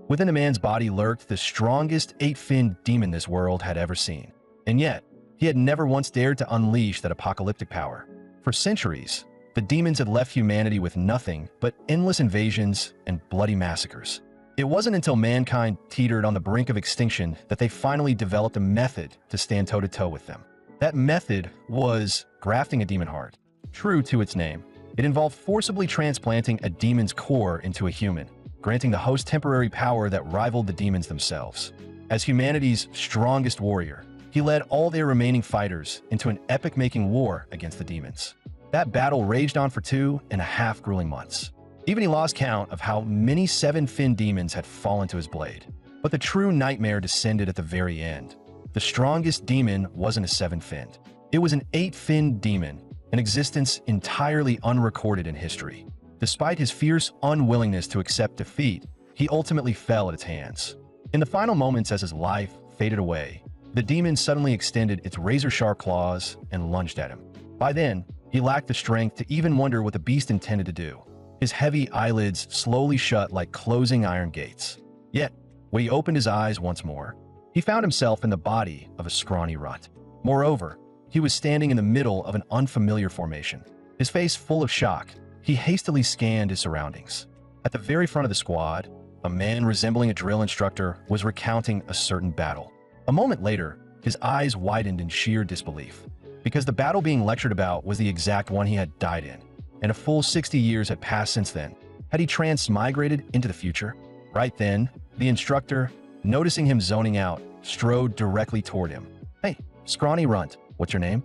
Within a man's body lurked the strongest 8-finned demon this world had ever seen. And yet, he had never once dared to unleash that apocalyptic power. For centuries, the demons had left humanity with nothing but endless invasions and bloody massacres. It wasn't until mankind teetered on the brink of extinction that they finally developed a method to stand toe-to-toe with them. That method was grafting a demon heart. True to its name, it involved forcibly transplanting a demon's core into a human, granting the host temporary power that rivaled the demons themselves. As humanity's strongest warrior, he led all their remaining fighters into an epic-making war against the demons. That battle raged on for 2.5 grueling months. Even he lost count of how many 7-finned demons had fallen to his blade. But the true nightmare descended at the very end. The strongest demon wasn't a 7-finned. It was an 8-finned demon, an existence entirely unrecorded in history. Despite his fierce unwillingness to accept defeat, he ultimately fell at its hands. In the final moments as his life faded away, the demon suddenly extended its razor-sharp claws and lunged at him. By then, he lacked the strength to even wonder what the beast intended to do. His heavy eyelids slowly shut like closing iron gates. Yet, when he opened his eyes once more, he found himself in the body of a scrawny runt. Moreover, he was standing in the middle of an unfamiliar formation. His face full of shock, he hastily scanned his surroundings. At the very front of the squad, a man resembling a drill instructor was recounting a certain battle. A moment later, his eyes widened in sheer disbelief, because the battle being lectured about was the exact one he had died in, and a full 60 years had passed since then. Had he transmigrated into the future? Right then, the instructor, noticing him zoning out, strode directly toward him. "Hey, scrawny runt, what's your name?"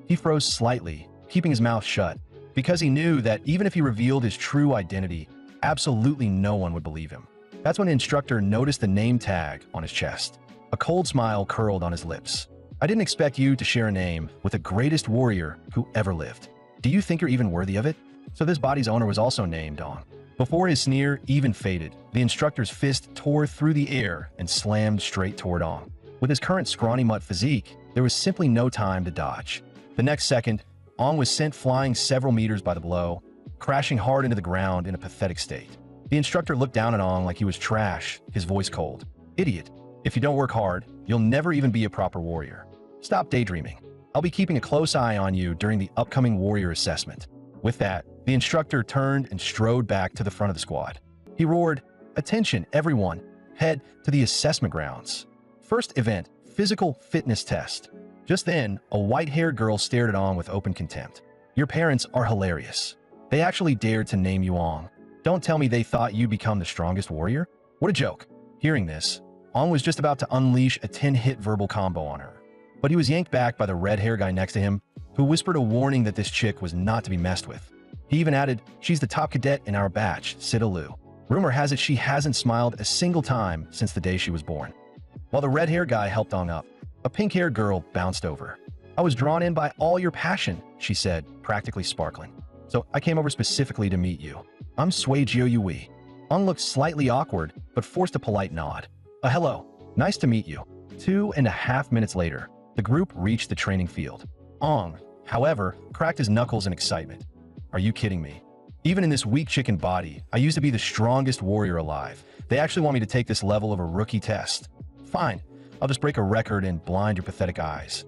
He froze slightly, keeping his mouth shut, because he knew that even if he revealed his true identity, absolutely no one would believe him. That's when the instructor noticed the name tag on his chest. A cold smile curled on his lips. "I didn't expect you to share a name with the greatest warrior who ever lived. Do you think you're even worthy of it?" So this body's owner was also named Ong. Before his sneer even faded, the instructor's fist tore through the air and slammed straight toward Ong. With his current scrawny mutt physique, there was simply no time to dodge. The next second, Ong was sent flying several meters by the blow, crashing hard into the ground in a pathetic state. The instructor looked down at Ong like he was trash, his voice cold. "Idiot. If you don't work hard, you'll never even be a proper warrior. Stop daydreaming. I'll be keeping a close eye on you during the upcoming warrior assessment." With that, the instructor turned and strode back to the front of the squad. He roared, "Attention, everyone. Head to the assessment grounds. First event, physical fitness test." Just then, a white-haired girl stared at Ong with open contempt. "Your parents are hilarious. They actually dared to name you Ong. Don't tell me they thought you'd become the strongest warrior? What a joke." Hearing this, Ong was just about to unleash a 10-hit verbal combo on her. But he was yanked back by the red-haired guy next to him, who whispered a warning that this chick was not to be messed with. He even added, "She's the top cadet in our batch, Sidalu. Rumor has it she hasn't smiled a single time since the day she was born." While the red-haired guy helped Ong up, a pink-haired girl bounced over. "I was drawn in by all your passion," she said, practically sparkling. "So I came over specifically to meet you. I'm Sui Jiu. Ong looked slightly awkward, but forced a polite nod. Hello. Nice to meet you." 2.5 minutes later, the group reached the training field. Ong, however, cracked his knuckles in excitement. "Are you kidding me? Even in this weak chicken body, I used to be the strongest warrior alive. They actually want me to take this level of a rookie test. Fine, I'll just break a record and blind your pathetic eyes."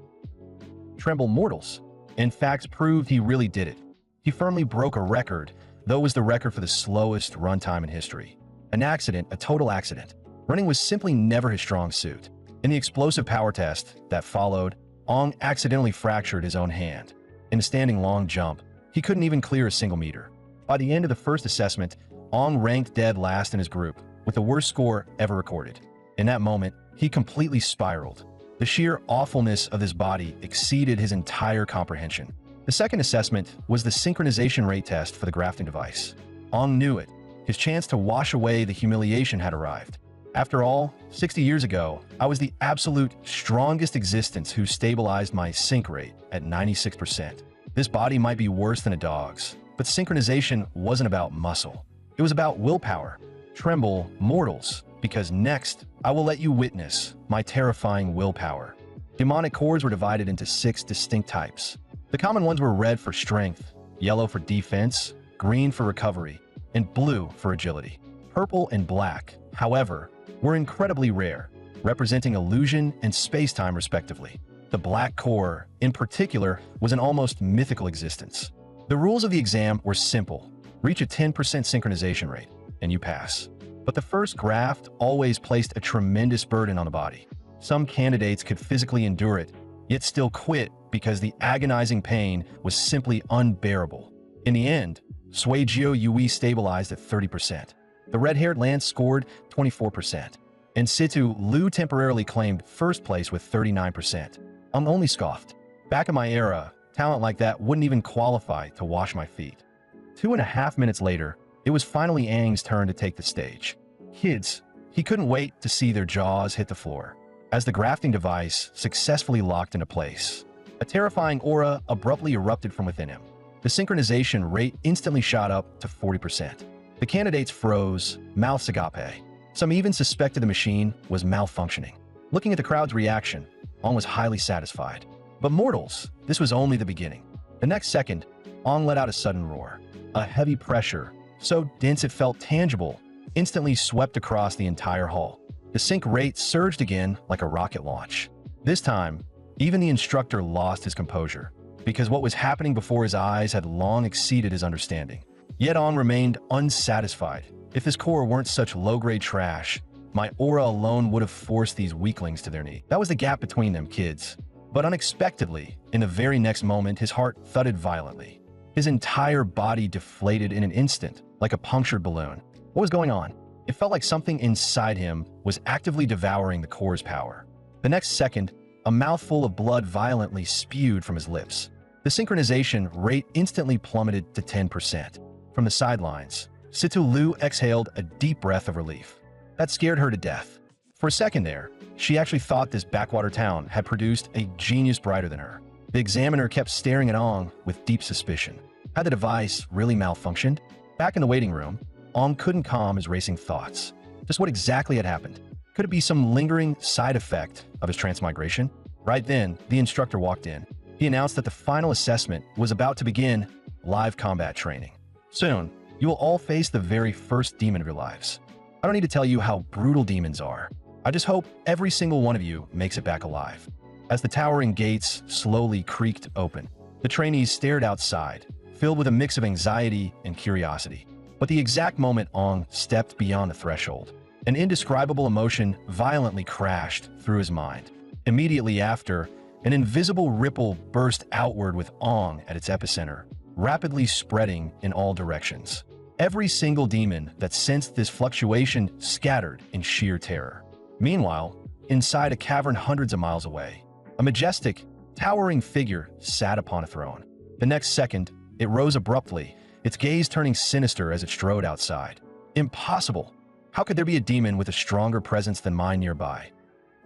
Tremble mortals. In fact, proved he really did it. He firmly broke a record, though it was the record for the slowest runtime in history. An accident, a total accident. Running was simply never his strong suit. In the explosive power test that followed, Ong accidentally fractured his own hand. In a standing long jump, he couldn't even clear a single meter. By the end of the first assessment, Ong ranked dead last in his group, with the worst score ever recorded. In that moment, he completely spiraled. The sheer awfulness of his body exceeded his entire comprehension. The second assessment was the synchronization rate test for the grafting device. Ong knew it. His chance to wash away the humiliation had arrived. After all, 60 years ago, I was the absolute strongest existence who stabilized my sync rate at 96%. This body might be worse than a dog's, but synchronization wasn't about muscle. It was about willpower. Tremble, mortals, because next, I will let you witness my terrifying willpower. Demonic cores were divided into 6 distinct types. The common ones were red for strength, yellow for defense, green for recovery, and blue for agility. Purple and black, however, were incredibly rare, representing illusion and space-time respectively. The black core, in particular, was an almost mythical existence. The rules of the exam were simple. Reach a 10% synchronization rate, and you pass. But the first graft always placed a tremendous burden on the body. Some candidates could physically endure it, yet still quit because the agonizing pain was simply unbearable. In the end, Suijio Yui stabilized at 30%. The red-haired Lance scored 24%, and Situ Liu temporarily claimed first place with 39%. I'm only scoffed. Back in my era, talent like that wouldn't even qualify to wash my feet. 2.5 minutes later, it was finally Aang's turn to take the stage. Kids, he couldn't wait to see their jaws hit the floor as the grafting device successfully locked into place. A terrifying aura abruptly erupted from within him. The synchronization rate instantly shot up to 40%. The candidates froze, mouths agape. Some even suspected the machine was malfunctioning. Looking at the crowd's reaction, Aang was highly satisfied. But mortals, this was only the beginning. The next second, Aang let out a sudden roar. A heavy pressure, so dense it felt tangible, instantly swept across the entire hall. The sync rate surged again like a rocket launch. This time, even the instructor lost his composure, because what was happening before his eyes had long exceeded his understanding. Yet Aang remained unsatisfied. If this core weren't such low-grade trash, my aura alone would have forced these weaklings to their knee. That was the gap between them, kids. But unexpectedly, in the very next moment, his heart thudded violently. His entire body deflated in an instant, like a punctured balloon. What was going on? It felt like something inside him was actively devouring the core's power. The next second, a mouthful of blood violently spewed from his lips. The synchronization rate instantly plummeted to 10%. From the sidelines, Situ Liu exhaled a deep breath of relief. That scared her to death. For a second there, she actually thought this backwater town had produced a genius brighter than her. The examiner kept staring at Aang with deep suspicion. Had the device really malfunctioned? Back in the waiting room, Aang couldn't calm his racing thoughts. Just what exactly had happened? Could it be some lingering side effect of his transmigration? Right then, the instructor walked in. He announced that the final assessment was about to begin live combat training. Soon, you will all face the very first demon of your lives. I don't need to tell you how brutal demons are. I just hope every single one of you makes it back alive. As the towering gates slowly creaked open, the trainees stared outside, filled with a mix of anxiety and curiosity. But the exact moment Aang stepped beyond the threshold, an indescribable emotion violently crashed through his mind. Immediately after, an invisible ripple burst outward with Aang at its epicenter, rapidly spreading in all directions. Every single demon that sensed this fluctuation scattered in sheer terror. Meanwhile, inside a cavern hundreds of miles away, a majestic, towering figure sat upon a throne. The next second, it rose abruptly, its gaze turning sinister as it strode outside. Impossible! How could there be a demon with a stronger presence than mine nearby?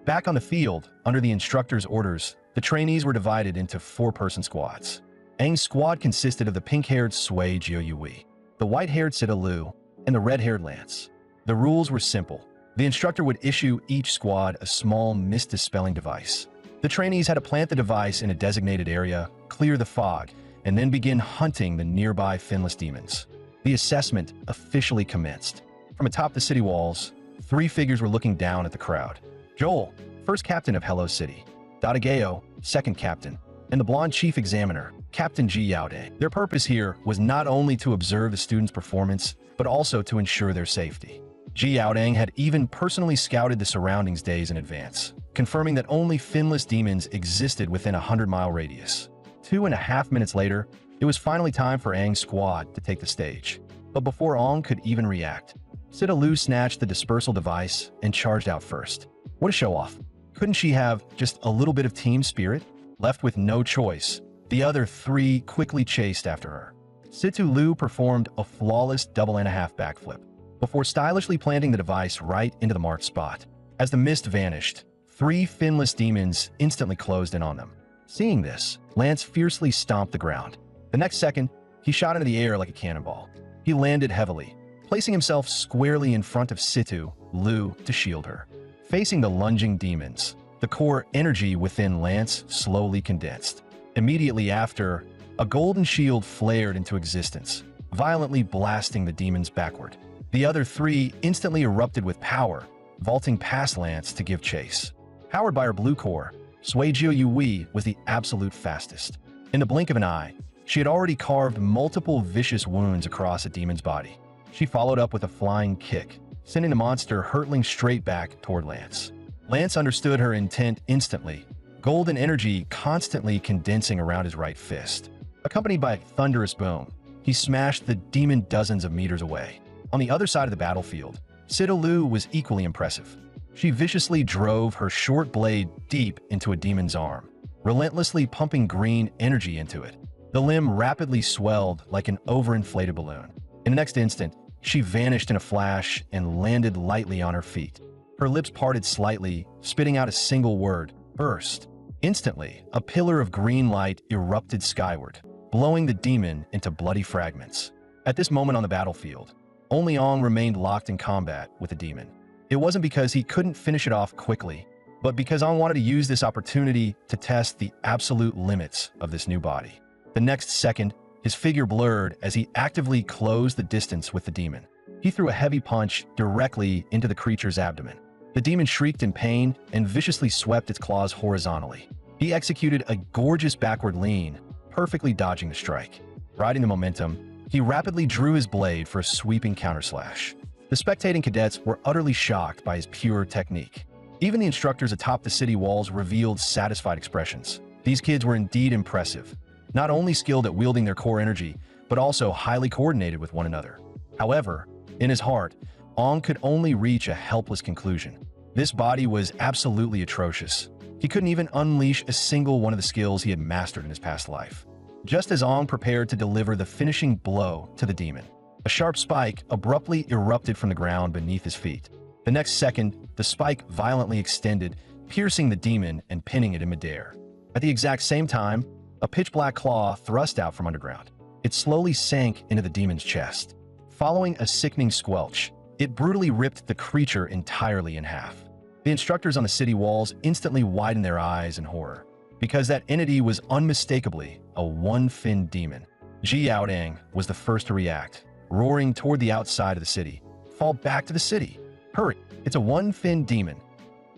Back on the field, under the instructor's orders, the trainees were divided into 4-person squads. Aang's squad consisted of the pink-haired Suijio Yui, the white-haired Situ Liu, and the red-haired Lance. The rules were simple. The instructor would issue each squad a small mist-dispelling device. The trainees had to plant the device in a designated area, clear the fog, and then begin hunting the nearby finless demons. The assessment officially commenced. From atop the city walls, 3 figures were looking down at the crowd. Joel, first captain of Hello City, Dodageo, second captain, and the blonde chief examiner, Captain Ji Yaodang. Their purpose here was not only to observe the students' performance, but also to ensure their safety. Ji Yaodang had even personally scouted the surroundings days in advance, confirming that only finless demons existed within a 100-mile radius. 2.5 minutes later, it was finally time for Aang's squad to take the stage. But before Aang could even react, Situ Liu snatched the dispersal device and charged out first. What a show-off. Couldn't she have just a little bit of team spirit? Left with no choice, the other 3 quickly chased after her. Situ Liu performed a flawless double-and-a-half backflip, before stylishly planting the device right into the marked spot. As the mist vanished, 3 finless demons instantly closed in on them. Seeing this, Lance fiercely stomped the ground. The next second, he shot into the air like a cannonball. He landed heavily, placing himself squarely in front of Situ Liu to shield her. Facing the lunging demons, the core energy within Lance slowly condensed. Immediately after, a golden shield flared into existence, violently blasting the demons backward. The other three instantly erupted with power, vaulting past Lance to give chase. Powered by her blue core, Suijio Yui was the absolute fastest. In the blink of an eye, she had already carved multiple vicious wounds across a demon's body. She followed up with a flying kick, sending the monster hurtling straight back toward Lance. Lance understood her intent instantly, golden energy constantly condensing around his right fist. Accompanied by a thunderous boom, he smashed the demon dozens of meters away. On the other side of the battlefield, Sidalu was equally impressive. She viciously drove her short blade deep into a demon's arm, relentlessly pumping green energy into it. The limb rapidly swelled like an overinflated balloon. In the next instant, she vanished in a flash and landed lightly on her feet. Her lips parted slightly, spitting out a single word, burst. Instantly, a pillar of green light erupted skyward, blowing the demon into bloody fragments. At this moment on the battlefield, only Ong remained locked in combat with the demon. It wasn't because he couldn't finish it off quickly, but because Ong wanted to use this opportunity to test the absolute limits of this new body. The next second, his figure blurred as he actively closed the distance with the demon. He threw a heavy punch directly into the creature's abdomen. The demon shrieked in pain and viciously swept its claws horizontally. He executed a gorgeous backward lean, perfectly dodging the strike. Riding the momentum, he rapidly drew his blade for a sweeping counterslash. The spectating cadets were utterly shocked by his pure technique. Even the instructors atop the city walls revealed satisfied expressions. These kids were indeed impressive, not only skilled at wielding their core energy, but also highly coordinated with one another. However, in his heart, Ong could only reach a helpless conclusion. This body was absolutely atrocious. He couldn't even unleash a single one of the skills he had mastered in his past life. Just as Ong prepared to deliver the finishing blow to the demon, a sharp spike abruptly erupted from the ground beneath his feet. The next second, the spike violently extended, piercing the demon and pinning it in midair. At the exact same time, a pitch-black claw thrust out from underground. It slowly sank into the demon's chest. Following a sickening squelch, it brutally ripped the creature entirely in half. The instructors on the city walls instantly widened their eyes in horror, because that entity was unmistakably a one-finned demon. Ji Yaodang was the first to react, roaring toward the outside of the city. Fall back to the city. Hurry, it's a one-finned demon.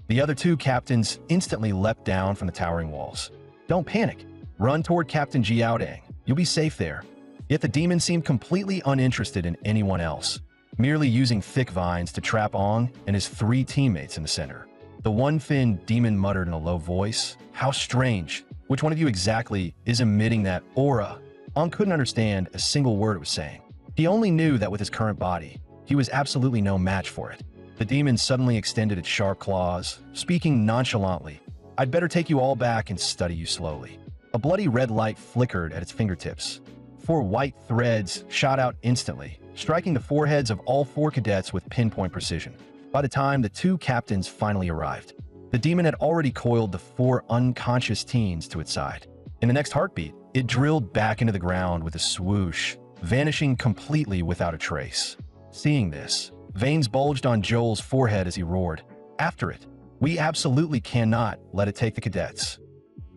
The other two captains instantly leapt down from the towering walls. Don't panic. Run toward Captain Ji Yaodang. You'll be safe there. Yet the demon seemed completely uninterested in anyone else, merely using thick vines to trap Ong and his three teammates in the center. The one-finned demon muttered in a low voice, "How strange. Which one of you exactly is emitting that aura?" Ong couldn't understand a single word it was saying. He only knew that with his current body, he was absolutely no match for it. The demon suddenly extended its sharp claws, speaking nonchalantly, "I'd better take you all back and study you slowly." A bloody red light flickered at its fingertips. 4 white threads shot out instantly, striking the foreheads of all 4 cadets with pinpoint precision. By the time the 2 captains finally arrived, the demon had already coiled the 4 unconscious teens to its side. In the next heartbeat, it drilled back into the ground with a swoosh, vanishing completely without a trace. Seeing this, veins bulged on Joel's forehead as he roared, "After it! We absolutely cannot let it take the cadets."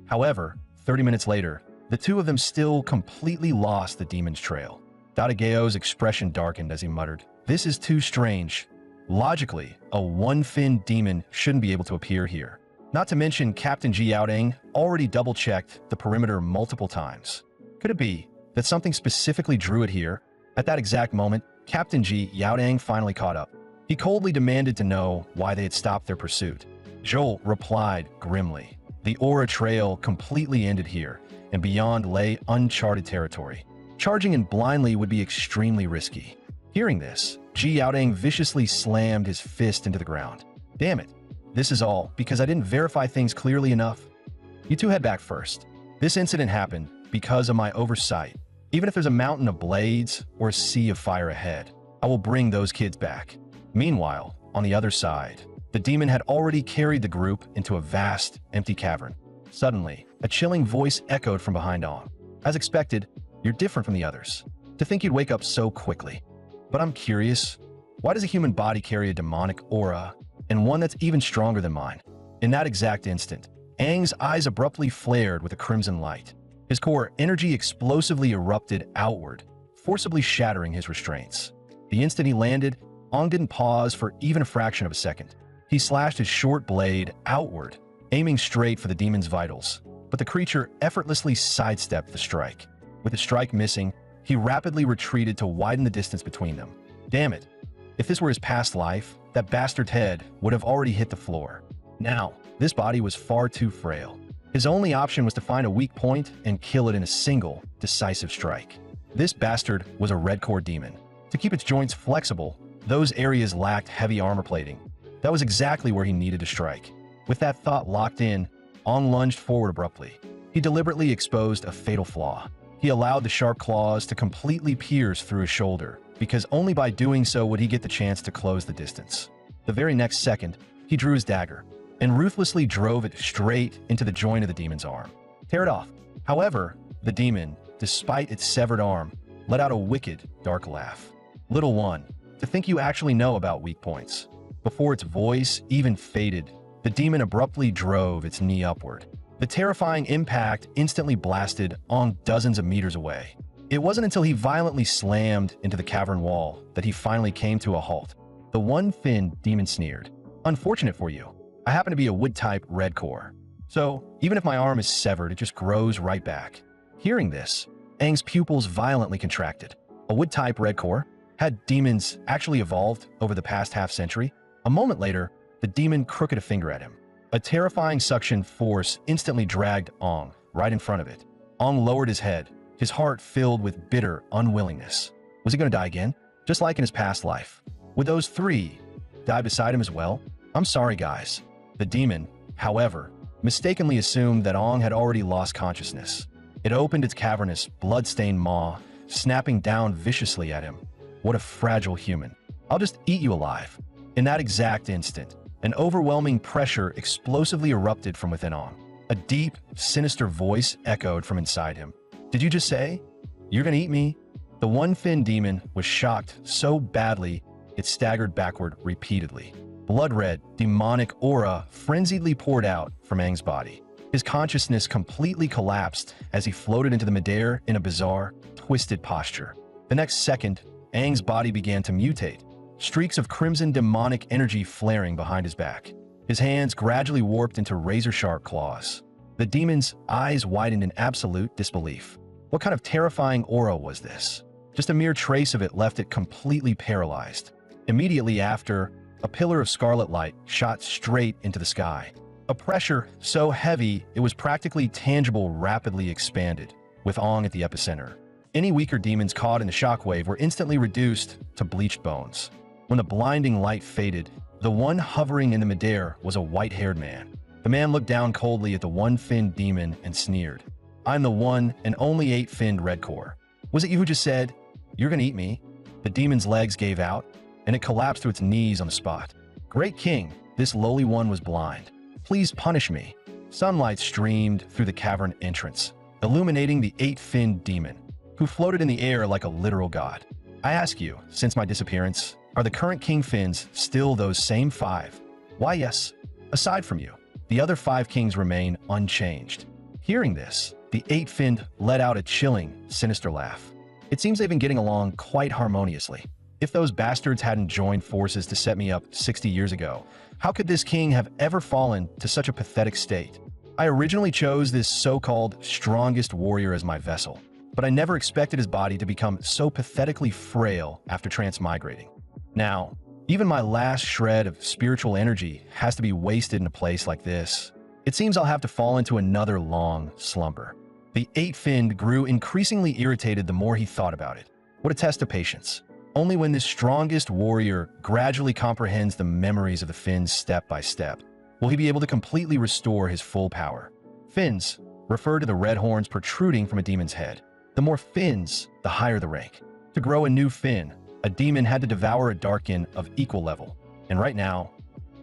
However, 30 minutes later, the 2 of them still completely lost the demon's trail. Dadageo's expression darkened as he muttered, "This is too strange. Logically, a one-finned demon shouldn't be able to appear here." Not to mention Captain Ji Yaodang already double-checked the perimeter multiple times. Could it be that something specifically drew it here? At that exact moment, Captain Ji Yaodang finally caught up. He coldly demanded to know why they had stopped their pursuit. Joel replied grimly, "The aura trail completely ended here, and beyond lay uncharted territory. Charging in blindly would be extremely risky." Hearing this, Ji Yaodang viciously slammed his fist into the ground. "Damn it. This is all because I didn't verify things clearly enough. You 2 head back first. This incident happened because of my oversight. Even if there's a mountain of blades or a sea of fire ahead, I will bring those kids back." Meanwhile, on the other side, the demon had already carried the group into a vast, empty cavern. Suddenly, a chilling voice echoed from behind Ong. "As expected, you're different from the others. To think you'd wake up so quickly. But I'm curious, why does a human body carry a demonic aura, and one that's even stronger than mine?" In that exact instant, Aang's eyes abruptly flared with a crimson light. His core energy explosively erupted outward, forcibly shattering his restraints. The instant he landed, Ong didn't pause for even a fraction of a second. He slashed his short blade outward, aiming straight for the demon's vitals. But the creature effortlessly sidestepped the strike. With the strike missing, he rapidly retreated to widen the distance between them. Damn it. If this were his past life, that bastard's head would have already hit the floor. Now, this body was far too frail. His only option was to find a weak point and kill it in a single, decisive strike. This bastard was a red core demon. To keep its joints flexible, those areas lacked heavy armor plating. That was exactly where he needed to strike. With that thought locked in, Ong lunged forward abruptly. He deliberately exposed a fatal flaw. He allowed the sharp claws to completely pierce through his shoulder, because only by doing so would he get the chance to close the distance. The very next second, he drew his dagger and ruthlessly drove it straight into the joint of the demon's arm. Tear it off. However, the demon, despite its severed arm, let out a wicked, dark laugh. Little one, to think you actually know about weak points. Before its voice even faded, the demon abruptly drove its knee upward. The terrifying impact instantly blasted Ong dozens of meters away. It wasn't until he violently slammed into the cavern wall that he finally came to a halt. The one-finned demon sneered. Unfortunate for you, I happen to be a wood-type red core. So, even if my arm is severed, it just grows right back. Hearing this, Aang's pupils violently contracted. A wood-type red core? Had demons actually evolved over the past half-century? A moment later, the demon crooked a finger at him. A terrifying suction force instantly dragged Ong right in front of it. Ong lowered his head, his heart filled with bitter unwillingness. Was he going to die again? Just like in his past life. Would those three die beside him as well? I'm sorry, guys. The demon, however, mistakenly assumed that Ong had already lost consciousness. It opened its cavernous, blood-stained maw, snapping down viciously at him. What a fragile human. I'll just eat you alive. In that exact instant, an overwhelming pressure explosively erupted from within Ong. A deep, sinister voice echoed from inside him. Did you just say, "You're gonna eat me"? The one-finned demon was shocked so badly it staggered backward repeatedly. Blood-red, demonic aura frenziedly poured out from Aang's body. His consciousness completely collapsed as he floated into the midair in a bizarre, twisted posture. The next second, Aang's body began to mutate, streaks of crimson demonic energy flaring behind his back. His hands gradually warped into razor-sharp claws. The demon's eyes widened in absolute disbelief. What kind of terrifying aura was this? Just a mere trace of it left it completely paralyzed. Immediately after, a pillar of scarlet light shot straight into the sky. A pressure so heavy it was practically tangible rapidly expanded, with Ong at the epicenter. Any weaker demons caught in the shockwave were instantly reduced to bleached bones. When the blinding light faded, the one hovering in the midair was a white-haired man. The man looked down coldly at the one-finned demon and sneered. I'm the one and only eight-finned red core. Was it you who just said, "You're gonna eat me"? The demon's legs gave out, and it collapsed to its knees on the spot. Great king, this lowly one was blind. Please punish me. Sunlight streamed through the cavern entrance, illuminating the eight-finned demon, who floated in the air like a literal god. I ask you, since my disappearance, are the current king fins still those same five? Why, yes. Aside from you, the other five kings remain unchanged. Hearing this, the eight-finned let out a chilling, sinister laugh. It seems they've been getting along quite harmoniously. If those bastards hadn't joined forces to set me up 60 years ago, how could this king have ever fallen to such a pathetic state? I originally chose this so-called strongest warrior as my vessel, but I never expected his body to become so pathetically frail after transmigrating. Now, even my last shred of spiritual energy has to be wasted in a place like this. It seems I'll have to fall into another long slumber. The eight-finned grew increasingly irritated the more he thought about it. What a test of patience. Only when this strongest warrior gradually comprehends the memories of the fins step by step will he be able to completely restore his full power. Fins refer to the red horns protruding from a demon's head. The more fins, the higher the rank. To grow a new fin, a demon had to devour a darkin of equal level. And right now,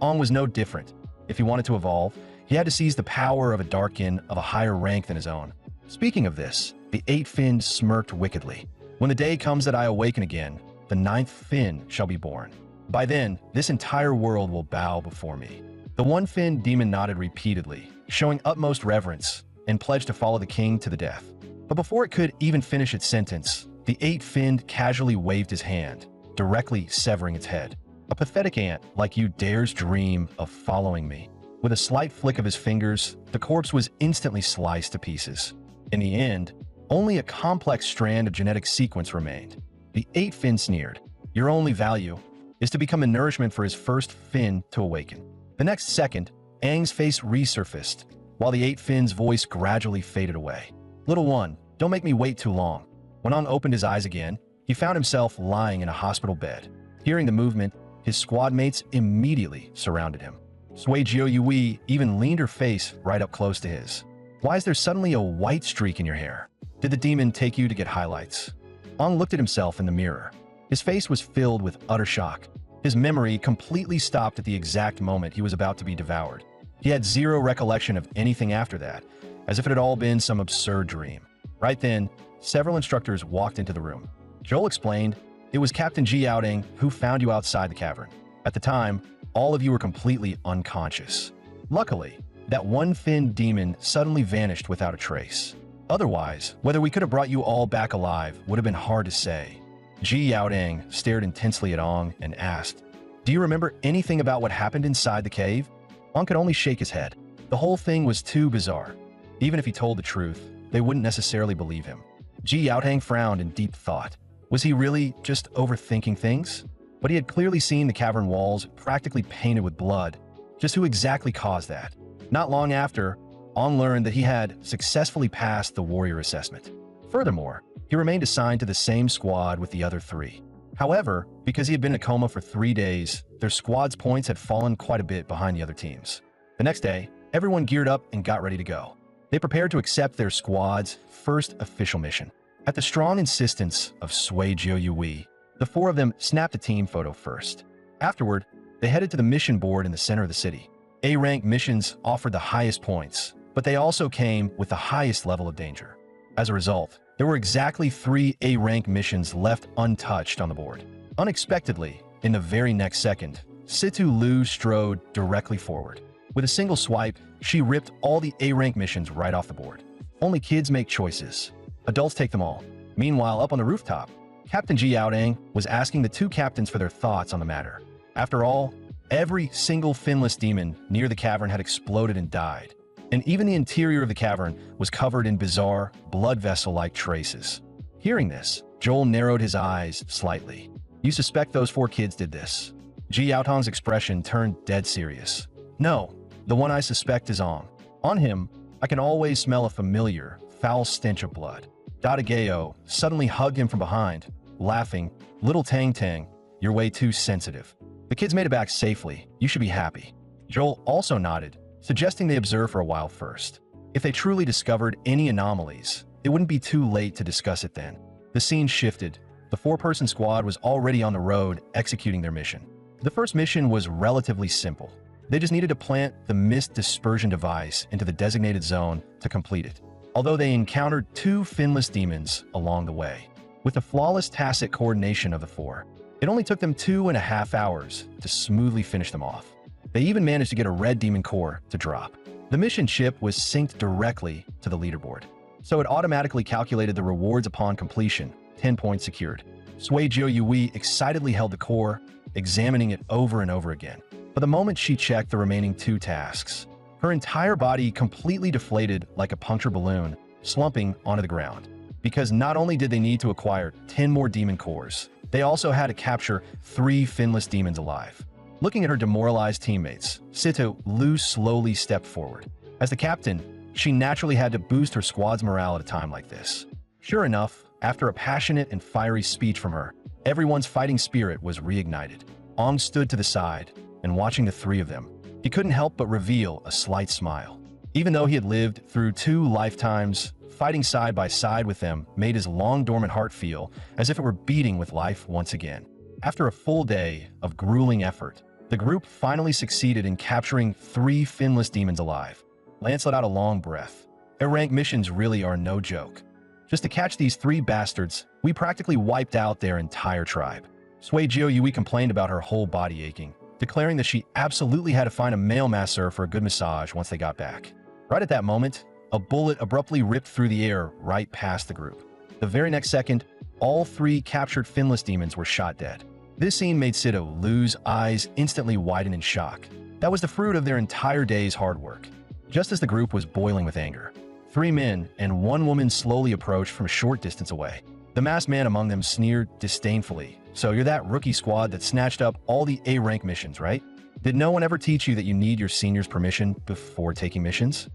Ong was no different. If he wanted to evolve, he had to seize the power of a darkin of a higher rank than his own. Speaking of this, the eight-finned smirked wickedly. When the day comes that I awaken again, the ninth fin shall be born. By then, this entire world will bow before me. The one-finned demon nodded repeatedly, showing utmost reverence, and pledged to follow the king to the death. But before it could even finish its sentence, the eight-finned casually waved his hand, directly severing its head. A pathetic ant like you dares dream of following me. With a slight flick of his fingers, the corpse was instantly sliced to pieces. In the end, only a complex strand of genetic sequence remained. The 8-fin sneered, "Your only value is to become a nourishment for his first fin to awaken." The next second, Aang's face resurfaced, while the 8-fin's voice gradually faded away. "Little one, don't make me wait too long." When Aang opened his eyes again, he found himself lying in a hospital bed. Hearing the movement, his squad mates immediately surrounded him. Sui Jiuyui even leaned her face right up close to his. "Why is there suddenly a white streak in your hair? Did the demon take you to get highlights?" Aang looked at himself in the mirror. His face was filled with utter shock. His memory completely stopped at the exact moment he was about to be devoured. He had zero recollection of anything after that, as if it had all been some absurd dream. Right then, several instructors walked into the room. Joel explained, "It was Captain Ji Outing who found you outside the cavern. At the time, all of you were completely unconscious. Luckily, that one-fin demon suddenly vanished without a trace. Otherwise, whether we could have brought you all back alive would have been hard to say." Ji Outing stared intensely at Aang and asked, "Do you remember anything about what happened inside the cave?" Aang could only shake his head. The whole thing was too bizarre. Even if he told the truth, they wouldn't necessarily believe him. Ji Outing frowned in deep thought. Was he really just overthinking things? But he had clearly seen the cavern walls practically painted with blood. Just who exactly caused that? Not long after, Aang learned that he had successfully passed the warrior assessment. Furthermore, he remained assigned to the same squad with the other 3. However, because he had been in a coma for 3 days, their squad's points had fallen quite a bit behind the other teams. The next day, everyone geared up and got ready to go. They prepared to accept their squad's first official mission. At the strong insistence of Sui Jiuyui, the 4 of them snapped a team photo first. Afterward, they headed to the mission board in the center of the city. A-rank missions offered the highest points, but they also came with the highest level of danger. As a result, there were exactly 3 A-rank missions left untouched on the board. Unexpectedly, in the very next second, Situ Lu strode directly forward. With a single swipe, she ripped all the A-rank missions right off the board. Only kids make choices. Adults take them all. Meanwhile, up on the rooftop, Captain Ji Outing was asking the 2 captains for their thoughts on the matter. After all, every single finless demon near the cavern had exploded and died, and even the interior of the cavern was covered in bizarre, blood vessel-like traces. Hearing this, Joel narrowed his eyes slightly. "You suspect those 4 kids did this?" Ji Outing's expression turned dead serious. "No, the one I suspect is Aang. On him, I can always smell a familiar, foul stench of blood." Dadageo suddenly hugged him from behind, laughing, "Little Tang Tang, you're way too sensitive. The kids made it back safely. You should be happy." Joel also nodded, suggesting they observe for a while first. If they truly discovered any anomalies, it wouldn't be too late to discuss it then. The scene shifted. The 4-person squad was already on the road executing their mission. The first mission was relatively simple. They just needed to plant the mist dispersion device into the designated zone to complete it. Although they encountered 2 finless demons along the way. With the flawless tacit coordination of the 4, it only took them 2.5 hours to smoothly finish them off. They even managed to get a red demon core to drop. The mission chip was synced directly to the leaderboard, so it automatically calculated the rewards upon completion, 10 points secured. Sui Jiuyui excitedly held the core, examining it over and over again. But the moment she checked the remaining 2 tasks, her entire body completely deflated like a punctured balloon, slumping onto the ground. Because not only did they need to acquire 10 more demon cores, they also had to capture 3 finless demons alive. Looking at her demoralized teammates, Situ Lu slowly stepped forward. As the captain, she naturally had to boost her squad's morale at a time like this. Sure enough, after a passionate and fiery speech from her, everyone's fighting spirit was reignited. Aang stood to the side, and watching the 3 of them, he couldn't help but reveal a slight smile. Even though he had lived through 2 lifetimes, fighting side by side with them made his long-dormant heart feel as if it were beating with life once again. After a full day of grueling effort, the group finally succeeded in capturing 3 finless demons alive. Lance let out a long breath. A-rank missions really are no joke. Just to catch these 3 bastards, we practically wiped out their entire tribe. Sui Jiuyui complained about her whole body aching, declaring that she absolutely had to find a male masseur for a good massage once they got back. Right at that moment, a bullet abruptly ripped through the air right past the group. The very next second, all 3 captured finless demons were shot dead. This scene made Sido Lu's eyes instantly widen in shock. That was the fruit of their entire day's hard work. Just as the group was boiling with anger, 3 men and 1 woman slowly approached from a short distance away. The masked man among them sneered disdainfully. "So you're that rookie squad that snatched up all the A-rank missions, right? Did no one ever teach you that you need your senior's permission before taking missions?"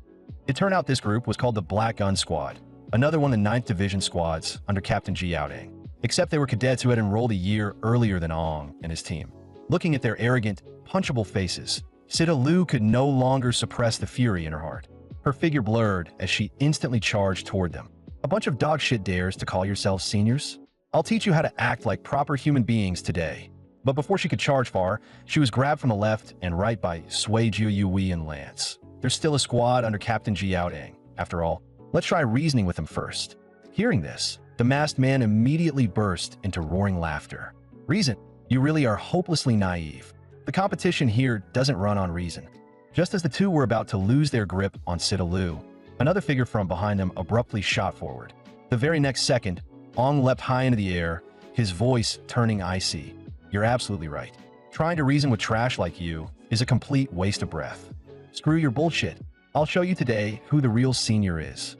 It turned out this group was called the Black Gun Squad, another one of the 9th Division squads under Captain Ji Yaodang, except they were cadets who had enrolled a year earlier than Ong and his team. Looking at their arrogant, punchable faces, Sido Lu could no longer suppress the fury in her heart. Her figure blurred as she instantly charged toward them. "A bunch of dogshit dares to call yourselves seniors? I'll teach you how to act like proper human beings today." But before she could charge far, she was grabbed from the left and right by Sui Jiu Yui and Lance. There's still a squad under Captain Ji Yaodang. After all, let's try reasoning with them first. Hearing this, the masked man immediately burst into roaring laughter. "Reason? You really are hopelessly naive. The competition here doesn't run on reason." Just as the two were about to lose their grip on Sido Lu, another figure from behind them abruptly shot forward. The very next second, Ong leapt high into the air, his voice turning icy. "You're absolutely right. Trying to reason with trash like you is a complete waste of breath. Screw your bullshit. I'll show you today who the real senior is."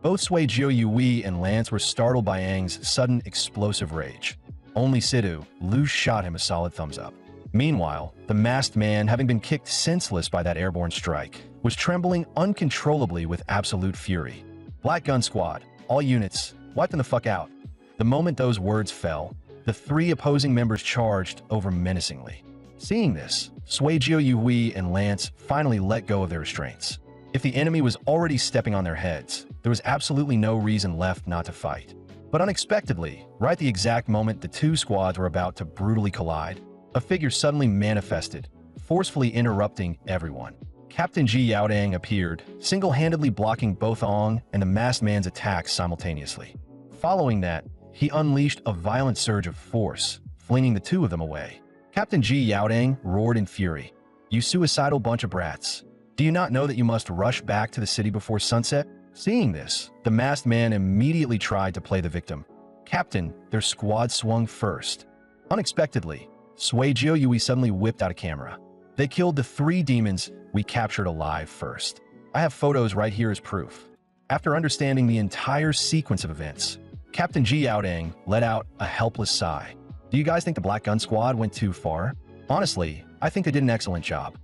Both Sui Jiu Yui and Lance were startled by Aang's sudden explosive rage. Only Sido Lu shot him a solid thumbs up. Meanwhile, the masked man, having been kicked senseless by that airborne strike, was trembling uncontrollably with absolute fury. "Black Gun Squad, all units, wipe them the fuck out." The moment those words fell, the 3 opposing members charged over menacingly. Seeing this, Sui Jiu Yui and Lance finally let go of their restraints. If the enemy was already stepping on their heads, there was absolutely no reason left not to fight. But unexpectedly, right at the exact moment the 2 squads were about to brutally collide, a figure suddenly manifested, forcefully interrupting everyone. Captain Ji Yaodang appeared, single-handedly blocking both Ong and the masked man's attacks simultaneously. Following that, he unleashed a violent surge of force, flinging the 2 of them away. Captain Ji Yaodang roared in fury. "You suicidal bunch of brats. Do you not know that you must rush back to the city before sunset?" Seeing this, the masked man immediately tried to play the victim. "Captain, their squad swung first." Unexpectedly, Sui Jiu Yui suddenly whipped out a camera. "They killed the 3 demons we captured alive first. I have photos right here as proof." After understanding the entire sequence of events, Captain Ji Yaodang let out a helpless sigh. "Do you guys think the Black Gun Squad went too far? Honestly, I think they did an excellent job.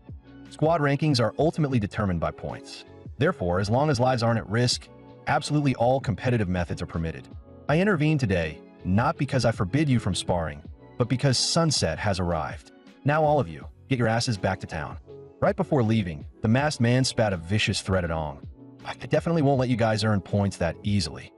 Squad rankings are ultimately determined by points. Therefore, as long as lives aren't at risk, absolutely all competitive methods are permitted. I intervene today, not because I forbid you from sparring, but because sunset has arrived. Now all of you, get your asses back to town." Right before leaving, the masked man spat a vicious threat at Ong. "I definitely won't let you guys earn points that easily.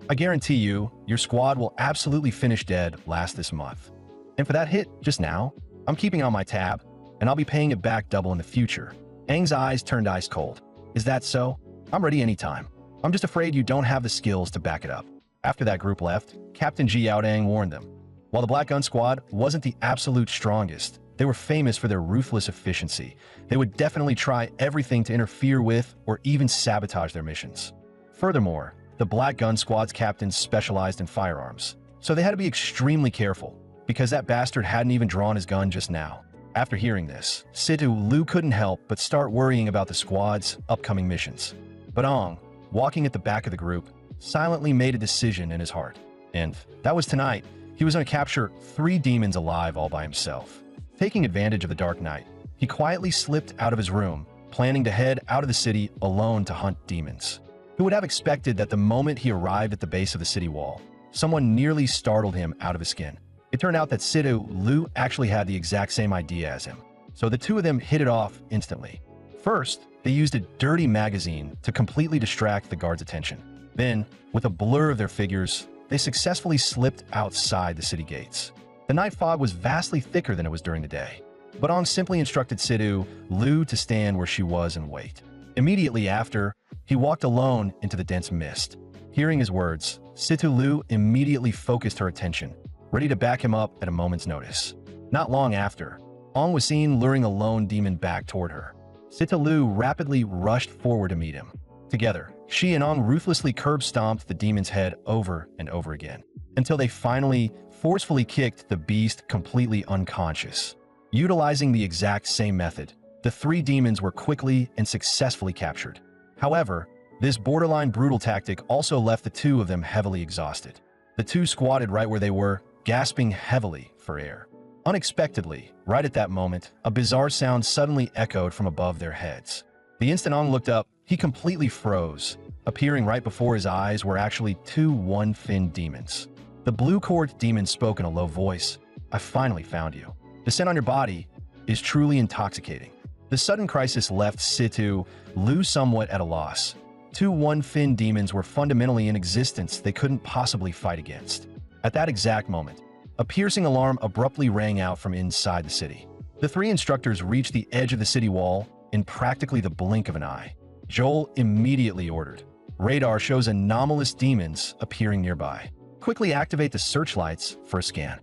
I guarantee you, your squad will absolutely finish dead last this month. And for that hit just now, I'm keeping on my tab, and I'll be paying it back double in the future." Aang's eyes turned ice cold. "Is that so? I'm ready anytime. I'm just afraid you don't have the skills to back it up." After that group left, Captain Ji Yaodang warned them. While the Black Gun Squad wasn't the absolute strongest, they were famous for their ruthless efficiency. They would definitely try everything to interfere with or even sabotage their missions. Furthermore, the Black Gun Squad's captains specialized in firearms, so they had to be extremely careful, because that bastard hadn't even drawn his gun just now. After hearing this, Sido Lu couldn't help but start worrying about the squad's upcoming missions. But Ong, walking at the back of the group, silently made a decision in his heart. And that was tonight. He was going to capture 3 demons alive all by himself. Taking advantage of the dark night, he quietly slipped out of his room, planning to head out of the city alone to hunt demons. Who would have expected that the moment he arrived at the base of the city wall, someone nearly startled him out of his skin. It turned out that Sido Lu actually had the exact same idea as him, so the 2 of them hit it off instantly. First, they used a dirty magazine to completely distract the guards' attention. Then, with a blur of their figures, they successfully slipped outside the city gates. The night fog was vastly thicker than it was during the day, but Ong simply instructed Sido Lu to stand where she was and wait. Immediately after, he walked alone into the dense mist. Hearing his words, Sido Lu immediately focused her attention, ready to back him up at a moment's notice. Not long after, Ong was seen luring a lone demon back toward her. Sido Lu rapidly rushed forward to meet him. Together, she and Ong ruthlessly curb-stomped the demon's head over and over again, until they finally forcefully kicked the beast completely unconscious. Utilizing the exact same method, the three demons were quickly and successfully captured. However, this borderline brutal tactic also left the two of them heavily exhausted. The two squatted right where they were, gasping heavily for air. Unexpectedly, right at that moment, a bizarre sound suddenly echoed from above their heads. The instant Ong looked up, he completely froze. Appearing right before his eyes were actually two one-finned demons. The blue court demon spoke in a low voice. "I finally found you. The scent on your body is truly intoxicating." The sudden crisis left Situ Lu somewhat at a loss. Two one-finned demons were fundamentally in existence they couldn't possibly fight against. At that exact moment, a piercing alarm abruptly rang out from inside the city. The three instructors reached the edge of the city wall in practically the blink of an eye. Joel immediately ordered, "Radar shows anomalous demons appearing nearby. Quickly activate the searchlights for a scan."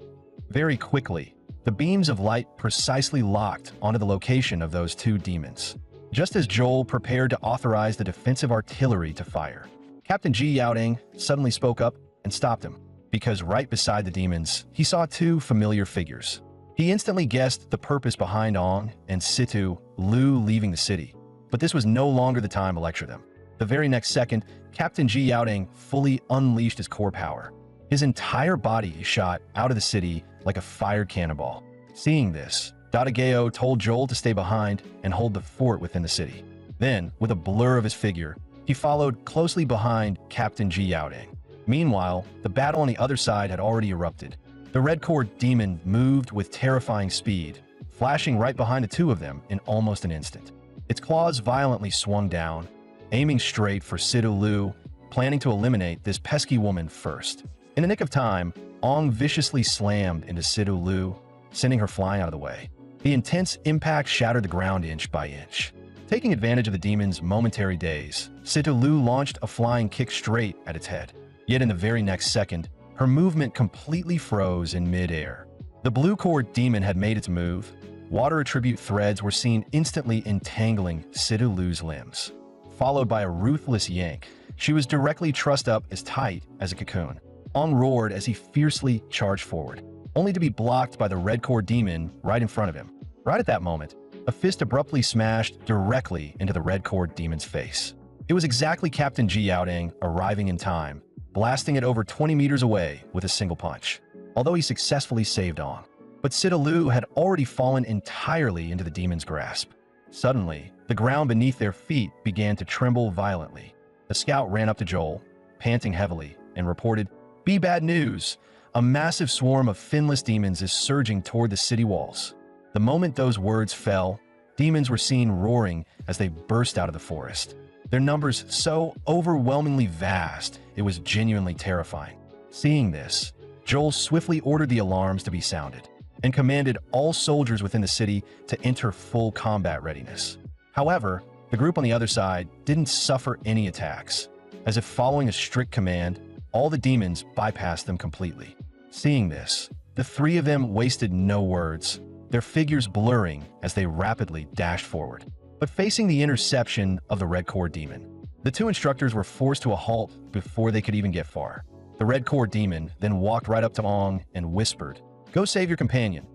Very quickly, the beams of light precisely locked onto the location of those two demons. Just as Joel prepared to authorize the defensive artillery to fire, Captain Ji Yaoding suddenly spoke up and stopped him, because right beside the demons, he saw two familiar figures. He instantly guessed the purpose behind Ong and Situ Lu leaving the city, but this was no longer the time to lecture them. The very next second, Captain Ji Yaoding fully unleashed his core power. His entire body shot out of the city like a fired cannonball. Seeing this, Dadageo told Joel to stay behind and hold the fort within the city. Then, with a blur of his figure, he followed closely behind Captain Ji Yaoding. Meanwhile, the battle on the other side had already erupted. The red core demon moved with terrifying speed, flashing right behind the two of them in almost an instant. Its claws violently swung down, aiming straight for Situ Lu, planning to eliminate this pesky woman first. In the nick of time, Ong viciously slammed into Situ Lu, sending her flying out of the way. The intense impact shattered the ground inch by inch. Taking advantage of the demon's momentary daze, Situ Lu launched a flying kick straight at its head. Yet in the very next second, her movement completely froze in mid-air. The blue core demon had made its move. Water attribute threads were seen instantly entangling Situ Lu's limbs. Followed by a ruthless yank, she was directly trussed up as tight as a cocoon. Ong roared as he fiercely charged forward, only to be blocked by the red core demon right in front of him. Right at that moment, a fist abruptly smashed directly into the red core demon's face. It was exactly Captain Ji Yaoding arriving in time, blasting it over 20 meters away with a single punch, although he successfully saved Ong. But Situ Lu had already fallen entirely into the demon's grasp. Suddenly, the ground beneath their feet began to tremble violently. The scout ran up to Joel, panting heavily, and reported, "Be bad news! A massive swarm of finless demons is surging toward the city walls." The moment those words fell, demons were seen roaring as they burst out of the forest. Their numbers so overwhelmingly vast, it was genuinely terrifying. Seeing this, Joel swiftly ordered the alarms to be sounded and commanded all soldiers within the city to enter full combat readiness. However, the group on the other side didn't suffer any attacks. As if following a strict command, all the demons bypassed them completely. Seeing this, the three of them wasted no words, their figures blurring as they rapidly dashed forward. But facing the interception of the red core demon, the two instructors were forced to a halt before they could even get far. The red core demon then walked right up to Ong and whispered, "Go save your companion,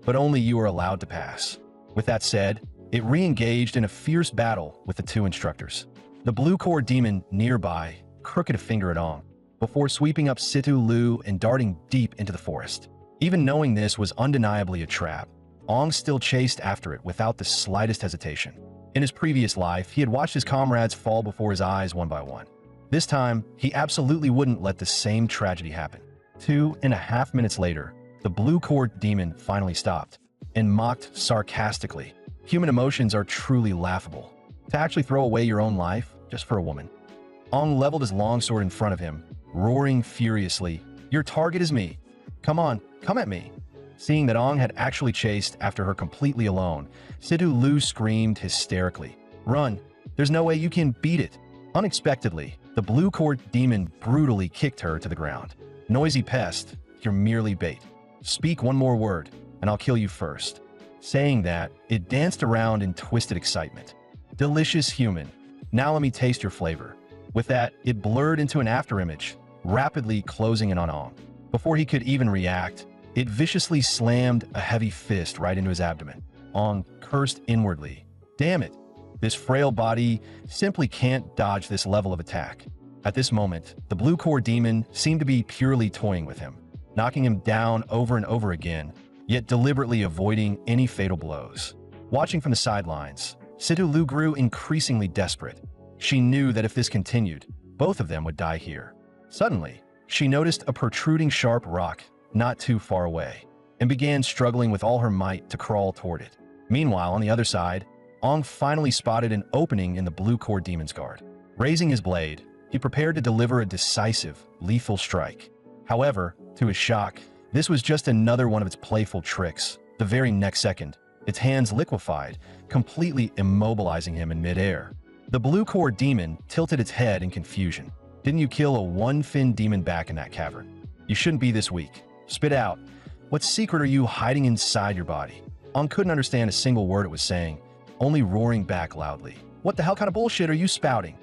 but only you are allowed to pass." With that said, it re-engaged in a fierce battle with the two instructors. The blue core demon nearby crooked a finger at Ong, before sweeping up Situ Lu and darting deep into the forest. Even knowing this was undeniably a trap, Ong still chased after it without the slightest hesitation. In his previous life, he had watched his comrades fall before his eyes one by one. This time, he absolutely wouldn't let the same tragedy happen. 2.5 minutes later, the blue core demon finally stopped and mocked sarcastically. Human emotions are truly laughable. To actually throw away your own life just for a woman. Ong leveled his longsword in front of him, roaring furiously, "Your target is me. Come on, come at me." Seeing that Ong had actually chased after her completely alone, Situ Lu screamed hysterically, "Run! There's no way you can beat it!" Unexpectedly, the blue core demon brutally kicked her to the ground. "Noisy pest, you're merely bait. Speak one more word, and I'll kill you first." Saying that, it danced around in twisted excitement. "Delicious human, now let me taste your flavor." With that, it blurred into an afterimage, rapidly closing in on Ong. Before he could even react, it viciously slammed a heavy fist right into his abdomen. Ong cursed inwardly. Damn it! This frail body simply can't dodge this level of attack. At this moment, the blue core demon seemed to be purely toying with him, knocking him down over and over again, yet deliberately avoiding any fatal blows. Watching from the sidelines, Situ Lu grew increasingly desperate. She knew that if this continued, both of them would die here. Suddenly, she noticed a protruding sharp rock not too far away, and began struggling with all her might to crawl toward it. Meanwhile, on the other side, Ong finally spotted an opening in the blue core demon's guard. Raising his blade, he prepared to deliver a decisive, lethal strike. However, to his shock, this was just another one of its playful tricks. The very next second, its hands liquefied, completely immobilizing him in midair. The blue core demon tilted its head in confusion. Didn't you kill a one-fin demon back in that cavern? You shouldn't be this weak. Spit out. What secret are you hiding inside your body? Ong couldn't understand a single word it was saying, only roaring back loudly. What the hell kind of bullshit are you spouting?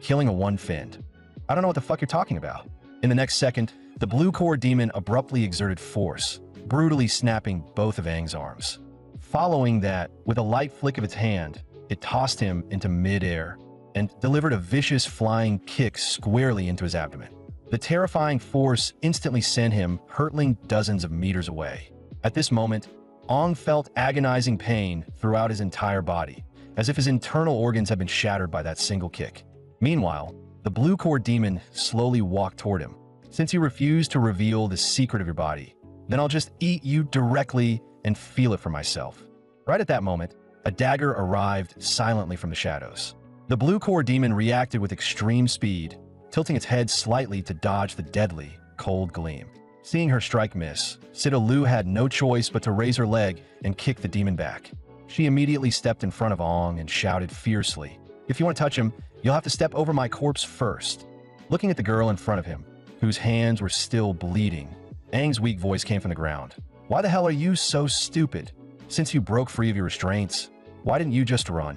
Killing a one-finned. I don't know what the fuck you're talking about. In the next second, the blue core demon abruptly exerted force, brutally snapping both of Aang's arms. Following that, with a light flick of its hand, it tossed him into mid-air and delivered a vicious flying kick squarely into his abdomen. The terrifying force instantly sent him hurtling dozens of meters away. At this moment, Ong felt agonizing pain throughout his entire body, as if his internal organs had been shattered by that single kick. Meanwhile, the blue core demon slowly walked toward him. Since you refuse to reveal the secret of your body, then I'll just eat you directly and feel it for myself. Right at that moment, a dagger arrived silently from the shadows. The blue core demon reacted with extreme speed, tilting its head slightly to dodge the deadly, cold gleam. Seeing her strike miss, Situ Lu had no choice but to raise her leg and kick the demon back. She immediately stepped in front of Ong and shouted fiercely, "If you want to touch him, you'll have to step over my corpse first." Looking at the girl in front of him, whose hands were still bleeding, Aang's weak voice came from the ground. "Why the hell are you so stupid? Since you broke free of your restraints, why didn't you just run?"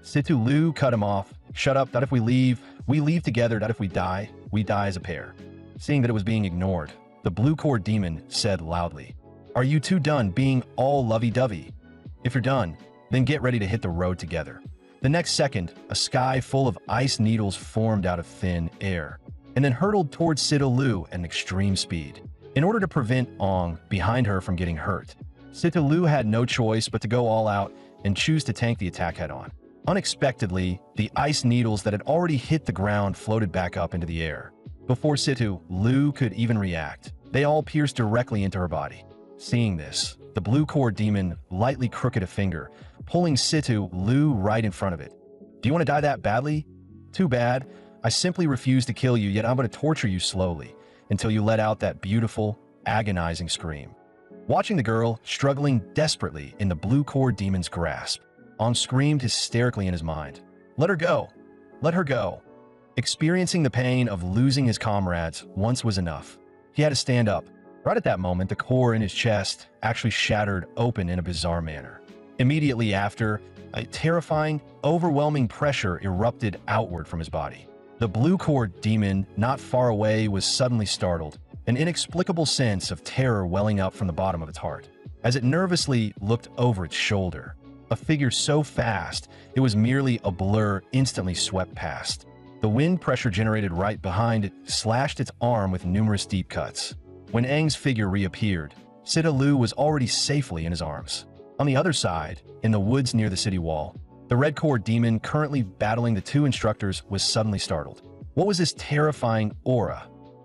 Situ Lu cut him off. "Shut up, that if we leave together, that if we die as a pair." Seeing that it was being ignored, the blue core demon said loudly, "Are you two done being all lovey-dovey? If you're done, then get ready to hit the road together." The next second, a sky full of ice needles formed out of thin air, and then hurtled towards Situ Lu at an extreme speed. In order to prevent Ong behind her from getting hurt, Situ Lu had no choice but to go all out and choose to tank the attack head-on. Unexpectedly, the ice needles that had already hit the ground floated back up into the air. Before Situ Lu could even react, they all pierced directly into her body. Seeing this, the blue core demon lightly crooked a finger, pulling Situ Lu right in front of it. "Do you want to die that badly? Too bad. I simply refuse to kill you, yet I'm going to torture you slowly until you let out that beautiful, agonizing scream." Watching the girl struggling desperately in the blue core demon's grasp, Ong screamed hysterically in his mind, "Let her go! Let her go!" Experiencing the pain of losing his comrades once was enough. He had to stand up. Right at that moment, the core in his chest actually shattered open in a bizarre manner. Immediately after, a terrifying, overwhelming pressure erupted outward from his body. The blue core demon not far away was suddenly startled, an inexplicable sense of terror welling up from the bottom of its heart. As it nervously looked over its shoulder, a figure so fast it was merely a blur instantly swept past. The wind pressure generated right behind it slashed its arm with numerous deep cuts. When Aang's figure reappeared, Situ Lu was already safely in his arms. On the other side, in the woods near the city wall, the red core demon currently battling the two instructors was suddenly startled. What was this terrifying aura?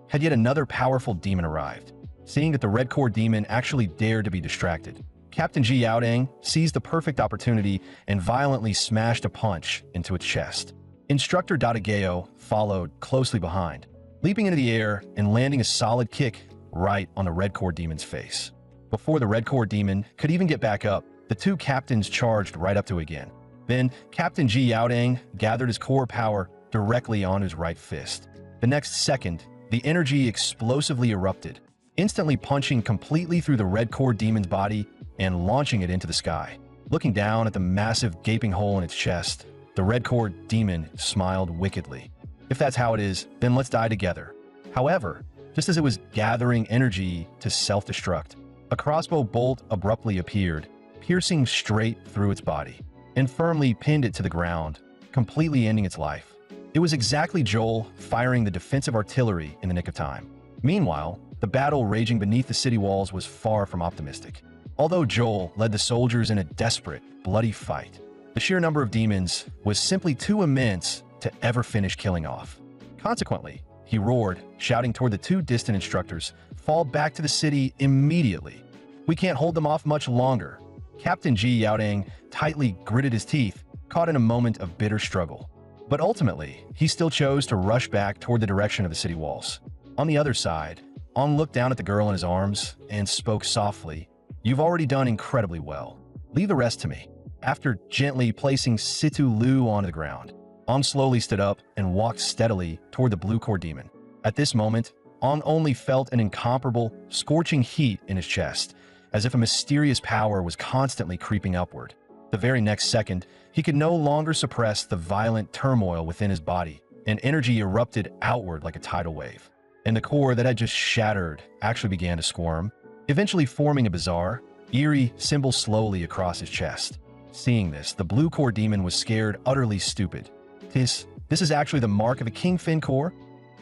Had yet another powerful demon arrived? Seeing that the red core demon actually dared to be distracted, Captain Ji Yaodang seized the perfect opportunity and violently smashed a punch into its chest. Instructor Dadageo followed closely behind, leaping into the air and landing a solid kick right on the red core demon's face. Before the red core demon could even get back up, the two captains charged right up to it again. Then Captain Ji Yaodang gathered his core power directly on his right fist. The next second, the energy explosively erupted, instantly punching completely through the red core demon's body and launching it into the sky. Looking down at the massive gaping hole in its chest, the red core demon smiled wickedly. "If that's how it is, then let's die together." However, Just as it was gathering energy to self-destruct, a crossbow bolt abruptly appeared, piercing straight through its body, and firmly pinned it to the ground, completely ending its life. It was exactly Joel firing the defensive artillery in the nick of time. Meanwhile, the battle raging beneath the city walls was far from optimistic. Although Joel led the soldiers in a desperate, bloody fight, the sheer number of demons was simply too immense to ever finish killing off. Consequently, he roared, shouting toward the two distant instructors, "Fall back to the city immediately. We can't hold them off much longer." Captain Ji Yaodang tightly gritted his teeth, caught in a moment of bitter struggle. But ultimately, he still chose to rush back toward the direction of the city walls. On the other side, Ong looked down at the girl in his arms and spoke softly, "You've already done incredibly well. Leave the rest to me." After gently placing Situ Lu onto the ground, Ong slowly stood up and walked steadily toward the blue core demon. At this moment, Ong only felt an incomparable, scorching heat in his chest, as if a mysterious power was constantly creeping upward. The very next second, he could no longer suppress the violent turmoil within his body, and energy erupted outward like a tidal wave. And the core that had just shattered actually began to squirm, eventually forming a bizarre, eerie symbol slowly across his chest. Seeing this, the blue core demon was scared utterly stupid. This is actually the mark of a kingfin core?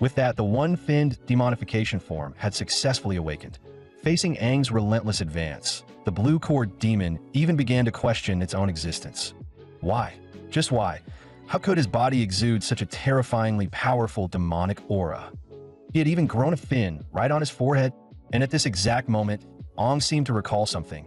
With that, the one-finned demonification form had successfully awakened. Facing Aang's relentless advance, the blue core demon even began to question its own existence. Why? Just why? How could his body exude such a terrifyingly powerful demonic aura? He had even grown a fin right on his forehead, and at this exact moment, Aang seemed to recall something.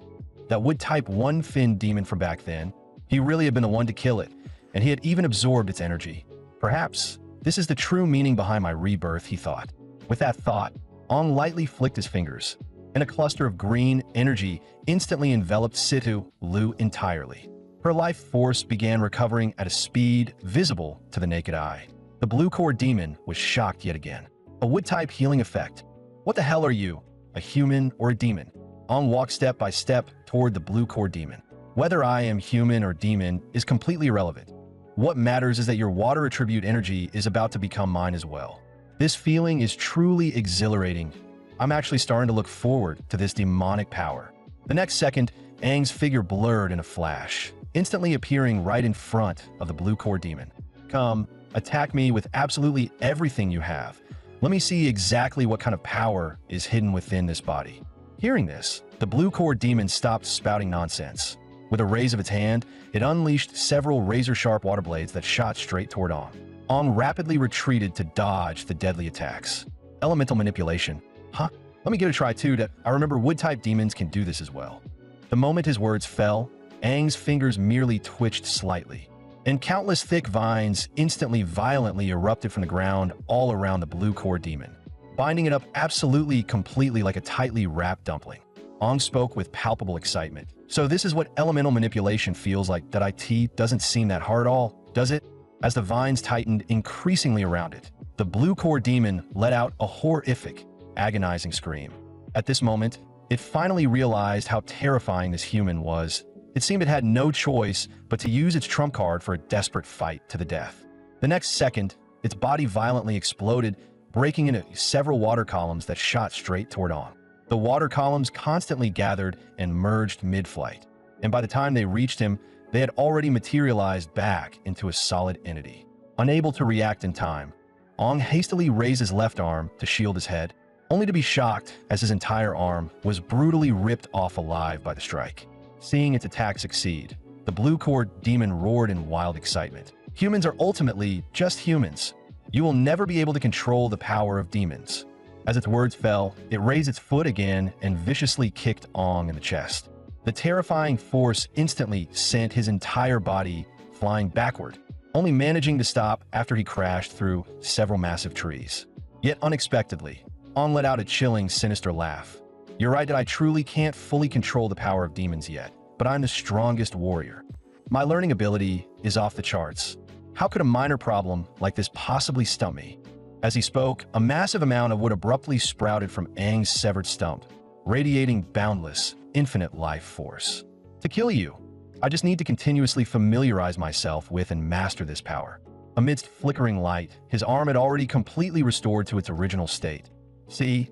That wood-type one-finned demon from back then, he really had been the one to kill it, and he had even absorbed its energy. Perhaps this is the true meaning behind my rebirth, he thought. With that thought, Aang lightly flicked his fingers, and a cluster of green energy instantly enveloped Situ Lu entirely. Her life force began recovering at a speed visible to the naked eye. The blue core demon was shocked yet again. A wood-type healing effect. What the hell are you? A human or a demon? Aang walked step by step toward the blue core demon. Whether I am human or demon is completely irrelevant. What matters is that your water attribute energy is about to become mine as well. This feeling is truly exhilarating. I'm actually starting to look forward to this demonic power. The next second, Aang's figure blurred in a flash, instantly appearing right in front of the blue core demon. Come, attack me with absolutely everything you have. Let me see exactly what kind of power is hidden within this body. Hearing this, the blue core demon stopped spouting nonsense. With a raise of its hand, it unleashed several razor-sharp water blades that shot straight toward Aang. Aang rapidly retreated to dodge the deadly attacks. Elemental manipulation. Huh? Let me give it a try too. I remember wood-type demons can do this as well. The moment his words fell, Aang's fingers merely twitched slightly, and countless thick vines instantly violently erupted from the ground all around the blue core demon, binding it up absolutely completely like a tightly wrapped dumpling. Aang spoke with palpable excitement. So this is what elemental manipulation feels like. That IT doesn't seem that hard at all, does it? As the vines tightened increasingly around it, the blue core demon let out a horrific, agonizing scream. At this moment, it finally realized how terrifying this human was. It seemed it had no choice but to use its trump card for a desperate fight to the death. The next second, its body violently exploded, breaking into several water columns that shot straight toward Aang. The water columns constantly gathered and merged mid-flight, and by the time they reached him, they had already materialized back into a solid entity. Unable to react in time, Aang hastily raised his left arm to shield his head, only to be shocked as his entire arm was brutally ripped off alive by the strike. Seeing its attack succeed, the blue core demon roared in wild excitement. Humans are ultimately just humans. You will never be able to control the power of demons. As its words fell, it raised its foot again and viciously kicked Aang in the chest. The terrifying force instantly sent his entire body flying backward, only managing to stop after he crashed through several massive trees. Yet unexpectedly, Aang let out a chilling, sinister laugh. You're right that I truly can't fully control the power of demons yet, but I'm the strongest warrior. My learning ability is off the charts. How could a minor problem like this possibly stump me? As he spoke, a massive amount of wood abruptly sprouted from Aang's severed stump, radiating boundless, infinite life force. To kill you, I just need to continuously familiarize myself with and master this power. Amidst flickering light, his arm had already completely restored to its original state. See,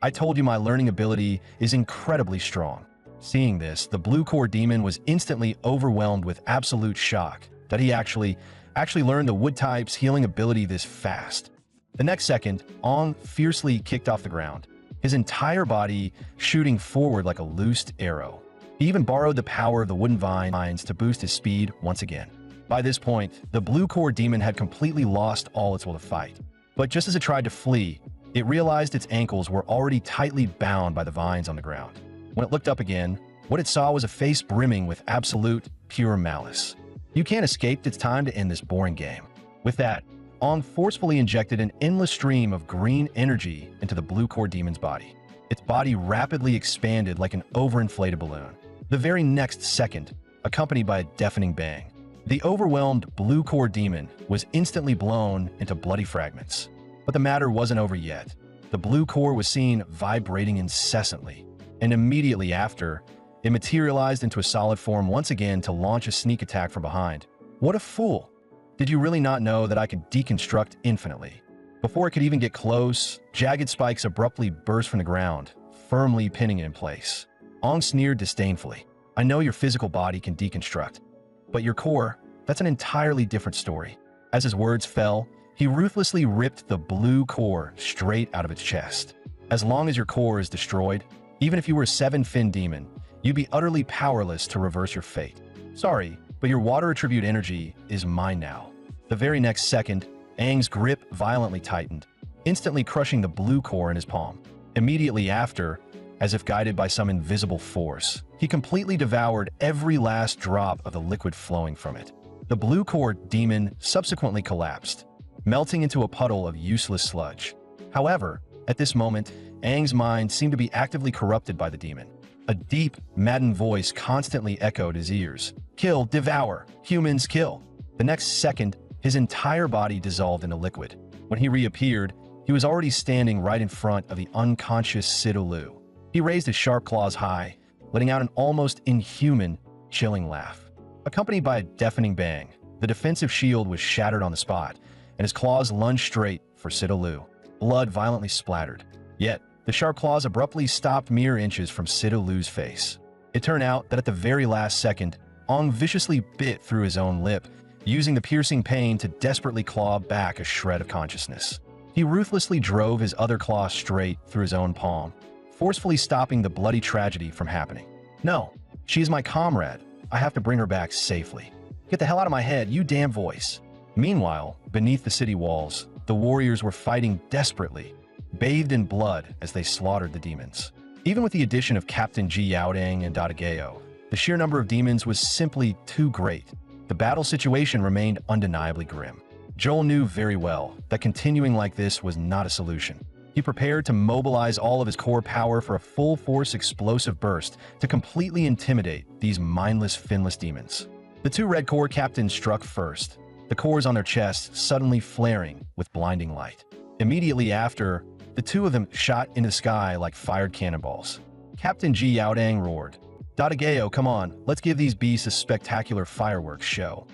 I told you my learning ability is incredibly strong. Seeing this, the blue core demon was instantly overwhelmed with absolute shock that he actually learned the wood type's healing ability this fast. The next second, Ong fiercely kicked off the ground, his entire body shooting forward like a loosed arrow. He even borrowed the power of the wooden vines to boost his speed once again. By this point, the blue core demon had completely lost all its will to fight. But just as it tried to flee, it realized its ankles were already tightly bound by the vines on the ground. When it looked up again, what it saw was a face brimming with absolute, pure malice. You can't escape, it's time to end this boring game. With that, Ong forcefully injected an endless stream of green energy into the blue core demon's body. Its body rapidly expanded like an overinflated balloon. The very next second, accompanied by a deafening bang, the overwhelmed blue core demon was instantly blown into bloody fragments. But the matter wasn't over yet. The blue core was seen vibrating incessantly, and immediately after, it materialized into a solid form once again to launch a sneak attack from behind. What a fool! Did you really not know that I could deconstruct infinitely? Before it could even get close, jagged spikes abruptly burst from the ground, firmly pinning it in place. Ong sneered disdainfully. I know your physical body can deconstruct, but your core, that's an entirely different story. As his words fell, he ruthlessly ripped the blue core straight out of its chest. As long as your core is destroyed, even if you were a 7-fin demon, you'd be utterly powerless to reverse your fate. Sorry, but your water attribute energy is mine now. The very next second, Aang's grip violently tightened, instantly crushing the blue core in his palm. Immediately after, as if guided by some invisible force, he completely devoured every last drop of the liquid flowing from it. The blue core demon subsequently collapsed, melting into a puddle of useless sludge. However, at this moment, Aang's mind seemed to be actively corrupted by the demon. A deep, maddened voice constantly echoed his ears. Kill, devour, humans kill. The next second, his entire body dissolved into liquid. When he reappeared, he was already standing right in front of the unconscious Sidolu. He raised his sharp claws high, letting out an almost inhuman, chilling laugh. Accompanied by a deafening bang, the defensive shield was shattered on the spot, and his claws lunged straight for Sidolu. Blood violently splattered. Yet, the sharp claws abruptly stopped mere inches from Sidolu's face. It turned out that at the very last second, Ong viciously bit through his own lip, using the piercing pain to desperately claw back a shred of consciousness. He ruthlessly drove his other claw straight through his own palm, forcefully stopping the bloody tragedy from happening. No, she is my comrade. I have to bring her back safely. Get the hell out of my head, you damn voice. Meanwhile, beneath the city walls, the warriors were fighting desperately, bathed in blood as they slaughtered the demons. Even with the addition of Captain Ji Yaodang and Dadageyo, the sheer number of demons was simply too great. The battle situation remained undeniably grim. Joel knew very well that continuing like this was not a solution. He prepared to mobilize all of his core power for a full-force explosive burst to completely intimidate these mindless, finless demons. The two red core captains struck first, the cores on their chests suddenly flaring with blinding light. Immediately after, the two of them shot into the sky like fired cannonballs. Captain Ji Yaodang roared, Dadageyo, come on, let's give these beasts a spectacular fireworks show.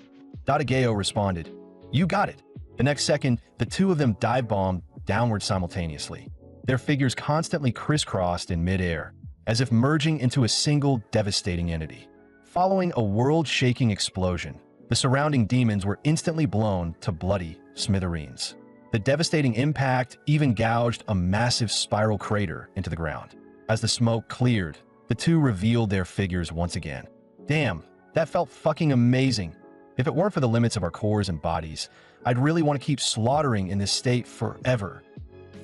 Dadageyo responded, you got it. The next second, the two of them dive-bombed downward simultaneously. Their figures constantly crisscrossed in midair, as if merging into a single devastating entity. Following a world-shaking explosion, the surrounding demons were instantly blown to bloody smithereens. The devastating impact even gouged a massive spiral crater into the ground. As the smoke cleared, the two revealed their figures once again. Damn, that felt fucking amazing. If it weren't for the limits of our cores and bodies, I'd really want to keep slaughtering in this state forever.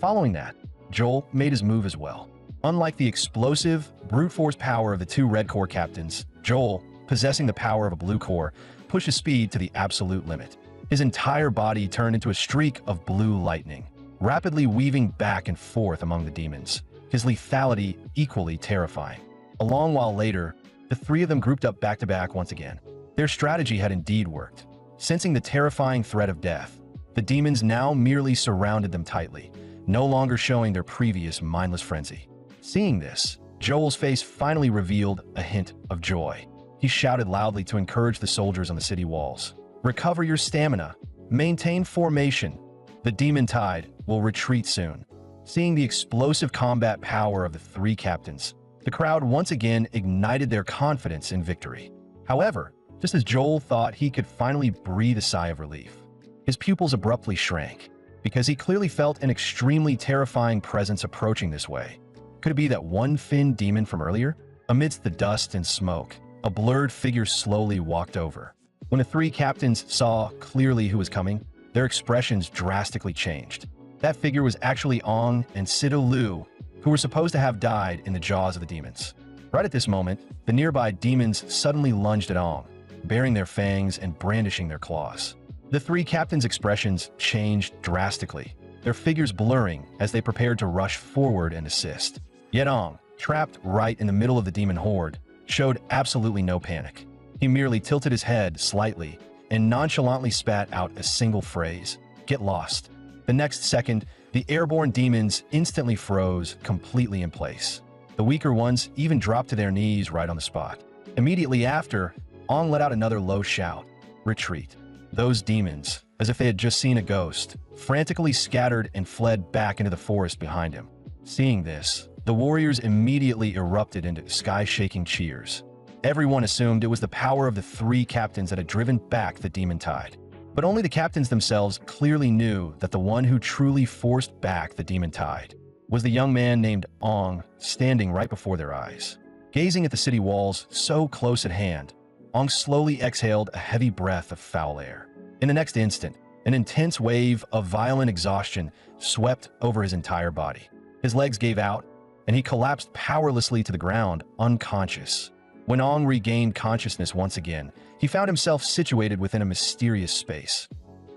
Following that, Joel made his move as well. Unlike the explosive, brute force power of the two red core captains, Joel, possessing the power of a blue core, pushed his speed to the absolute limit. His entire body turned into a streak of blue lightning, rapidly weaving back and forth among the demons, his lethality equally terrifying. A long while later, the three of them grouped up back-to-back once again. Their strategy had indeed worked. Sensing the terrifying threat of death, the demons now merely surrounded them tightly, no longer showing their previous mindless frenzy. Seeing this, Joel's face finally revealed a hint of joy. He shouted loudly to encourage the soldiers on the city walls. Recover your stamina. Maintain formation. The demon tide will retreat soon. Seeing the explosive combat power of the three captains, the crowd once again ignited their confidence in victory. However, just as Joel thought he could finally breathe a sigh of relief, his pupils abruptly shrank, because he clearly felt an extremely terrifying presence approaching this way. Could it be that one-finned demon from earlier? Amidst the dust and smoke, a blurred figure slowly walked over. When the three captains saw clearly who was coming, their expressions drastically changed. That figure was actually Ong and Sido Lu, who were supposed to have died in the jaws of the demons. Right at this moment, the nearby demons suddenly lunged at Ong, baring their fangs and brandishing their claws. The three captains' expressions changed drastically, their figures blurring as they prepared to rush forward and assist. Yet Ong, trapped right in the middle of the demon horde, showed absolutely no panic. He merely tilted his head slightly and nonchalantly spat out a single phrase, "Get lost." The next second, the airborne demons instantly froze completely in place. The weaker ones even dropped to their knees right on the spot. Immediately after, Ong let out another low shout, "Retreat." Those demons, as if they had just seen a ghost, frantically scattered and fled back into the forest behind him. Seeing this, the warriors immediately erupted into sky-shaking cheers. Everyone assumed it was the power of the three captains that had driven back the demon tide. But only the captains themselves clearly knew that the one who truly forced back the demon tide was the young man named Ong, standing right before their eyes. Gazing at the city walls so close at hand, Ong slowly exhaled a heavy breath of foul air. In the next instant, an intense wave of violent exhaustion swept over his entire body. His legs gave out, and he collapsed powerlessly to the ground, unconscious. When Ong regained consciousness once again, he found himself situated within a mysterious space.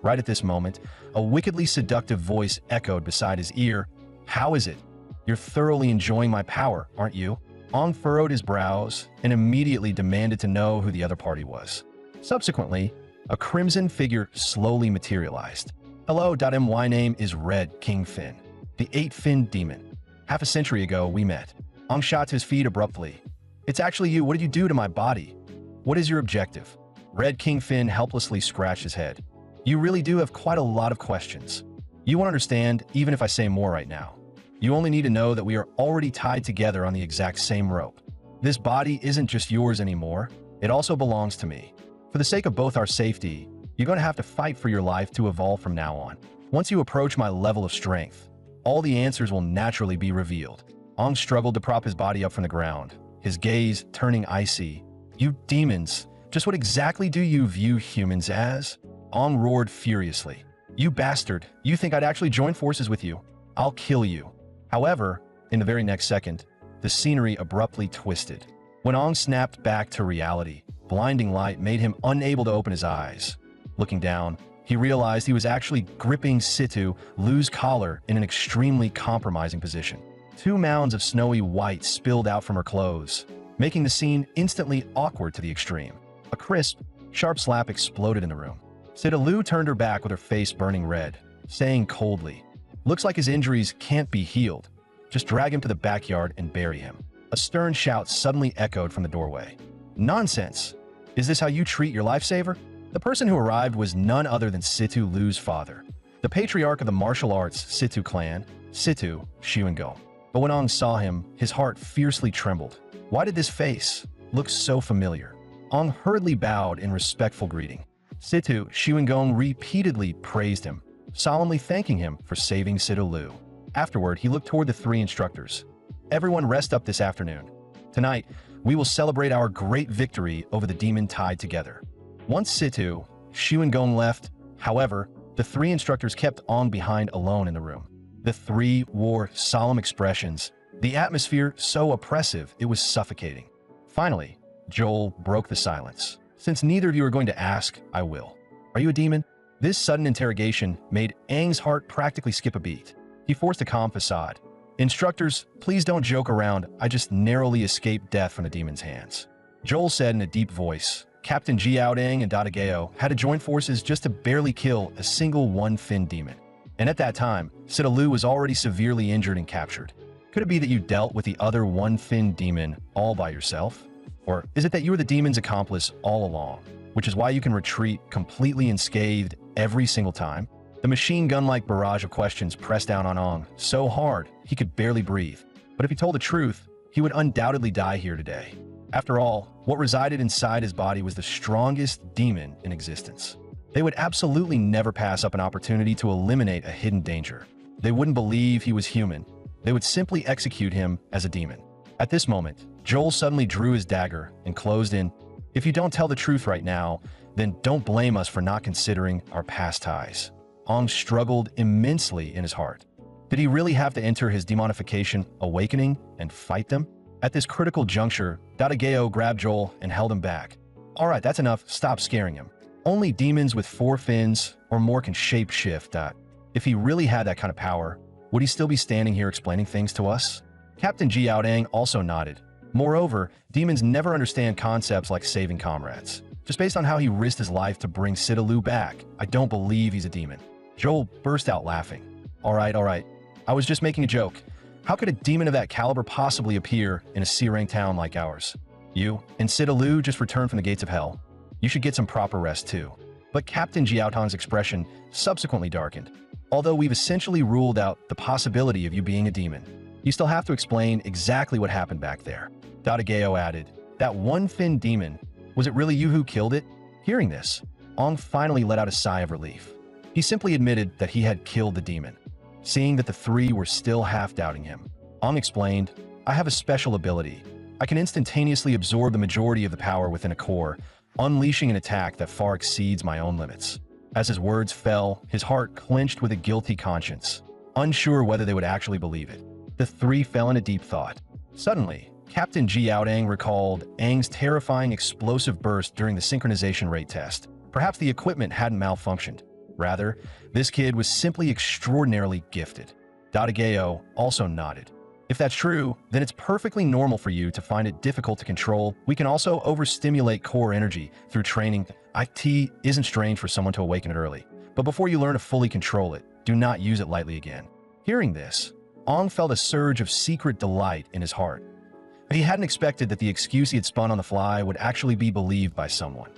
Right at this moment, a wickedly seductive voice echoed beside his ear, "How is it? You're thoroughly enjoying my power, aren't you?" Ong furrowed his brows and immediately demanded to know who the other party was. Subsequently, a crimson figure slowly materialized. "Hello, my name is Red King Fin, the eight-finned demon. Half a century ago, we met." Ong shot to his feet abruptly. "It's actually you. What did you do to my body? What is your objective?" Red King Fin helplessly scratched his head. "You really do have quite a lot of questions. You won't understand even if I say more right now. You only need to know that we are already tied together on the exact same rope. This body isn't just yours anymore. It also belongs to me. For the sake of both our safety, you're going to have to fight for your life to evolve from now on. Once you approach my level of strength, all the answers will naturally be revealed." Ong struggled to prop his body up from the ground, his gaze turning icy. "You demons, just what exactly do you view humans as?" Ong roared furiously. "You bastard, you think I'd actually join forces with you? I'll kill you." However, in the very next second, the scenery abruptly twisted. When Ong snapped back to reality, blinding light made him unable to open his eyes. Looking down, he realized he was actually gripping Situ Lu's collar in an extremely compromising position. 2 mounds of snowy white spilled out from her clothes, making the scene instantly awkward to the extreme. A crisp, sharp slap exploded in the room. Situ Lu turned her back with her face burning red, saying coldly, "Looks like his injuries can't be healed. Just drag him to the backyard and bury him." A stern shout suddenly echoed from the doorway. "Nonsense! Is this how you treat your lifesaver?" The person who arrived was none other than Situ Lu's father, the patriarch of the martial arts Situ clan, Situ Xiuengong. But when Ong saw him, his heart fiercely trembled. Why did this face look so familiar? Ong hurriedly bowed in respectful greeting. Situ Xiuengong repeatedly praised him, solemnly thanking him for saving Situ Lu. Afterward, he looked toward the 3 instructors. "Everyone rest up this afternoon. Tonight, we will celebrate our great victory over the demon tide together." Once Situ Xiuengong left, however, the 3 instructors kept Ong behind alone in the room. The 3 wore solemn expressions, the atmosphere so oppressive it was suffocating. Finally, Joel broke the silence. "Since neither of you are going to ask, I will. Are you a demon?" This sudden interrogation made Aang's heart practically skip a beat. He forced a calm facade. "Instructors, please don't joke around. I just narrowly escaped death from the demon's hands." Joel said in a deep voice. Captain Jiaodang and Dadageo had to join forces just to barely kill a single one-finned demon. And at that time, Situ Lu was already severely injured and captured. Could it be that you dealt with the other one-finned demon all by yourself? Or is it that you were the demon's accomplice all along, which is why you can retreat completely unscathed every single time? The machine gun-like barrage of questions pressed down on Ong so hard he could barely breathe. But if he told the truth, he would undoubtedly die here today. After all, what resided inside his body was the strongest demon in existence. They would absolutely never pass up an opportunity to eliminate a hidden danger. They wouldn't believe he was human. They would simply execute him as a demon. At this moment, Joel suddenly drew his dagger and closed in. If you don't tell the truth right now, then don't blame us for not considering our past ties. Ong struggled immensely in his heart. Did he really have to enter his demonification awakening and fight them? At this critical juncture, Dadageyo grabbed Joel and held him back. All right, that's enough. Stop scaring him. Only demons with 4 fins or more can shape-shift. If he really had that kind of power, would he still be standing here explaining things to us? Captain Ji Yaodang also nodded. Moreover, demons never understand concepts like saving comrades. Just based on how he risked his life to bring Sidaloo back, I don't believe he's a demon. Joel burst out laughing. All right. I was just making a joke. How could a demon of that caliber possibly appear in a C-rank town like ours? You and Sidaloo just returned from the gates of hell. You should get some proper rest too. But Captain Jiaotang's expression subsequently darkened. Although we've essentially ruled out the possibility of you being a demon, you still have to explain exactly what happened back there. Dadageyo added, that one-fin demon, was it really you who killed it? Hearing this, Ong finally let out a sigh of relief. He simply admitted that he had killed the demon. Seeing that the 3 were still half-doubting him, Ong explained, I have a special ability. I can instantaneously absorb the majority of the power within a core, unleashing an attack that far exceeds my own limits. As his words fell, his heart clenched with a guilty conscience, unsure whether they would actually believe it. The 3 fell into deep thought. Suddenly, Captain Ji Yaodang recalled Aang's terrifying explosive burst during the synchronization rate test. Perhaps the equipment hadn't malfunctioned. Rather, this kid was simply extraordinarily gifted. Dadageyo also nodded. If that's true, then it's perfectly normal for you to find it difficult to control. We can also overstimulate core energy through training. IT isn't strange for someone to awaken it early, but before you learn to fully control it, do not use it lightly again. Hearing this, Ong felt a surge of secret delight in his heart. He hadn't expected that the excuse he had spun on the fly would actually be believed by someone.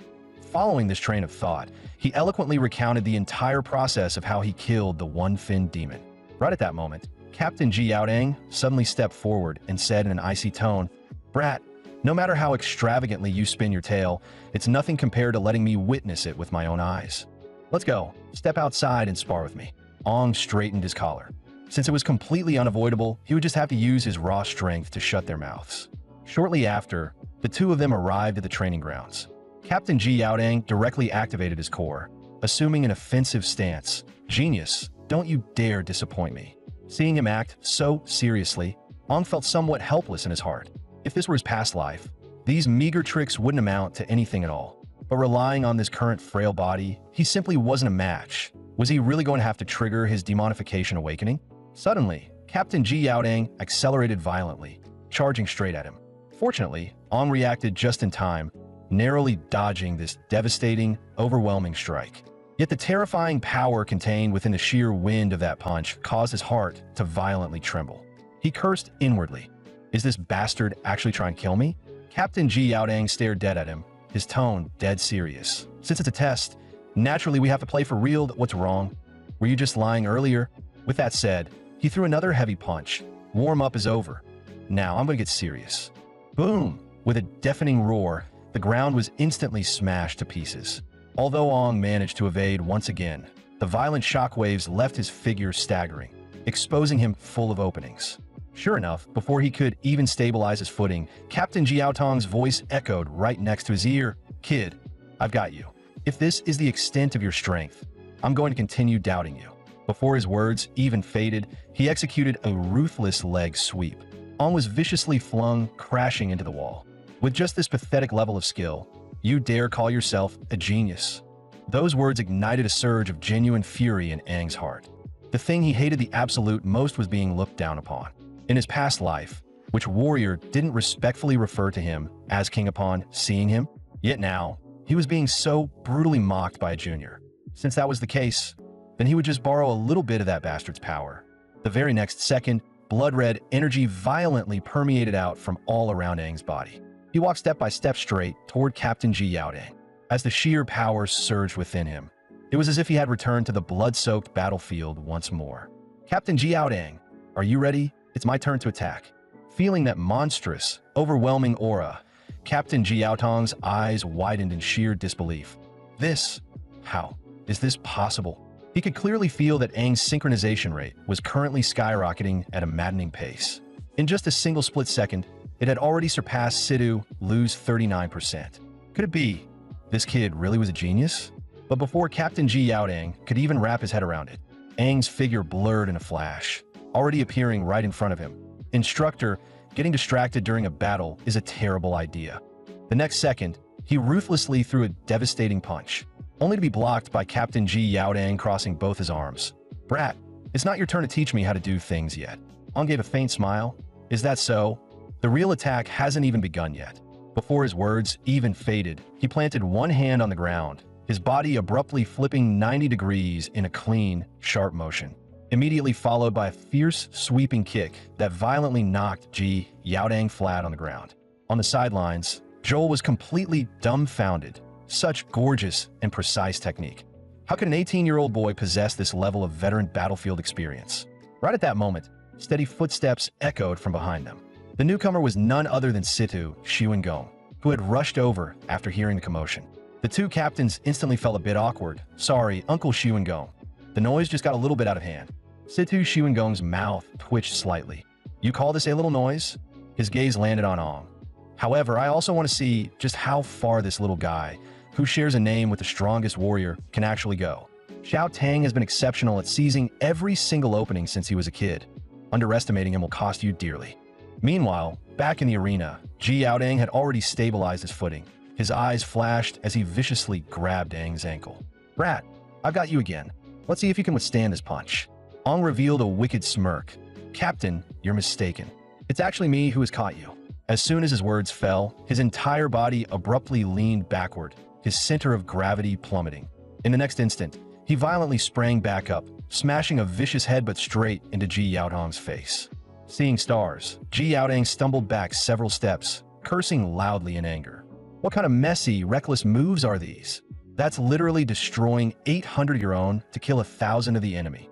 Following this train of thought, he eloquently recounted the entire process of how he killed the one-fin demon. Right at that moment, Captain Ji Yaodang suddenly stepped forward and said in an icy tone, Brat, no matter how extravagantly you spin your tale, it's nothing compared to letting me witness it with my own eyes. Let's go. Step outside and spar with me. Ong straightened his collar. Since it was completely unavoidable, he would just have to use his raw strength to shut their mouths. Shortly after, the 2 of them arrived at the training grounds. Captain Ji Yaodang directly activated his core, assuming an offensive stance. Genius, don't you dare disappoint me. Seeing him act so seriously, Ong felt somewhat helpless in his heart. If this were his past life, these meager tricks wouldn't amount to anything at all. But relying on this current frail body, he simply wasn't a match. Was he really going to have to trigger his demonification awakening? Suddenly, Captain Ji Yaodang accelerated violently, charging straight at him. Fortunately, Ong reacted just in time, narrowly dodging this devastating, overwhelming strike. Yet the terrifying power contained within the sheer wind of that punch caused his heart to violently tremble. He cursed inwardly. Is this bastard actually trying to kill me? Captain Ji Yaodang stared dead at him, his tone dead serious. Since it's a test, naturally we have to play for real. What's wrong? Were you just lying earlier? With that said, he threw another heavy punch. Warm-up is over. Now I'm gonna get serious. Boom! With a deafening roar, the ground was instantly smashed to pieces. Although Ong managed to evade once again, the violent shockwaves left his figure staggering, exposing him full of openings. Sure enough, before he could even stabilize his footing, Captain Jiaotang's voice echoed right next to his ear. Kid, I've got you. If this is the extent of your strength, I'm going to continue doubting you. Before his words even faded, he executed a ruthless leg sweep. Ong was viciously flung crashing into the wall. With just this pathetic level of skill, you dare call yourself a genius? Those words ignited a surge of genuine fury in Aang's heart. The thing he hated the absolute most was being looked down upon. In his past life, which warrior didn't respectfully refer to him as king upon seeing him? Yet now, he was being so brutally mocked by a junior. Since that was the case, then he would just borrow a little bit of that bastard's power. The very next second, blood-red energy violently permeated out from all around Aang's body. He walked step by step straight toward Captain Ji Yaodang. As the sheer power surged within him, It was as if he had returned to the blood-soaked battlefield once more. Captain Ji Yaodang, are you ready? It's my turn to attack. Feeling that monstrous, overwhelming aura, Captain Ji Yaotong's eyes widened in sheer disbelief. How is this possible? He could clearly feel that Aang's synchronization rate was currently skyrocketing at a maddening pace. In just a single split second, it had already surpassed Sidhu Lu's 39%. Could it be this kid really was a genius? But before Captain Ji Yaodang could even wrap his head around it, Aang's figure blurred in a flash, already appearing right in front of him. Instructor, getting distracted during a battle is a terrible idea. The next second, he ruthlessly threw a devastating punch, only to be blocked by Captain Ji Yaodang crossing both his arms. Brat, it's not your turn to teach me how to do things yet. Aang gave a faint smile. Is that so? The real attack hasn't even begun yet. Before his words even faded, he planted one hand on the ground, his body abruptly flipping 90 degrees in a clean, sharp motion, immediately followed by a fierce, sweeping kick that violently knocked Ji Yaodang flat on the ground. On the sidelines, Joel was completely dumbfounded. Such gorgeous and precise technique. How could an 18-year-old boy possess this level of veteran battlefield experience? Right at that moment, steady footsteps echoed from behind them. The newcomer was none other than Sidhu Xiwengong, who had rushed over after hearing the commotion. The two captains instantly felt a bit awkward. Sorry, Uncle Xiwengong. The noise just got a little bit out of hand. Sidhu Xiwengong's mouth twitched slightly. You call this a little noise? His gaze landed on Aang. However, I also want to see just how far this little guy, who shares a name with the strongest warrior, can actually go. Xiao Tang has been exceptional at seizing every single opening since he was a kid. Underestimating him will cost you dearly. Meanwhile, back in the arena, Ji Yaodang had already stabilized his footing. His eyes flashed as he viciously grabbed Aang's ankle. Brat, I've got you again. Let's see if you can withstand this punch. Aang revealed a wicked smirk. Captain, you're mistaken. It's actually me who has caught you. As soon as his words fell, his entire body abruptly leaned backward, his center of gravity plummeting. In the next instant, he violently sprang back up, smashing a vicious headbutt straight into Ji Yaodong's face. Seeing stars, Ji Yaodang stumbled back several steps, cursing loudly in anger. What kind of messy, reckless moves are these? That's literally destroying 800 of your own to kill 1,000 of the enemy.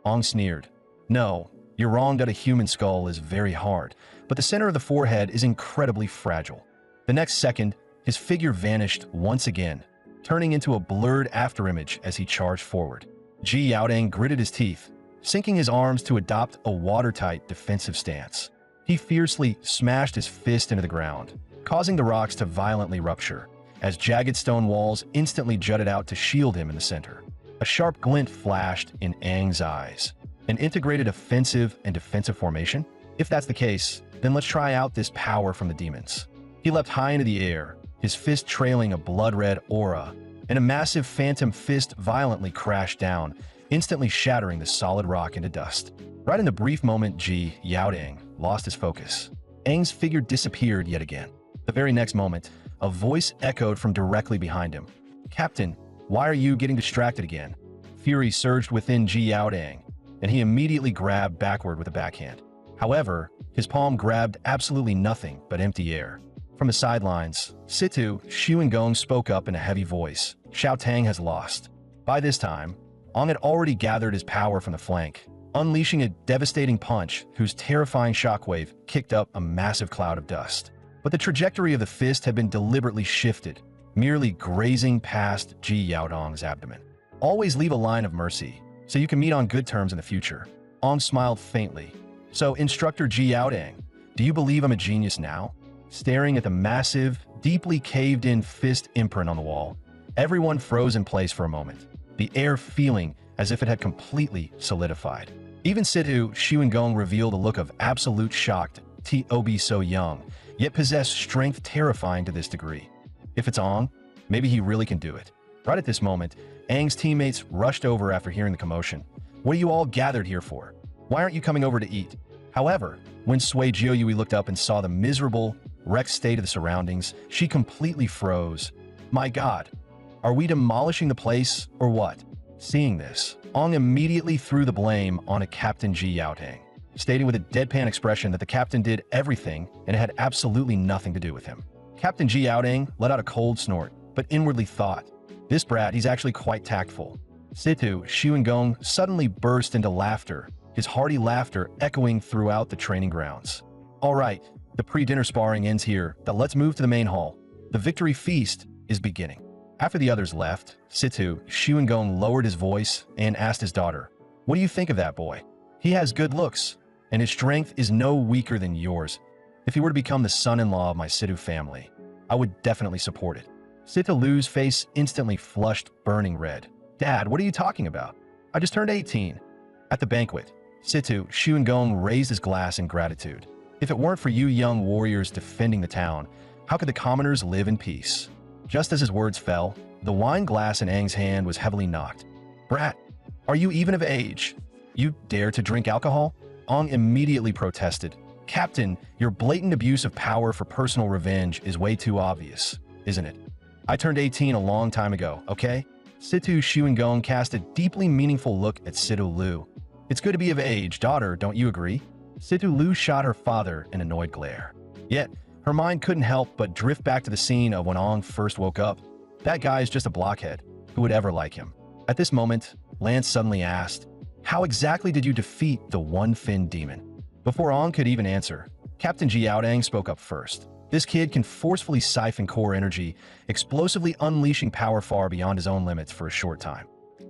Aang sneered. No, you're wrong that a human skull is very hard, but the center of the forehead is incredibly fragile. The next second, his figure vanished once again, turning into a blurred afterimage as he charged forward. Ji Yaodang gritted his teeth, sinking his arms to adopt a watertight defensive stance. He fiercely smashed his fist into the ground, causing the rocks to violently rupture, as jagged stone walls instantly jutted out to shield him in the center. A sharp glint flashed in Aang's eyes. An integrated offensive and defensive formation? If that's the case, then let's try out this power from the demons. He leapt high into the air, his fist trailing a blood-red aura, and a massive phantom fist violently crashed down, instantly shattering the solid rock into dust. Right in the brief moment Ji Yaodang lost his focus, Aang's figure disappeared yet again. The very next moment, a voice echoed from directly behind him. Captain, why are you getting distracted again? Fury surged within Ji Yaodang, and he immediately grabbed backward with a backhand. However, his palm grabbed absolutely nothing but empty air. From the sidelines, Sidhu Xiwengong spoke up in a heavy voice. Xiao Tang has lost. By this time, Aang had already gathered his power from the flank, unleashing a devastating punch whose terrifying shockwave kicked up a massive cloud of dust. But the trajectory of the fist had been deliberately shifted, merely grazing past Ji Yaodong's abdomen. Always leave a line of mercy, so you can meet on good terms in the future. Aang smiled faintly. So, Instructor Ji Yaodang, do you believe I'm a genius now? Staring at the massive, deeply caved-in fist imprint on the wall, everyone froze in place for a moment, the air feeling as if it had completely solidified. Even Sidhu Xiwengong revealed a look of absolute shock. T.O.B. so young, yet possessed strength terrifying to this degree. If it's Aang, maybe he really can do it. Right at this moment, Aang's teammates rushed over after hearing the commotion. What are you all gathered here for? Why aren't you coming over to eat? However, when Sui Jiuyui looked up and saw the miserable, wrecked state of the surroundings, she completely froze. My God, are we demolishing the place or what? Seeing this, Aang immediately threw the blame on a Captain Ji Yaodang, stating with a deadpan expression that the captain did everything and it had absolutely nothing to do with him. Captain Ji Yaodang let out a cold snort, but inwardly thought, This brat, he's actually quite tactful. Situ, Xiongong suddenly burst into laughter, his hearty laughter echoing throughout the training grounds. All right, the pre-dinner sparring ends here, but let's move to the main hall. The victory feast is beginning. After the others left, Situ, Xiongong lowered his voice and asked his daughter, "What do you think of that boy? He has good looks, and his strength is no weaker than yours. If he were to become the son-in-law of my Situ family, I would definitely support it." Situ Lu's face instantly flushed burning red. "Dad, what are you talking about? I just turned 18. At the banquet, Situ, Xiongong raised his glass in gratitude. "If it weren't for you young warriors defending the town, how could the commoners live in peace?" Just as his words fell, the wine glass in Aang's hand was heavily knocked. "Brat, are you even of age? You dare to drink alcohol?" Aang immediately protested. "Captain, your blatant abuse of power for personal revenge is way too obvious, isn't it? I turned 18 a long time ago, okay?" Situ Xiongong cast a deeply meaningful look at Situ Lu. "It's good to be of age, daughter, don't you agree?" Situ Lu shot her father an annoyed glare. Yet, her mind couldn't help but drift back to the scene of when Aang first woke up. That guy is just a blockhead. Who would ever like him? At this moment, Lance suddenly asked, "How exactly did you defeat the one-fin demon?" Before Aang could even answer, Captain Jiaodang spoke up first. This kid can forcefully siphon core energy, explosively unleashing power far beyond his own limits for a short time.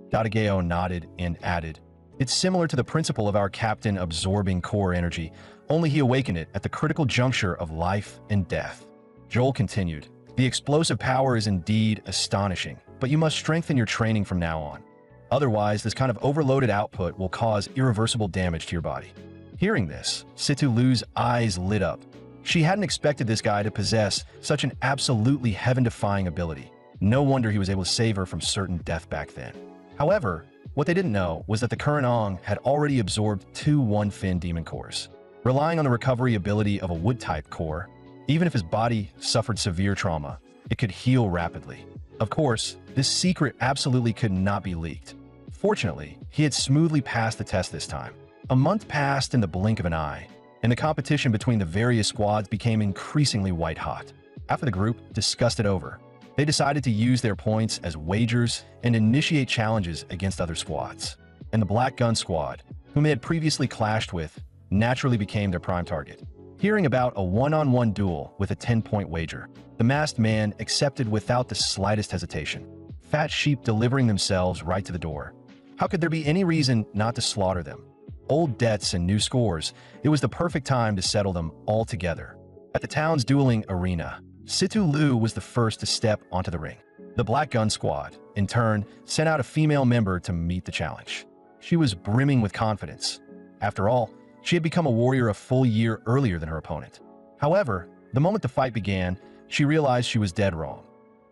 Dadageo nodded and added, "It's similar to the principle of our captain absorbing core energy, only he awakened it at the critical juncture of life and death." Joel continued, "The explosive power is indeed astonishing, but you must strengthen your training from now on. Otherwise, this kind of overloaded output will cause irreversible damage to your body." Hearing this, Situ Lu's eyes lit up. She hadn't expected this guy to possess such an absolutely heaven-defying ability. No wonder he was able to save her from certain death back then. However, what they didn't know was that the current Aang had already absorbed 2 one-fin demon cores. Relying on the recovery ability of a wood-type core, even if his body suffered severe trauma, it could heal rapidly. Of course, this secret absolutely could not be leaked. Fortunately, he had smoothly passed the test this time. A month passed in the blink of an eye, and the competition between the various squads became increasingly white-hot. After the group discussed it over, they decided to use their points as wagers and initiate challenges against other squads. And the Black Gun Squad, whom they had previously clashed with, naturally became their prime target. Hearing about a one-on-one duel with a 10-point wager, the masked man accepted without the slightest hesitation. Fat sheep delivering themselves right to the door. How could there be any reason not to slaughter them? Old debts and new scores, it was the perfect time to settle them all together. At the town's dueling arena, Situ Lu was the first to step onto the ring. The Black Gun Squad, in turn, sent out a female member to meet the challenge. She was brimming with confidence. After all, she had become a warrior a full year earlier than her opponent. However, the moment the fight began, she realized she was dead wrong.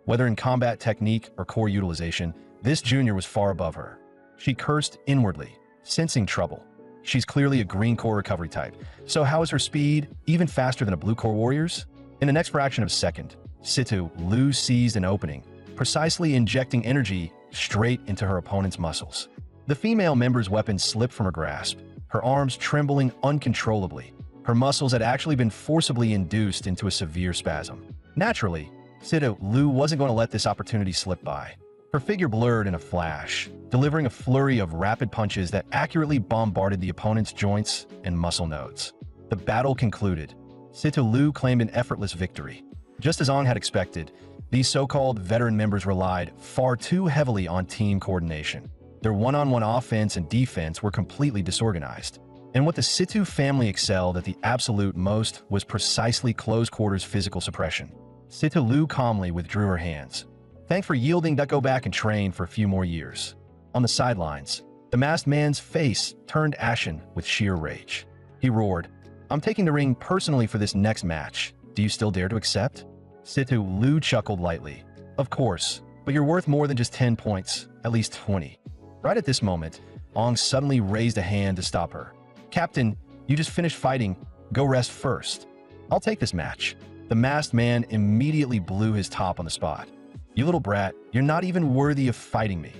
Whether in combat technique or core utilization, this junior was far above her. She cursed inwardly, sensing trouble. She's clearly a green core recovery type, so how is her speed even faster than a blue core warrior's? In the next fraction of a second, Situ Lu seized an opening, precisely injecting energy straight into her opponent's muscles. The female member's weapon slipped from her grasp, her arms trembling uncontrollably. Her muscles had actually been forcibly induced into a severe spasm. Naturally, Situ Lu wasn't going to let this opportunity slip by. Her figure blurred in a flash, delivering a flurry of rapid punches that accurately bombarded the opponent's joints and muscle nodes. The battle concluded. Situ Lu claimed an effortless victory. Just as Aang had expected, these so-called veteran members relied far too heavily on team coordination. Their one-on-one offense and defense were completely disorganized. And what the Situ family excelled at the absolute most was precisely close-quarters physical suppression. Situ Lu calmly withdrew her hands. "Thanks for yielding to go back and train for a few more years." On the sidelines, the masked man's face turned ashen with sheer rage. He roared, "I'm taking the ring personally for this next match. Do you still dare to accept?" Situ Lu chuckled lightly. "Of course, but you're worth more than just 10 points, at least 20. Right at this moment, Aang suddenly raised a hand to stop her. "Captain, you just finished fighting. Go rest first. I'll take this match." The masked man immediately blew his top on the spot. "You little brat, you're not even worthy of fighting me.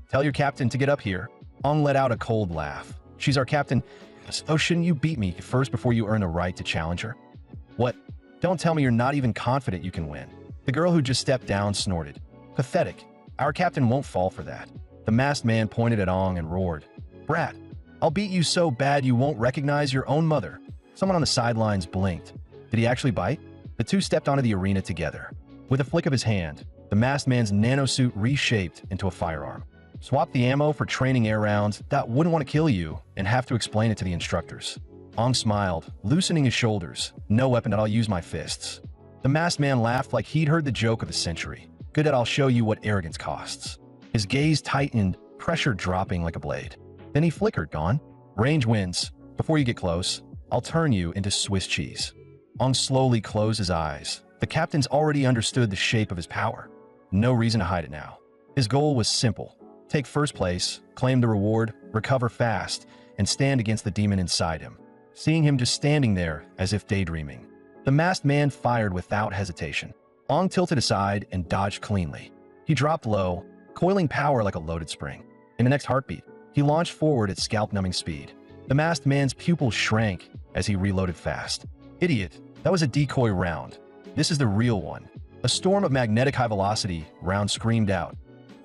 Tell your captain to get up here." Aang let out a cold laugh. "She's our captain. Oh, shouldn't you beat me first before you earn the right to challenge her?" "What? Don't tell me you're not even confident you can win." The girl who just stepped down snorted. "Pathetic. Our captain won't fall for that. The masked man pointed at Ong and roared, "Brat, I'll beat you so bad you won't recognize your own mother." Someone on the sidelines blinked. Did he actually bite? The two stepped onto the arena together. With a flick of his hand, the masked man's nanosuit reshaped into a firearm. Swap the ammo for training air rounds that wouldn't want to kill you and have to explain it to the instructors. Ong smiled, loosening his shoulders. "No weapon that I'll use my fists." The masked man laughed like he'd heard the joke of the century. "Good that I'll show you what arrogance costs." His gaze tightened, pressure dropping like a blade. Then he flickered, gone. "Range wins. Before you get close, I'll turn you into Swiss cheese." Ong slowly closed his eyes. The captain's already understood the shape of his power. No reason to hide it now. His goal was simple. Take first place, claim the reward, recover fast, and stand against the demon inside him. Seeing him just standing there as if daydreaming, the masked man fired without hesitation. Ong tilted aside and dodged cleanly. He dropped low, coiling power like a loaded spring. In the next heartbeat, he launched forward at scalp-numbing speed. The masked man's pupils shrank as he reloaded fast. "Idiot, that was a decoy round. This is the real one." A storm of magnetic high-velocity rounds screamed out.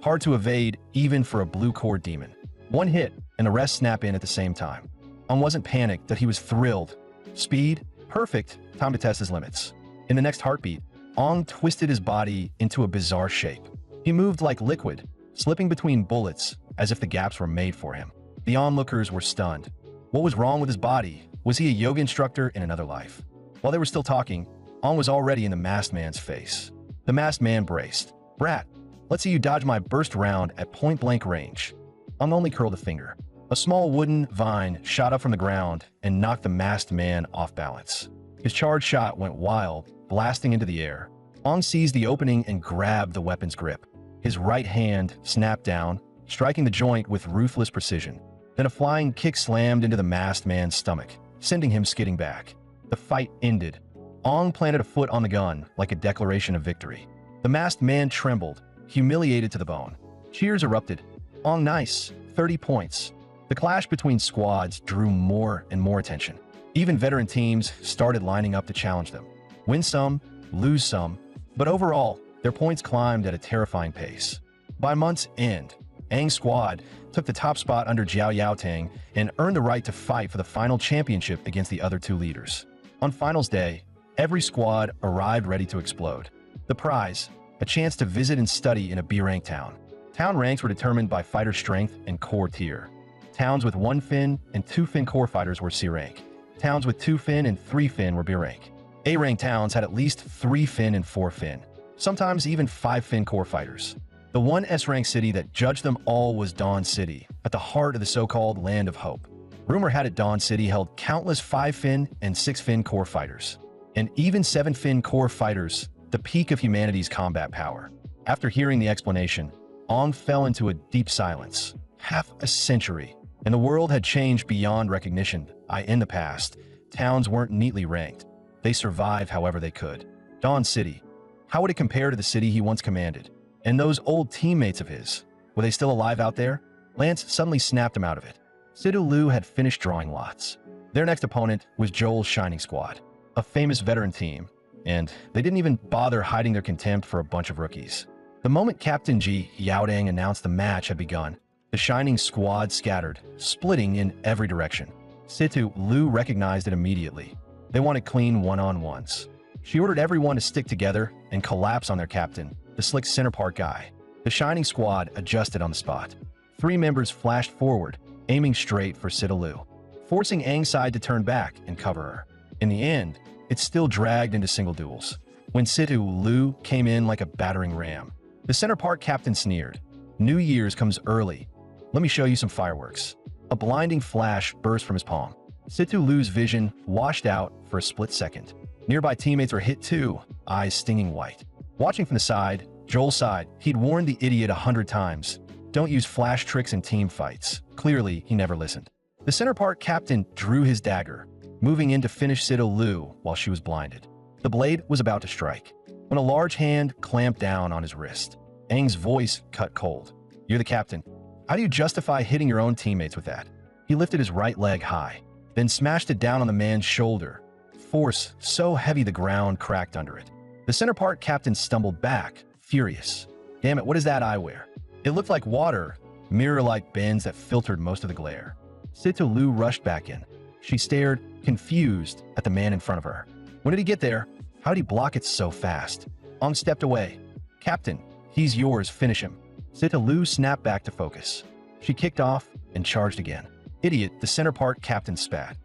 Hard to evade even for a blue-core demon. One hit, and the rest snap in at the same time. Ong wasn't panicked, that he was thrilled. Speed, perfect, time to test his limits. In the next heartbeat, Ong twisted his body into a bizarre shape. He moved like liquid, slipping between bullets as if the gaps were made for him. The onlookers were stunned. What was wrong with his body? Was he a yoga instructor in another life? While they were still talking, Ong was already in the masked man's face. The masked man braced. "Brat, let's see you dodge my burst round at point-blank range." Ong only curled a finger. A small wooden vine shot up from the ground and knocked the masked man off balance. His charged shot went wild, blasting into the air. Ong seized the opening and grabbed the weapon's grip. His right hand snapped down, striking the joint with ruthless precision. Then a flying kick slammed into the masked man's stomach, sending him skidding back. The fight ended. Ong planted a foot on the gun like a declaration of victory. The masked man trembled, humiliated to the bone. Cheers erupted. "Ong nice, 30 points." The clash between squads drew more and more attention. Even veteran teams started lining up to challenge them. Win some, lose some, but overall, their points climbed at a terrifying pace. By month's end, Aang's squad took the top spot under Jiao Yaotang and earned the right to fight for the final championship against the other two leaders. On finals day, every squad arrived ready to explode. The prize, a chance to visit and study in a B-rank town. Town ranks were determined by fighter strength and core tier. Towns with 1 fin and 2 fin core fighters were C rank. Towns with 2 fin and 3 fin were B rank. A rank towns had at least 3 fin and 4 fin, sometimes even 5 fin core fighters. The one S rank city that judged them all was Dawn City, at the heart of the so-called Land of Hope. Rumor had it Dawn City held countless 5 fin and 6 fin core fighters, and even 7 fin core fighters, the peak of humanity's combat power. After hearing the explanation, Ong fell into a deep silence. Half a century, and the world had changed beyond recognition. In the past, towns weren't neatly ranked. They survived however they could. Dawn City. How would it compare to the city he once commanded? And those old teammates of his, were they still alive out there? Lance suddenly snapped him out of it. Sidhu Lu had finished drawing lots. Their next opponent was Joel's Shining Squad, a famous veteran team, and they didn't even bother hiding their contempt for a bunch of rookies. The moment Captain Ji Yaodang announced the match had begun, the Shining Squad scattered, splitting in every direction. Sidhu Lu recognized it immediately. They wanted clean one-on-ones. She ordered everyone to stick together and collapse on their captain, the slick center part guy. The Shining Squad adjusted on the spot. 3 members flashed forward, aiming straight for Sidhu Lu, forcing Aang's side to turn back and cover her. In the end, it still dragged into single duels, when Sidhu Lu came in like a battering ram. The center part captain sneered. "New Year's comes early. Let me show you some fireworks." A blinding flash burst from his palm. Sidhu Lu's vision washed out for a split second. Nearby teammates were hit too, eyes stinging white. Watching from the side, Joel sighed. He'd warned the idiot 100 times. Don't use flash tricks in team fights. Clearly, he never listened. The center part captain drew his dagger, moving in to finish Sidhu Lu while she was blinded. The blade was about to strike, when a large hand clamped down on his wrist. Aang's voice cut cold. "You're the captain. How do you justify hitting your own teammates with that?" He lifted his right leg high, then smashed it down on the man's shoulder. Force so heavy the ground cracked under it. The center part captain stumbled back, furious. "Damn it, what is that I wear?" It looked like water, mirror-like bends that filtered most of the glare. Situ Lu rushed back in. She stared, confused, at the man in front of her. When did he get there? How did he block it so fast? Ong stepped away. Captain, he's yours, finish him. Situ Lu snapped back to focus. She kicked off and charged again. Idiot, the center part captain spat.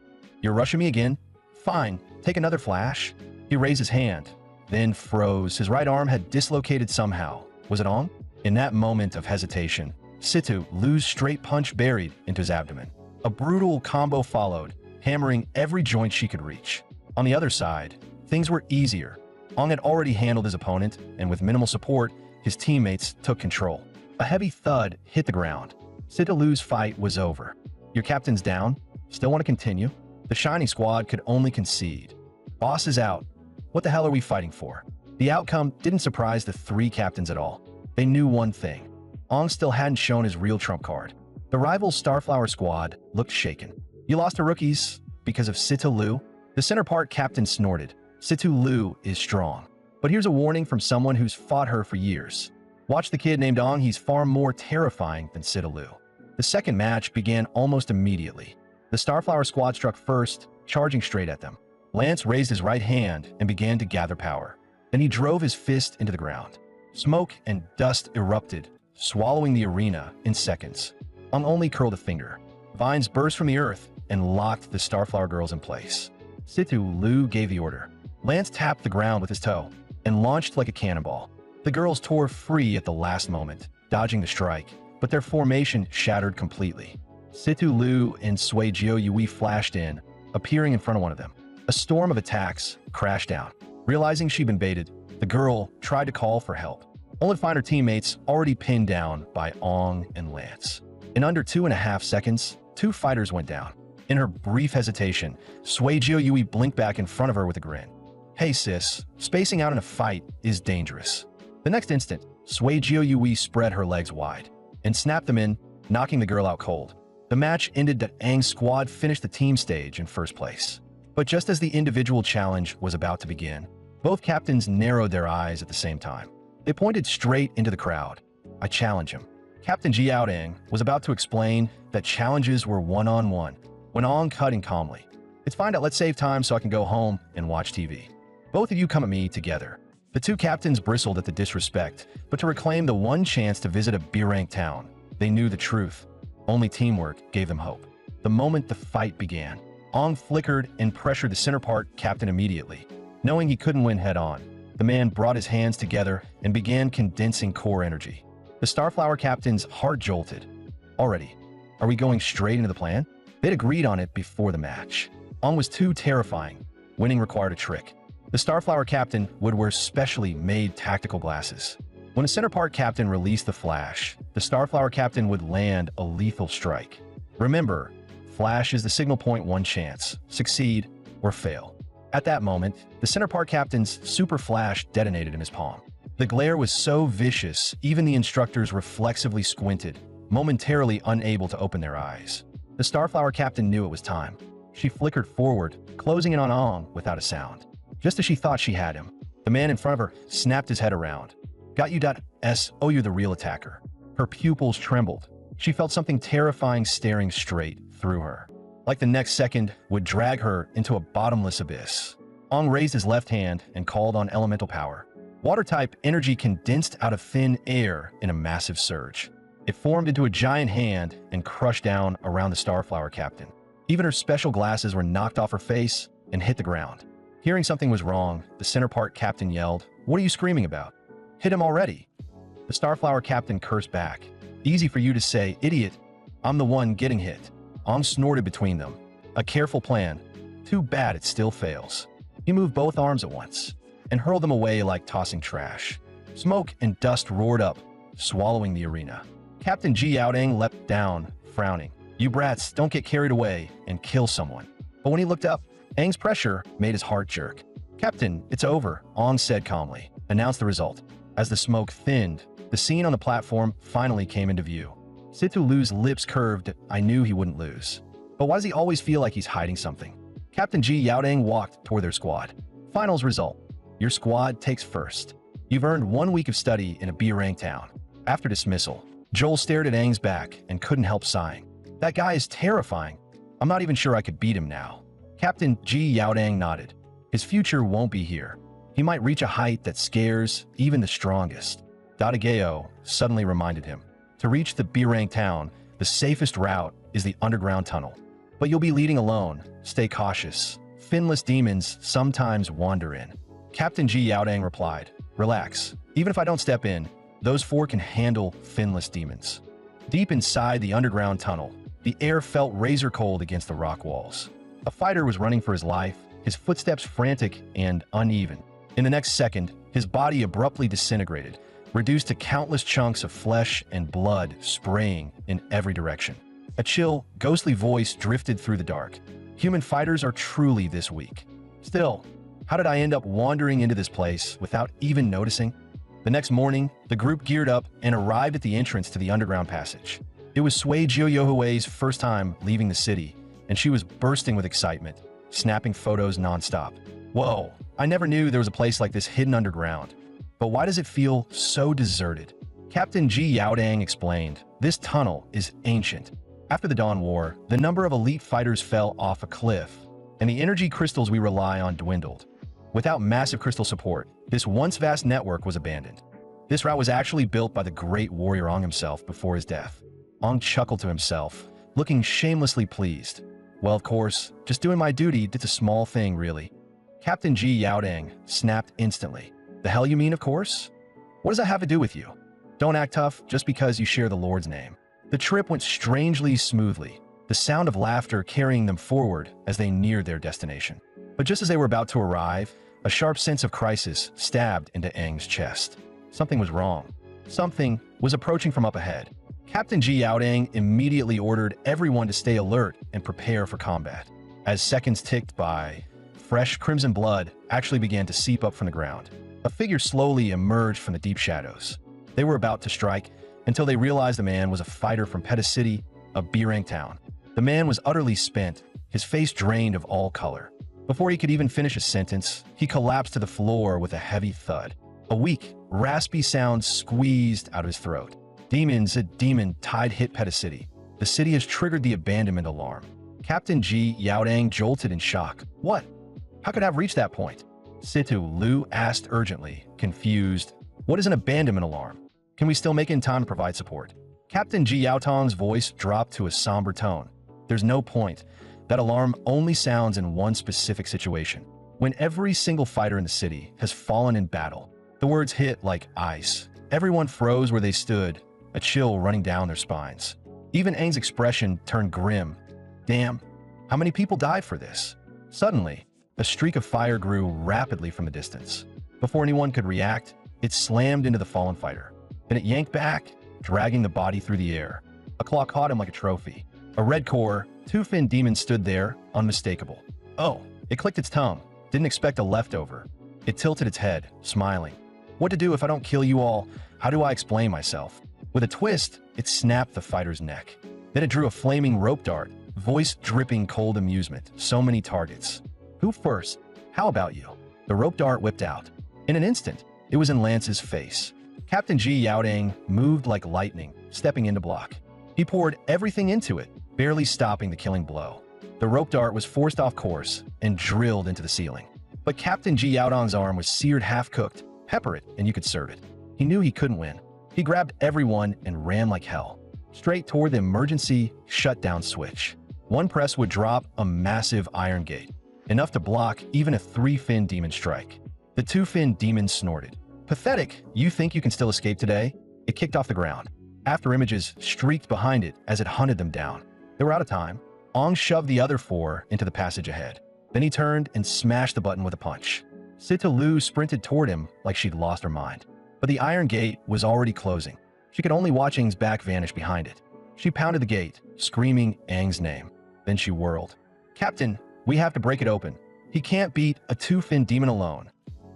You're rushing me again? Fine, take another flash. He raised his hand, then froze. His right arm had dislocated somehow. Was it Ong? In that moment of hesitation, Situ Lu's straight punch buried into his abdomen. A brutal combo followed, hammering every joint she could reach. On the other side, things were easier. Ong had already handled his opponent, and with minimal support, his teammates took control. A heavy thud hit the ground. Situ Lu's fight was over. Your captain's down? Still want to continue? The Shining Squad could only concede. Boss is out. What the hell are we fighting for? The outcome didn't surprise the three captains at all. They knew one thing. Ong still hadn't shown his real trump card. The rival Starflower Squad looked shaken. You lost to rookies because of Situ Lu? The center part captain snorted. Situ Lu is strong. But here's a warning from someone who's fought her for years. Watch the kid named Ong, he's far more terrifying than Situ Lu. The second match began almost immediately. The Starflower Squad struck first, charging straight at them. Lance raised his right hand and began to gather power. Then he drove his fist into the ground. Smoke and dust erupted, swallowing the arena in seconds. Ong only curled a finger. Vines burst from the earth and locked the Starflower girls in place. Situ Lu gave the order. Lance tapped the ground with his toe and launched like a cannonball. The girls tore free at the last moment, dodging the strike, but their formation shattered completely. Situ Lu and Sui Jiao Yui flashed in, appearing in front of one of them. A storm of attacks crashed down. Realizing she'd been baited, the girl tried to call for help, only to find her teammates already pinned down by Ong and Lance. In under 2.5 seconds, two fighters went down. In her brief hesitation, Sui Jiao Yui blinked back in front of her with a grin. Hey sis, spacing out in a fight is dangerous. The next instant, Sui Jiao Yui spread her legs wide and snapped them in, knocking the girl out cold. The match ended that Aang's squad finished the team stage in first place. But just as the individual challenge was about to begin, both captains narrowed their eyes at the same time. They pointed straight into the crowd. I challenge him. Captain Ji Aang was about to explain that challenges were one-on-one, when Ong cut in calmly. It's fine that let's save time so I can go home and watch TV. Both of you come at me together. The two captains bristled at the disrespect, but to reclaim the one chance to visit a B-rank town, they knew the truth. Only teamwork gave them hope. The moment the fight began, Ong flickered and pressured the center part captain immediately. Knowing he couldn't win head-on, the man brought his hands together and began condensing core energy. The Starflower captain's heart jolted. Already, are we going straight into the plan? They'd agreed on it before the match. Ong was too terrifying. Winning required a trick. The Starflower captain would wear specially made tactical glasses. When a center part captain released the flash, the Starflower captain would land a lethal strike. Remember, flash is the signal point one chance, succeed or fail. At that moment, the center part captain's super flash detonated in his palm. The glare was so vicious, even the instructors reflexively squinted, momentarily unable to open their eyes. The Starflower captain knew it was time. She flickered forward, closing in on Ong without a sound. Just as she thought she had him, the man in front of her snapped his head around. Got you, S. Oh, you're the real attacker. Her pupils trembled. She felt something terrifying staring straight through her. Like the next second would drag her into a bottomless abyss. Ong raised his left hand and called on elemental power. Water-type energy condensed out of thin air in a massive surge. It formed into a giant hand and crushed down around the Starflower captain. Even her special glasses were knocked off her face and hit the ground. Hearing something was wrong, the center part captain yelled, "What are you screaming about? Hit him already." The Starflower captain cursed back. Easy for you to say, idiot. I'm the one getting hit. Ong snorted between them. A careful plan. Too bad it still fails. He moved both arms at once and hurled them away like tossing trash. Smoke and dust roared up, swallowing the arena. Captain Ji Aang leapt down, frowning. You brats, don't get carried away and kill someone. But when he looked up, Aang's pressure made his heart jerk. Captain, it's over, Ong said calmly. Announce the result. As the smoke thinned, the scene on the platform finally came into view. Situ Lu's lips curved. I knew he wouldn't lose. But why does he always feel like he's hiding something? Captain Ji Aang walked toward their squad. Finals result. Your squad takes first. You've earned 1 week of study in a B-rank town. After dismissal, Joel stared at Aang's back and couldn't help sighing. That guy is terrifying. I'm not even sure I could beat him now. Captain Ji Yaodang nodded. His future won't be here. He might reach a height that scares even the strongest. Dadageo suddenly reminded him. To reach the B-rank town, the safest route is the underground tunnel. But you'll be leading alone. Stay cautious. Finless demons sometimes wander in. Captain Ji Yaodang replied, Relax. Even if I don't step in, those four can handle finless demons. Deep inside the underground tunnel, the air felt razor cold against the rock walls. A fighter was running for his life, his footsteps frantic and uneven. In the next second, his body abruptly disintegrated, reduced to countless chunks of flesh and blood spraying in every direction. A chill, ghostly voice drifted through the dark. Human fighters are truly this weak. Still, how did I end up wandering into this place without even noticing? The next morning, the group geared up and arrived at the entrance to the underground passage. It was Sui Jioyohue's first time leaving the city, and she was bursting with excitement, snapping photos nonstop. Whoa, I never knew there was a place like this hidden underground. But why does it feel so deserted? Captain Ji Yaodang explained, this tunnel is ancient. After the Dawn War, the number of elite fighters fell off a cliff, and the energy crystals we rely on dwindled. Without massive crystal support, this once vast network was abandoned. This route was actually built by the great warrior Aang himself before his death. Aang chuckled to himself, looking shamelessly pleased. Well, of course, just doing my duty, it's a small thing, really. Captain Ji Yaodang snapped instantly. The hell you mean, of course? What does that have to do with you? Don't act tough just because you share the Lord's name. The trip went strangely smoothly, the sound of laughter carrying them forward as they neared their destination. But just as they were about to arrive, a sharp sense of crisis stabbed into Aang's chest. Something was wrong. Something was approaching from up ahead. Captain Ji Yaodang immediately ordered everyone to stay alert and prepare for combat. As seconds ticked by, fresh crimson blood actually began to seep up from the ground. A figure slowly emerged from the deep shadows. They were about to strike until they realized the man was a fighter from Peta City, a B-rank town. The man was utterly spent, his face drained of all color. Before he could even finish a sentence, he collapsed to the floor with a heavy thud. A weak, raspy sound squeezed out of his throat. Demons, a demon tide hit Peta City. The city has triggered the abandonment alarm. Captain Ji Yaodang jolted in shock. What? How could I have reached that point? Situ Lu asked urgently, confused. What is an abandonment alarm? Can we still make it in time to provide support? Captain Ji Yaotong's voice dropped to a somber tone. There's no point. That alarm only sounds in one specific situation. When every single fighter in the city has fallen in battle. The words hit like ice. Everyone froze where they stood, a chill running down their spines. Even Aang's expression turned grim. Damn, how many people died for this? Suddenly, a streak of fire grew rapidly from the distance. Before anyone could react, it slammed into the fallen fighter. Then it yanked back, dragging the body through the air. A claw caught him like a trophy. A red core, two-finned demon stood there, unmistakable. Oh, it clicked its tongue. Didn't expect a leftover. It tilted its head, smiling. What to do if I don't kill you all? How do I explain myself? With a twist, it snapped the fighter's neck. Then it drew a flaming rope dart, voice dripping cold amusement. So many targets. Who first? How about you? The rope dart whipped out. In an instant, it was in Lance's face. Captain Ji Yaodang moved like lightning, stepping in to block. He poured everything into it, barely stopping the killing blow. The rope dart was forced off course and drilled into the ceiling. But Captain Ji Yaodang's arm was seared half-cooked. Pepper it, and you could serve it. He knew he couldn't win. He grabbed everyone and ran like hell, straight toward the emergency shutdown switch. One press would drop a massive iron gate, enough to block even a three-fin demon strike. The two-fin demon snorted. Pathetic, you think you can still escape today? It kicked off the ground. After images streaked behind it as it hunted them down. They were out of time. Aang shoved the other four into the passage ahead. Then he turned and smashed the button with a punch. Sita Lu sprinted toward him like she'd lost her mind. But the iron gate was already closing. She could only watch Aang's back vanish behind it. She pounded the gate, screaming Aang's name. Then she whirled. Captain, we have to break it open. He can't beat a two-fin demon alone.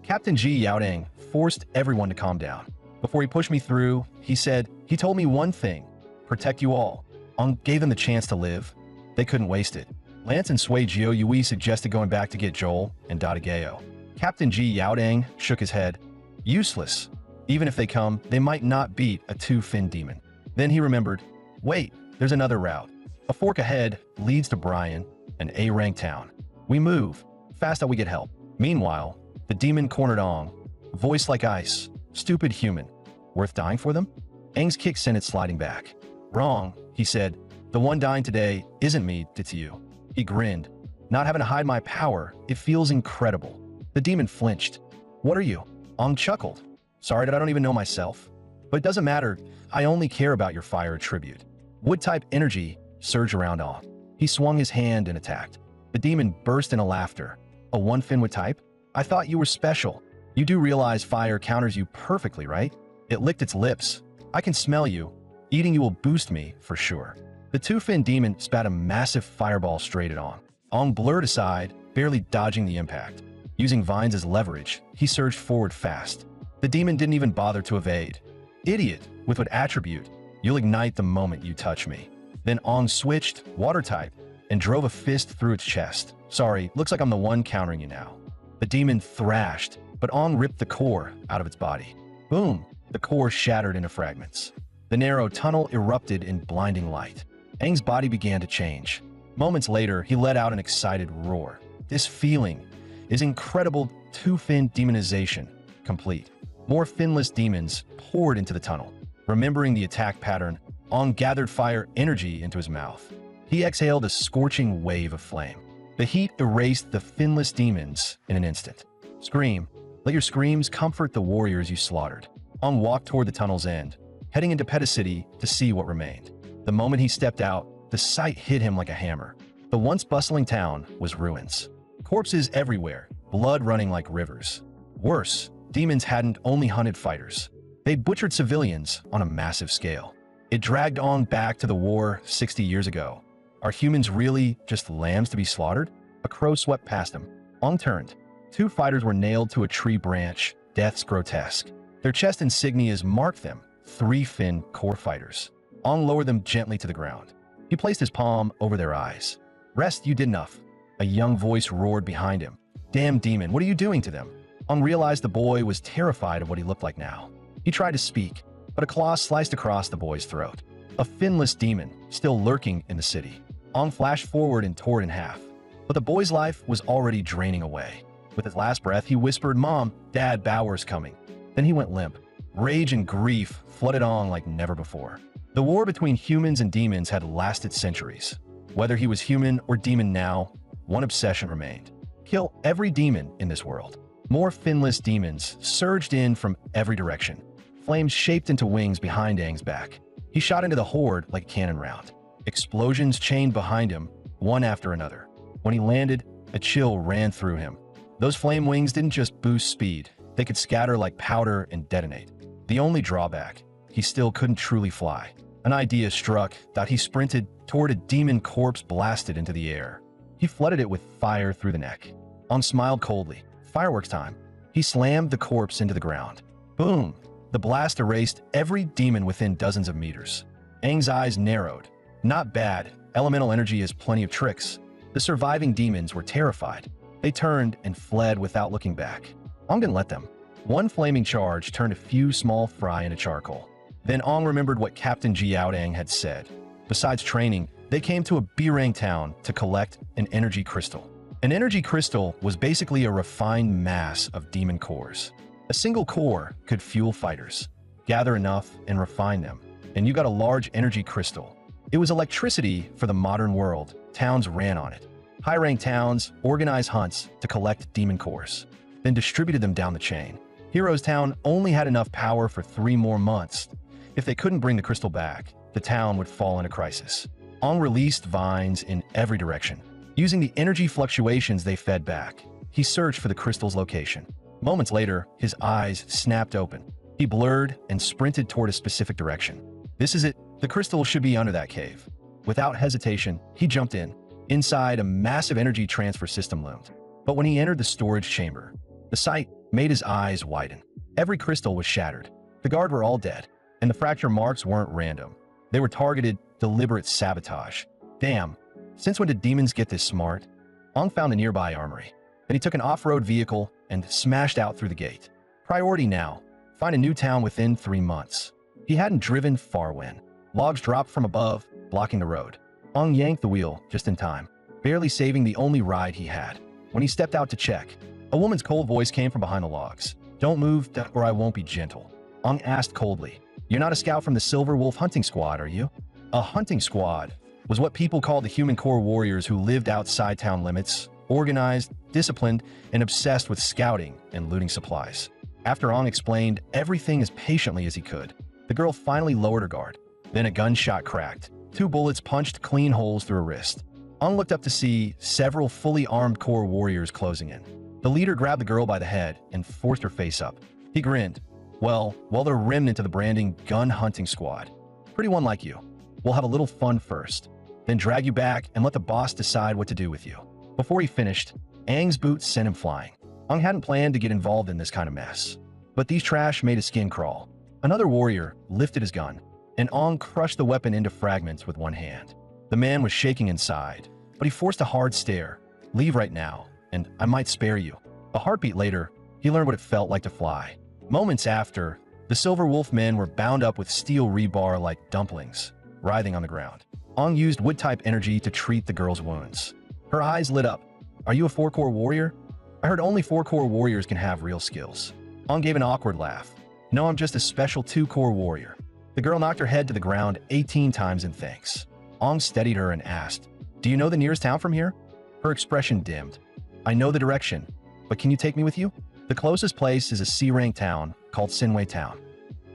Captain Ji Yaodang forced everyone to calm down. Before he pushed me through, he said, he told me one thing, protect you all. Aang gave them the chance to live. They couldn't waste it. Lance and Sui Jioyui suggested going back to get Joel and Dadageo. Captain Ji Yaodang shook his head. Useless. Even if they come, they might not beat a two-fin demon. Then he remembered, wait, there's another route. A fork ahead leads to Brian, an A-rank town. We move. Fast out we get help. Meanwhile, the demon cornered Ong. Voice like ice. Stupid human. Worth dying for them? Aang's kick sent it sliding back. Wrong, he said. The one dying today isn't me, it's you. He grinned. Not having to hide my power, it feels incredible. The demon flinched. What are you? Ong chuckled. Sorry that I don't even know myself. But it doesn't matter, I only care about your fire attribute. Wood-type energy surged around Ong. He swung his hand and attacked. The demon burst into laughter. A one-fin wood type? I thought you were special. You do realize fire counters you perfectly, right? It licked its lips. I can smell you. Eating you will boost me, for sure. The two-fin demon spat a massive fireball straight at Ong. Ong blurred aside, barely dodging the impact. Using vines as leverage, he surged forward fast. The demon didn't even bother to evade. Idiot, with what attribute? You'll ignite the moment you touch me. Then Ong switched, water type, and drove a fist through its chest. Sorry, looks like I'm the one countering you now. The demon thrashed, but Ong ripped the core out of its body. Boom! The core shattered into fragments. The narrow tunnel erupted in blinding light. Aang's body began to change. Moments later, he let out an excited roar. This feeling is incredible two-fin demonization complete. More finless demons poured into the tunnel. Remembering the attack pattern, Aang gathered fire energy into his mouth. He exhaled a scorching wave of flame. The heat erased the finless demons in an instant. Scream. Let your screams comfort the warriors you slaughtered. Aang walked toward the tunnel's end, heading into Peta City to see what remained. The moment he stepped out, the sight hit him like a hammer. The once bustling town was ruins. Corpses everywhere, blood running like rivers. Worse, demons hadn't only hunted fighters. They butchered civilians on a massive scale. It dragged Aang back to the war 60 years ago. Are humans really just lambs to be slaughtered? A crow swept past him. Aang turned. Two fighters were nailed to a tree branch, deaths grotesque. Their chest insignias marked them, three-fin core fighters. Aang lowered them gently to the ground. He placed his palm over their eyes. Rest, you did enough. A young voice roared behind him. Damn demon, what are you doing to them? Aang realized the boy was terrified of what he looked like now. He tried to speak, but a claw sliced across the boy's throat. A finless demon, still lurking in the city. Aang flashed forward and tore it in half. But the boy's life was already draining away. With his last breath, he whispered, Mom, Dad, Bauer's coming. Then he went limp. Rage and grief flooded Aang like never before. The war between humans and demons had lasted centuries. Whether he was human or demon now, one obsession remained. Kill every demon in this world. More finless demons surged in from every direction. Flames shaped into wings behind Aang's back. He shot into the horde like a cannon round. Explosions chained behind him, one after another. When he landed, a chill ran through him. Those flame wings didn't just boost speed, they could scatter like powder and detonate. The only drawback, he still couldn't truly fly. An idea struck that he sprinted toward a demon corpse blasted into the air. He flooded it with fire through the neck. Aang smiled coldly. Fireworks time. He slammed the corpse into the ground. Boom! The blast erased every demon within dozens of meters. Aang's eyes narrowed. Not bad. Elemental energy has plenty of tricks. The surviving demons were terrified. They turned and fled without looking back. Aang didn't let them. One flaming charge turned a few small fry into charcoal. Then Aang remembered what Captain Jiaodang had said. Besides training, they came to a B-rank town to collect an energy crystal. An energy crystal was basically a refined mass of demon cores. A single core could fuel fighters. Gather enough and refine them, and you got a large energy crystal. It was electricity for the modern world. Towns ran on it. High-ranked towns organized hunts to collect demon cores, then distributed them down the chain. Heroes Town only had enough power for 3 more months. If they couldn't bring the crystal back, the town would fall into crisis. Aang released vines in every direction. Using the energy fluctuations they fed back, he searched for the crystal's location. Moments later, his eyes snapped open. He blurred and sprinted toward a specific direction. This is it. The crystal should be under that cave. Without hesitation, he jumped in. Inside, a massive energy transfer system loomed. But when he entered the storage chamber, the sight made his eyes widen. Every crystal was shattered. The guard were all dead, and the fracture marks weren't random. They were targeted, deliberate sabotage. Damn, since when did demons get this smart? Aang found a nearby armory. Then he took an off-road vehicle and smashed out through the gate. Priority now, find a new town within 3 months. He hadn't driven far when. Logs dropped from above, blocking the road. Ong yanked the wheel just in time, barely saving the only ride he had. When he stepped out to check, a woman's cold voice came from behind the logs. "Don't move, or I won't be gentle." Ong asked coldly, "You're not a scout from the Silver Wolf hunting squad, are you?" A hunting squad was what people called the human core warriors who lived outside town limits, organized, disciplined, and obsessed with scouting and looting supplies. After Ong explained everything as patiently as he could, the girl finally lowered her guard. Then a gunshot cracked. 2 bullets punched clean holes through her wrist. Ong looked up to see several fully armed core warriors closing in. The leader grabbed the girl by the head and forced her face up. He grinned. "Well, they're a remnant of the branding gun hunting squad. Pretty one like you. We'll have a little fun first, then drag you back and let the boss decide what to do with you." Before he finished, Aang's boots sent him flying. Ong hadn't planned to get involved in this kind of mess, but these trash made his skin crawl. Another warrior lifted his gun, and Ong crushed the weapon into fragments with one hand. The man was shaking inside, but he forced a hard stare. "Leave right now, and I might spare you." A heartbeat later, he learned what it felt like to fly. Moments after, the Silver Wolf men were bound up with steel rebar like dumplings, writhing on the ground. Ong used wood-type energy to treat the girl's wounds. Her eyes lit up. "Are you a 4-core warrior? I heard only 4-core warriors can have real skills." Ong gave an awkward laugh. "No, I'm just a special 2-core warrior." The girl knocked her head to the ground 18 times in thanks. Ong steadied her and asked, "Do you know the nearest town from here?" Her expression dimmed. "I know the direction, but can you take me with you?" The closest place is a C-rank town called Sinway Town.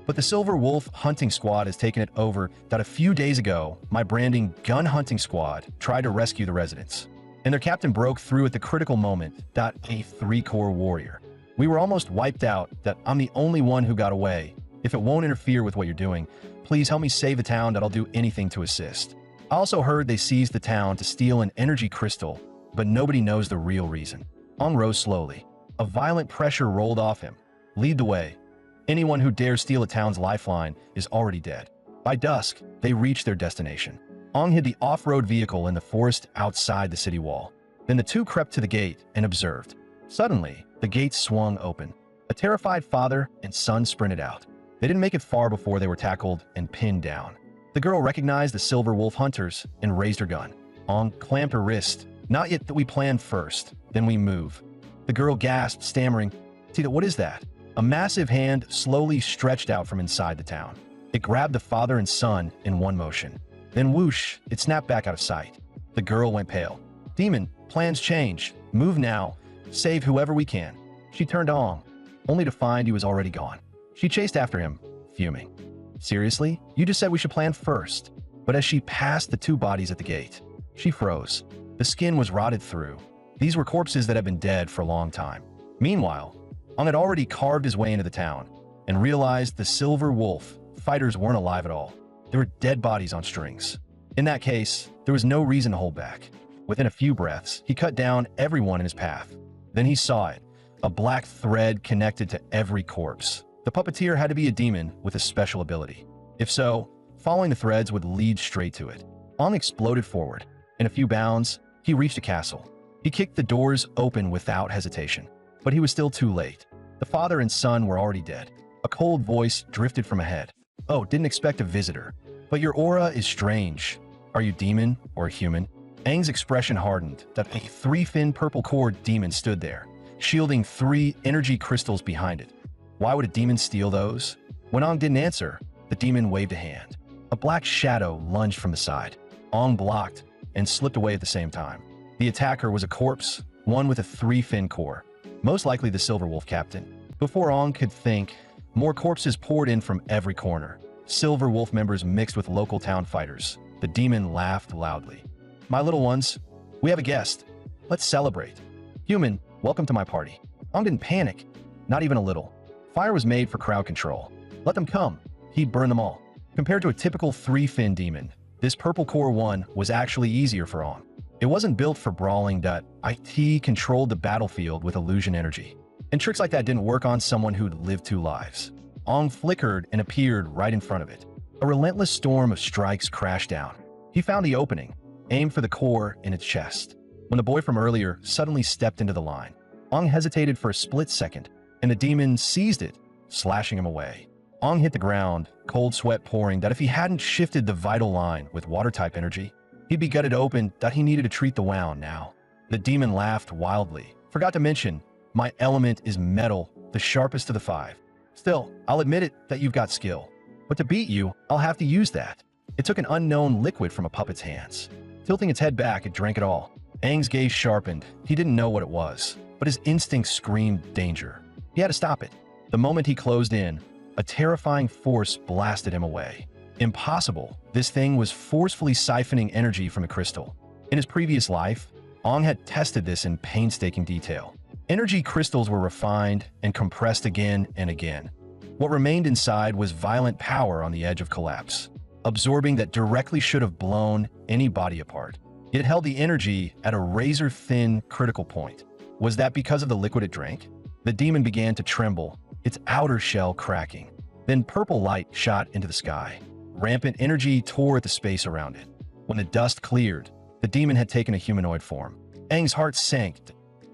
But the Silver Wolf hunting squad has taken it over that a few days ago, my branding gun hunting squad tried to rescue the residents. And their captain broke through at the critical moment, a 3-core warrior. We were almost wiped out. That I'm the only one who got away. If it won't interfere with what you're doing, please help me save the town. That I'll do anything to assist. I also heard they seized the town to steal an energy crystal, but nobody knows the real reason. Ong rose slowly. A violent pressure rolled off him. "Lead the way. Anyone who dares steal a town's lifeline is already dead." By dusk, they reached their destination. Ong hid the off-road vehicle in the forest outside the city wall. Then the two crept to the gate and observed. Suddenly, the gate swung open. A terrified father and son sprinted out. They didn't make it far before they were tackled and pinned down. The girl recognized the Silver Wolf hunters and raised her gun. Ong clamped her wrist. "Not yet, that we plan first, then we move." The girl gasped, stammering, "Tita, what is that?" A massive hand slowly stretched out from inside the town. It grabbed the father and son in one motion. Then whoosh, it snapped back out of sight. The girl went pale. "Demon, plans change. Move now. Save whoever we can." She turned to Ong, only to find he was already gone. She chased after him, fuming. "Seriously? You just said we should plan first." But as she passed the 2 bodies at the gate, she froze. The skin was rotted through. These were corpses that had been dead for a long time. Meanwhile, Ong had already carved his way into the town and realized the Silver Wolf fighters weren't alive at all. They were dead bodies on strings. In that case, there was no reason to hold back. Within a few breaths, he cut down everyone in his path. Then he saw it, a black thread connected to every corpse. The puppeteer had to be a demon with a special ability. If so, following the threads would lead straight to it. Ong exploded forward. In a few bounds, he reached a castle. He kicked the doors open without hesitation. But he was still too late. The father and son were already dead. A cold voice drifted from ahead. "Oh, didn't expect a visitor. But your aura is strange. Are you demon or human?" Aang's expression hardened. That a 3-fin purple core demon stood there, shielding 3 energy crystals behind it. Why would a demon steal those? When Aang didn't answer, the demon waved a hand. A black shadow lunged from the side. Aang blocked and slipped away at the same time. The attacker was a corpse, one with a 3-fin core, most likely the Silver Wolf captain. Before Aang could think, more corpses poured in from every corner. Silver Wolf members mixed with local town fighters. The demon laughed loudly. "My little ones, we have a guest. Let's celebrate. Human, welcome to my party." Aang didn't panic, not even a little. Fire was made for crowd control. Let them come. He'd burn them all. Compared to a typical 3-fin demon, this purple core one was actually easier for Aang. It wasn't built for brawling. It controlled the battlefield with illusion energy. And tricks like that didn't work on someone who'd lived 2 lives. Aang flickered and appeared right in front of it. A relentless storm of strikes crashed down. He found the opening, aimed for the core in its chest. When the boy from earlier suddenly stepped into the line, Aang hesitated for a split second, and the demon seized it, slashing him away. Ong hit the ground, cold sweat pouring that if he hadn't shifted the vital line with water-type energy, he'd be gutted open that he needed to treat the wound now. The demon laughed wildly. Forgot to mention, my element is metal, the sharpest of the 5. Still, I'll admit it that you've got skill. But to beat you, I'll have to use that. It took an unknown liquid from a puppet's hands. Tilting its head back, it drank it all. Aang's gaze sharpened. He didn't know what it was, but his instincts screamed danger. He had to stop it. The moment he closed in, a terrifying force blasted him away. Impossible. This thing was forcefully siphoning energy from the crystal. In his previous life, Ong had tested this in painstaking detail. Energy crystals were refined and compressed again and again. What remained inside was violent power on the edge of collapse, absorbing that directly should have blown any body apart. It held the energy at a razor-thin critical point. Was that because of the liquid it drank? The demon began to tremble, its outer shell cracking. Then purple light shot into the sky. Rampant energy tore at the space around it. When the dust cleared, the demon had taken a humanoid form. Aang's heart sank.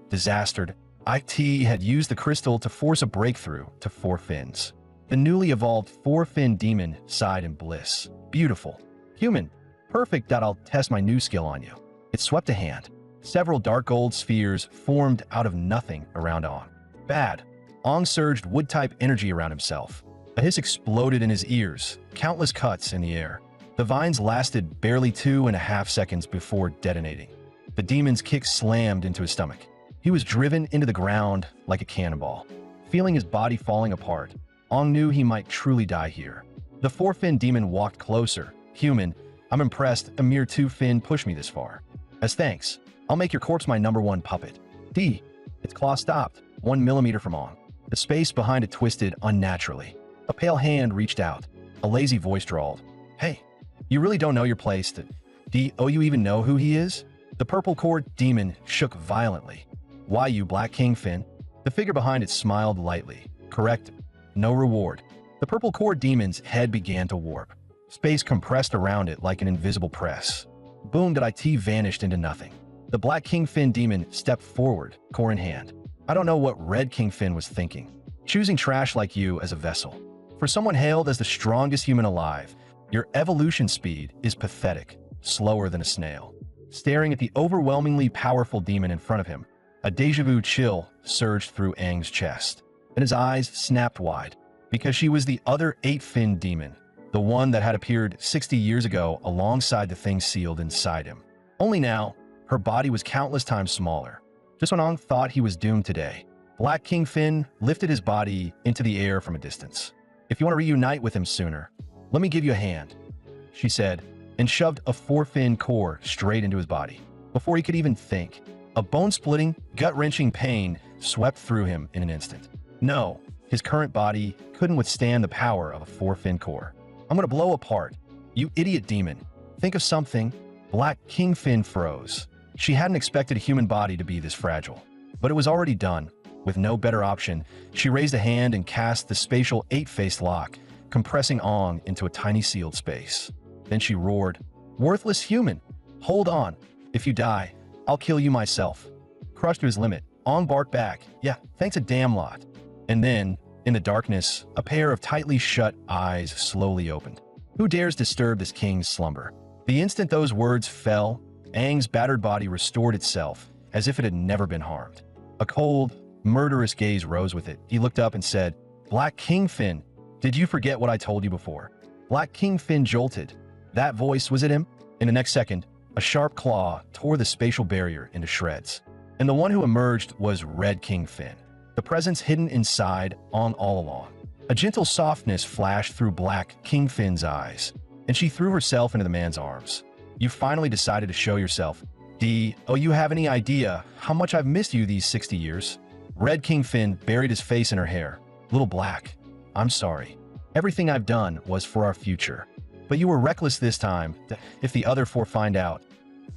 Disastered, IT had used the crystal to force a breakthrough to 4 fins. The newly evolved 4-fin demon sighed in bliss. Beautiful. Human. Perfect. I'll test my new skill on you. It swept a hand. Several dark gold spheres formed out of nothing around Ong. Bad. Ong surged wood-type energy around himself. A hiss exploded in his ears, countless cuts in the air. The vines lasted barely 2.5 seconds before detonating. The demon's kick slammed into his stomach. He was driven into the ground like a cannonball. Feeling his body falling apart, Ong knew he might truly die here. The 4-fin demon walked closer. Human, I'm impressed a mere 2-fin pushed me this far. As thanks, I'll make your corpse my #1 puppet. D. Its claw stopped, 1 millimeter from Ong. The space behind it twisted unnaturally. A pale hand reached out. A lazy voice drawled. Hey, you really don't know your place. Do you even know who he is? The purple cord demon shook violently. Why you, Black Kingfin? The figure behind it smiled lightly. Correct. No reward. The purple cord demon's head began to warp. Space compressed around it like an invisible press. Boom, IT vanished into nothing. The Black Kingfin demon stepped forward, core in hand. I don't know what Red Kingfin was thinking. Choosing trash like you as a vessel. For someone hailed as the strongest human alive, your evolution speed is pathetic, slower than a snail. Staring at the overwhelmingly powerful demon in front of him, a déjà vu chill surged through Aang's chest, and his eyes snapped wide, because she was the other 8-fin demon, the one that had appeared 60 years ago alongside the thing sealed inside him. Only now, her body was countless times smaller. Just when Aang thought he was doomed today, Black Kingfin lifted his body into the air from a distance. If you want to reunite with him sooner, let me give you a hand, she said, and shoved a 4-fin core straight into his body. Before he could even think, a bone-splitting, gut-wrenching pain swept through him in an instant. No, his current body couldn't withstand the power of a 4-fin core. I'm gonna blow apart. You idiot demon. Think of something. Black Kingfin froze. She hadn't expected a human body to be this fragile. But it was already done. With no better option, she raised a hand and cast the spatial 8-faced lock, compressing Ong into a tiny sealed space. Then she roared, "Worthless human! Hold on. If you die, I'll kill you myself." Crushed to his limit, Ong barked back, "Yeah, thanks a damn lot." And then, in the darkness, a pair of tightly shut eyes slowly opened. Who dares disturb this king's slumber? The instant those words fell, Aang's battered body restored itself, as if it had never been harmed. A cold, murderous gaze rose with it. He looked up and said, "Black Kingfin, did you forget what I told you before?" Black Kingfin jolted. That voice, was it him? In the next second, a sharp claw tore the spatial barrier into shreds. And the one who emerged was Red Kingfin, the presence hidden inside Ong all along. A gentle softness flashed through Black Kingfin's eyes, and she threw herself into the man's arms. "You finally decided to show yourself. Oh, you have any idea how much I've missed you these 60 years? Red Kingfin buried his face in her hair. "Little Black, I'm sorry. Everything I've done was for our future. But you were reckless this time. If the other 4 find out,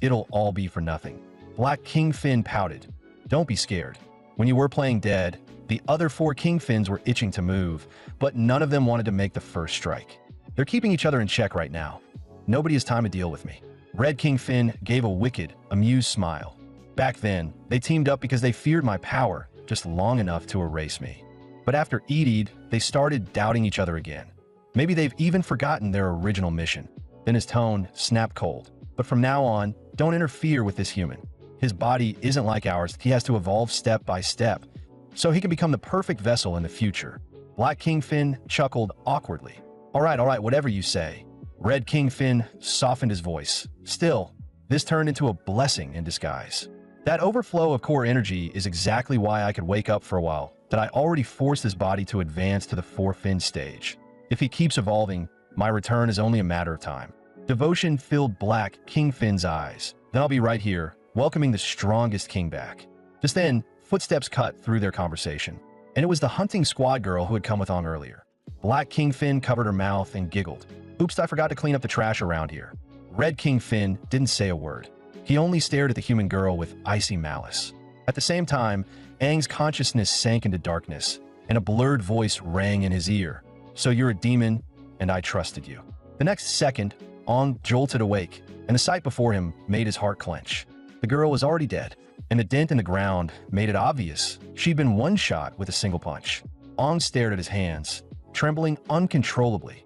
it'll all be for nothing." Black Kingfin pouted. "Don't be scared. When you were playing dead, the other 4 Kingfins were itching to move, but none of them wanted to make the first strike. They're keeping each other in check right now. Nobody has time to deal with me." Red Kingfin gave a wicked, amused smile. "Back then, they teamed up because they feared my power just long enough to erase me. But after eating, they started doubting each other again. Maybe they've even forgotten their original mission. Then his tone snapped cold. But from now on, don't interfere with this human. His body isn't like ours. He has to evolve step by step, so he can become the perfect vessel in the future. Black Kingfin chuckled awkwardly. All right, whatever you say. Red Kingfin softened his voice. Still, this turned into a blessing in disguise. That overflow of core energy is exactly why I could wake up for a while, that I already forced his body to advance to the 4-fin stage. If he keeps evolving, my return is only a matter of time. Devotion filled Black Kingfin's eyes. Then I'll be right here, welcoming the strongest king back. Just then, footsteps cut through their conversation, and it was the hunting squad girl who had come with Ong earlier. Black Kingfin covered her mouth and giggled. Oops, I forgot to clean up the trash around here. Red Kingfin didn't say a word. He only stared at the human girl with icy malice. At the same time, Aang's consciousness sank into darkness, and a blurred voice rang in his ear. So you're a demon, and I trusted you. The next second, Ong jolted awake, and the sight before him made his heart clench. The girl was already dead, and the dent in the ground made it obvious she'd been one-shot with a single punch. Ong stared at his hands, trembling uncontrollably.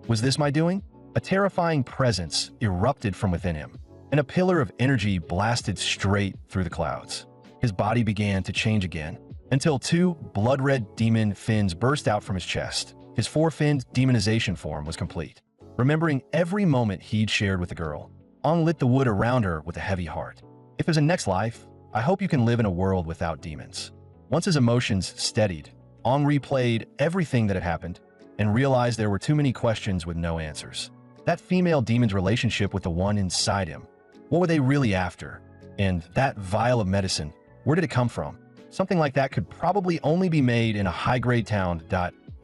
Was this my doing? A terrifying presence erupted from within him, and a pillar of energy blasted straight through the clouds. His body began to change again, until 2 blood-red demon fins burst out from his chest. His 4-finned demonization form was complete. Remembering every moment he'd shared with the girl, Ong lit the wood around her with a heavy heart. If there's a next life, I hope you can live in a world without demons. Once his emotions steadied, Ong replayed everything that had happened and realized there were too many questions with no answers. That female demon's relationship with the one inside him. What were they really after? And that vial of medicine, where did it come from? Something like that could probably only be made in a high-grade town.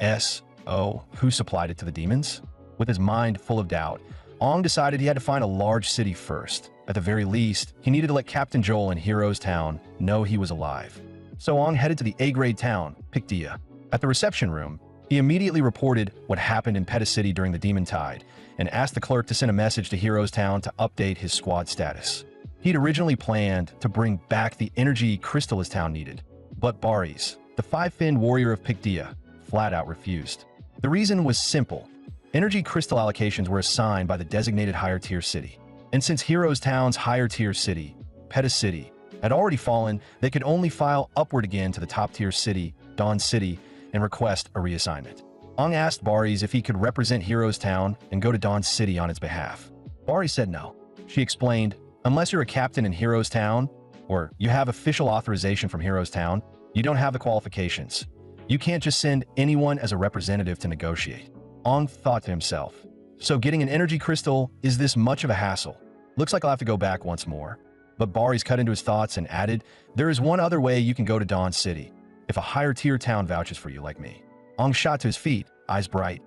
So, who supplied it to the demons? With his mind full of doubt, Ong decided he had to find a large city first. At the very least, he needed to let Captain Joel in Hero's Town know he was alive. So Ong headed to the A-grade town, Pictia. At the reception room, he immediately reported what happened in Peta City during the Demon Tide and asked the clerk to send a message to Hero's Town to update his squad status. He'd originally planned to bring back the energy crystal his town needed, but Baris, the 5-finned warrior of Pictia, flat out refused. The reason was simple. Energy crystal allocations were assigned by the designated higher-tier city. And since Hero's Town's higher-tier city, Peta City, had already fallen, they could only file upward again to the top-tier city, Dawn City, and request a reassignment. Ong asked Baris if he could represent Hero's Town and go to Dawn City on its behalf. Baris said no. She explained, unless you're a captain in Hero's Town, or you have official authorization from Hero's Town, you don't have the qualifications. You can't just send anyone as a representative to negotiate. Ong thought to himself, so getting an energy crystal is this much of a hassle? Looks like I'll have to go back once more. But Baris cut into his thoughts and added, there is one other way you can go to Dawn City, if a higher-tier town vouches for you like me. Ong shot to his feet, eyes bright.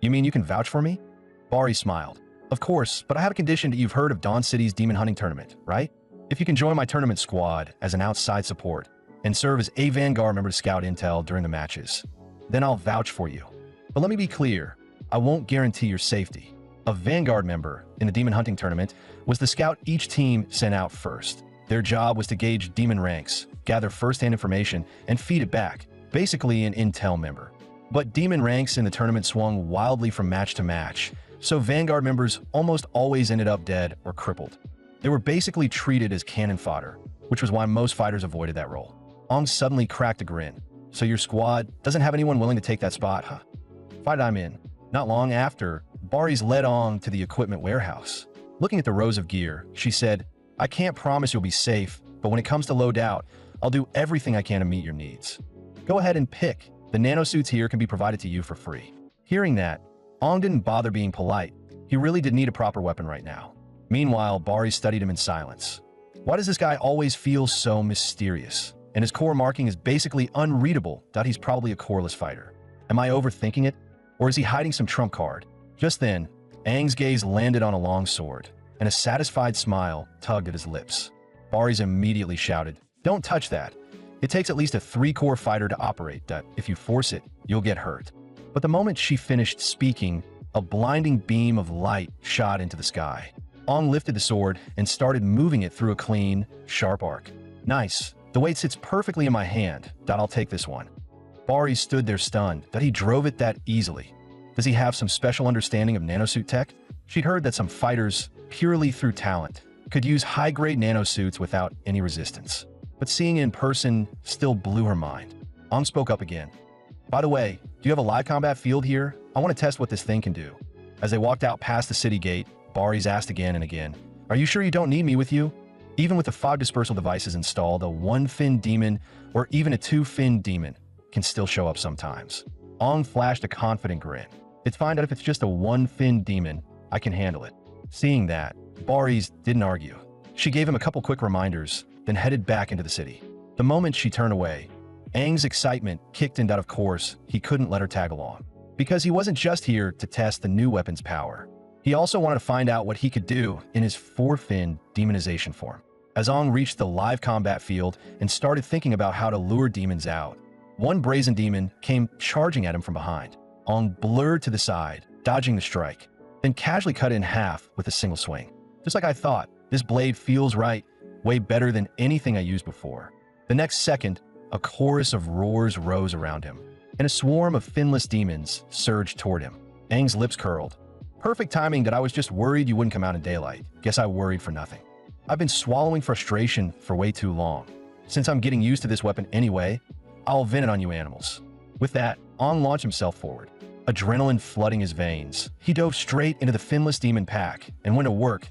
You mean you can vouch for me? Baris smiled. Of course, but I have a condition that you've heard of Dawn City's demon hunting tournament, right? If you can join my tournament squad as an outside support and serve as a Vanguard member to scout intel during the matches, then I'll vouch for you. But let me be clear, I won't guarantee your safety. A Vanguard member in the demon hunting tournament was the scout each team sent out first. Their job was to gauge demon ranks, gather first-hand information, and feed it back, basically an intel member. But demon ranks in the tournament swung wildly from match to match, so Vanguard members almost always ended up dead or crippled. They were basically treated as cannon fodder, which was why most fighters avoided that role. Ong suddenly cracked a grin. So your squad doesn't have anyone willing to take that spot, huh? Fight I'm in. Not long after, Baris led Ong to the equipment warehouse. Looking at the rows of gear, she said, I can't promise you'll be safe, but when it comes to loadout, I'll do everything I can to meet your needs. Go ahead and pick. The nanosuits here can be provided to you for free. Hearing that, Ong didn't bother being polite. He really did need a proper weapon right now. Meanwhile, Baris studied him in silence. Why does this guy always feel so mysterious? And his core marking is basically unreadable that he's probably a coreless fighter. Am I overthinking it? Or is he hiding some trump card? Just then, Aang's gaze landed on a long sword, and a satisfied smile tugged at his lips. Baris immediately shouted, Don't touch that. It takes at least a 3-core fighter to operate that. If you force it, you'll get hurt. But the moment she finished speaking, a blinding beam of light shot into the sky. Ong lifted the sword and started moving it through a clean, sharp arc. Nice. The weight sits perfectly in my hand. I'll take this one. Bari stood there stunned that he drove it that easily. Does he have some special understanding of nanosuit tech? She'd heard that some fighters, purely through talent, could use high-grade nanosuits without any resistance. But seeing it in person still blew her mind. Ong spoke up again. By the way, do you have a live combat field here? I want to test what this thing can do. As they walked out past the city gate, Bari's asked again and again, are you sure you don't need me with you? Even with the 5 dispersal devices installed, a 1-fin demon or even a 2-fin demon can still show up sometimes. Ong flashed a confident grin. It's fine that if it's just a 1-fin demon, I can handle it. Seeing that, Bari's didn't argue. She gave him a couple quick reminders, then headed back into the city. The moment she turned away, Aang's excitement kicked in that of course he couldn't let her tag along. Because he wasn't just here to test the new weapon's power. He also wanted to find out what he could do in his 4-fin demonization form. As Aang reached the live combat field and started thinking about how to lure demons out, one brazen demon came charging at him from behind. Aang blurred to the side, dodging the strike, then casually cut it in half with a single swing. Just like I thought, this blade feels right, way better than anything I used before. The next second, a chorus of roars rose around him, and a swarm of finless demons surged toward him. Aang's lips curled. Perfect timing that I was just worried you wouldn't come out in daylight. Guess I worried for nothing. I've been swallowing frustration for way too long. Since I'm getting used to this weapon anyway, I'll vent it on you animals. With that, Aang launched himself forward. Adrenaline flooding his veins, he dove straight into the finless demon pack, and went to work.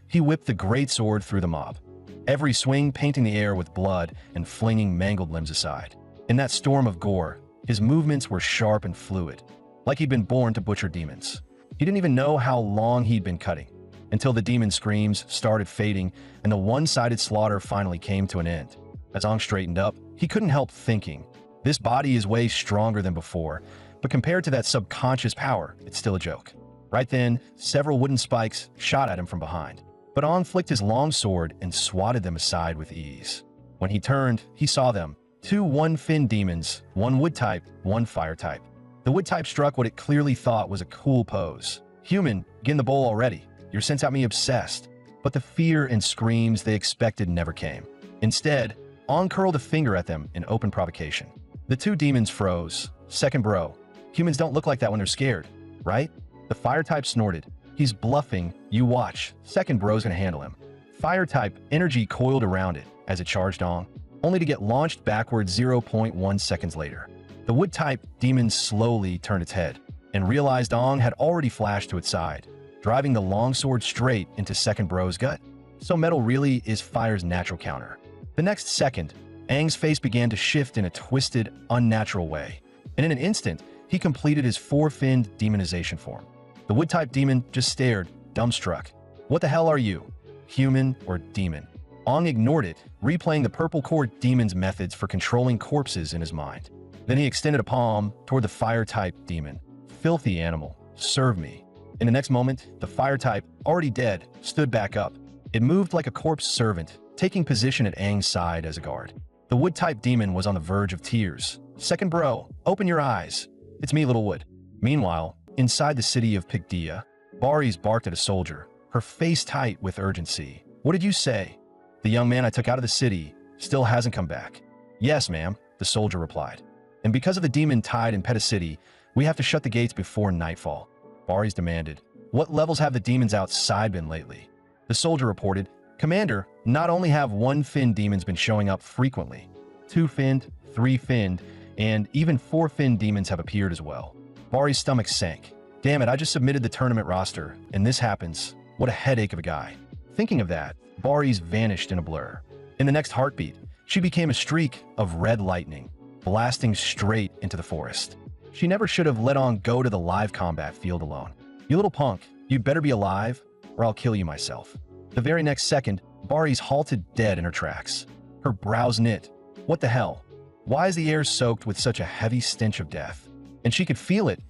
He whipped the great sword through the mob, every swing painting the air with blood and flinging mangled limbs aside. In that storm of gore, his movements were sharp and fluid, like he'd been born to butcher demons. He didn't even know how long he'd been cutting, until the demon screams started fading and the one-sided slaughter finally came to an end. As Aang straightened up, he couldn't help thinking, this body is way stronger than before, but compared to that subconscious power, it's still a joke. Right then, several wooden spikes shot at him from behind, but Aang flicked his long sword and swatted them aside with ease. When he turned, he saw them, 2 1-fin demons, 1 wood type, 1 fire type. The wood type struck what it clearly thought was a cool pose. Human, get in the bowl already. Your sense got me obsessed. But the fear and screams they expected never came. Instead, Aang curled a finger at them in open provocation. The 2 demons froze. Second bro, humans don't look like that when they're scared, right? The fire type snorted. He's bluffing, you watch. Second bro's gonna handle him. Fire type energy coiled around it as it charged Aang, only to get launched backwards 0.1 seconds later. The wood type demon slowly turned its head and realized Aang had already flashed to its side, driving the longsword straight into second bro's gut. So metal really is fire's natural counter. The next second, Aang's face began to shift in a twisted, unnatural way, and in an instant, he completed his 4-finned demonization form. The wood-type demon just stared, dumbstruck. What the hell are you? Human or demon? Aang ignored it, replaying the purple core demon's methods for controlling corpses in his mind. Then he extended a palm toward the fire-type demon. Filthy animal, serve me. In the next moment, the fire-type, already dead, stood back up. It moved like a corpse servant, taking position at Aang's side as a guard. The wood-type demon was on the verge of tears. Second bro, open your eyes. It's me, Little Wood. Meanwhile, inside the city of Pygdia, Bari's barked at a soldier, her face tight with urgency. What did you say? The young man I took out of the city still hasn't come back. Yes, ma'am, the soldier replied. And because of the demon tide in Peta City, we have to shut the gates before nightfall. Bari's demanded. What levels have the demons outside been lately? The soldier reported, Commander, not only have 1-fin demons been showing up frequently, 2-finned, 3-finned, and even 4-finned demons have appeared as well. Bari's stomach sank. Damn it, I just submitted the tournament roster, and this happens. What a headache of a guy. Thinking of that, Bari's vanished in a blur. In the next heartbeat, she became a streak of red lightning, blasting straight into the forest. She never should have let Aang go to the live combat field alone. You little punk, you'd better be alive, or I'll kill you myself. The very next second, Bari's halted dead in her tracks. Her brows knit. What the hell? Why is the air soaked with such a heavy stench of death? And she could feel it.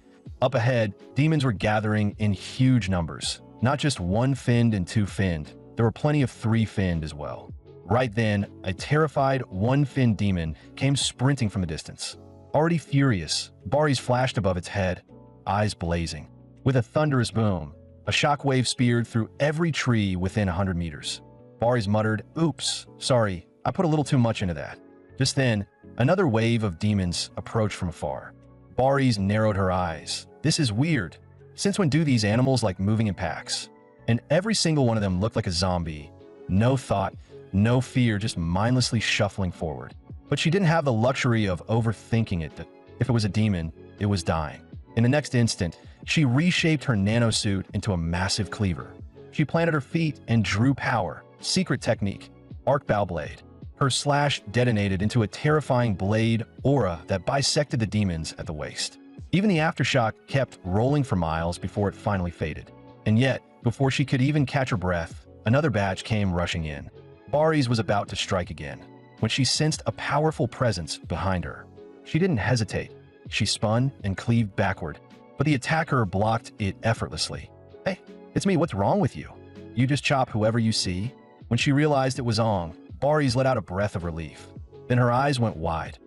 Up ahead, demons were gathering in huge numbers. Not just 1-finned and 2-finned. There were plenty of 3-finned as well. Right then, a terrified 1-finned demon came sprinting from a distance. Already furious, Bari's flashed above its head, eyes blazing. With a thunderous boom, a shockwave speared through every tree within 100 meters. Bari's muttered, oops, sorry, I put a little too much into that. Just then, Another wave of demons approached from afar. Baris narrowed her eyes. This is weird. Since when do these animals like moving in packs? And every single one of them looked like a zombie. No thought, no fear, just mindlessly shuffling forward. But she didn't have the luxury of overthinking it, that if it was a demon, it was dying. In the next instant, she reshaped her nanosuit into a massive cleaver. She planted her feet and drew power. Secret technique, arc bow blade. Her slash detonated into a terrifying blade aura that bisected the demons at the waist. Even the aftershock kept rolling for miles before it finally faded. And yet, before she could even catch her breath, another batch came rushing in. Baris was about to strike again, when she sensed a powerful presence behind her. She didn't hesitate. She spun and cleaved backward, but the attacker blocked it effortlessly. Hey, it's me, what's wrong with you? You just chop whoever you see? When she realized it was Ong, Baris let out a breath of relief. Then her eyes went wide.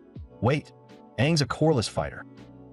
Wait, Aang's a coreless fighter.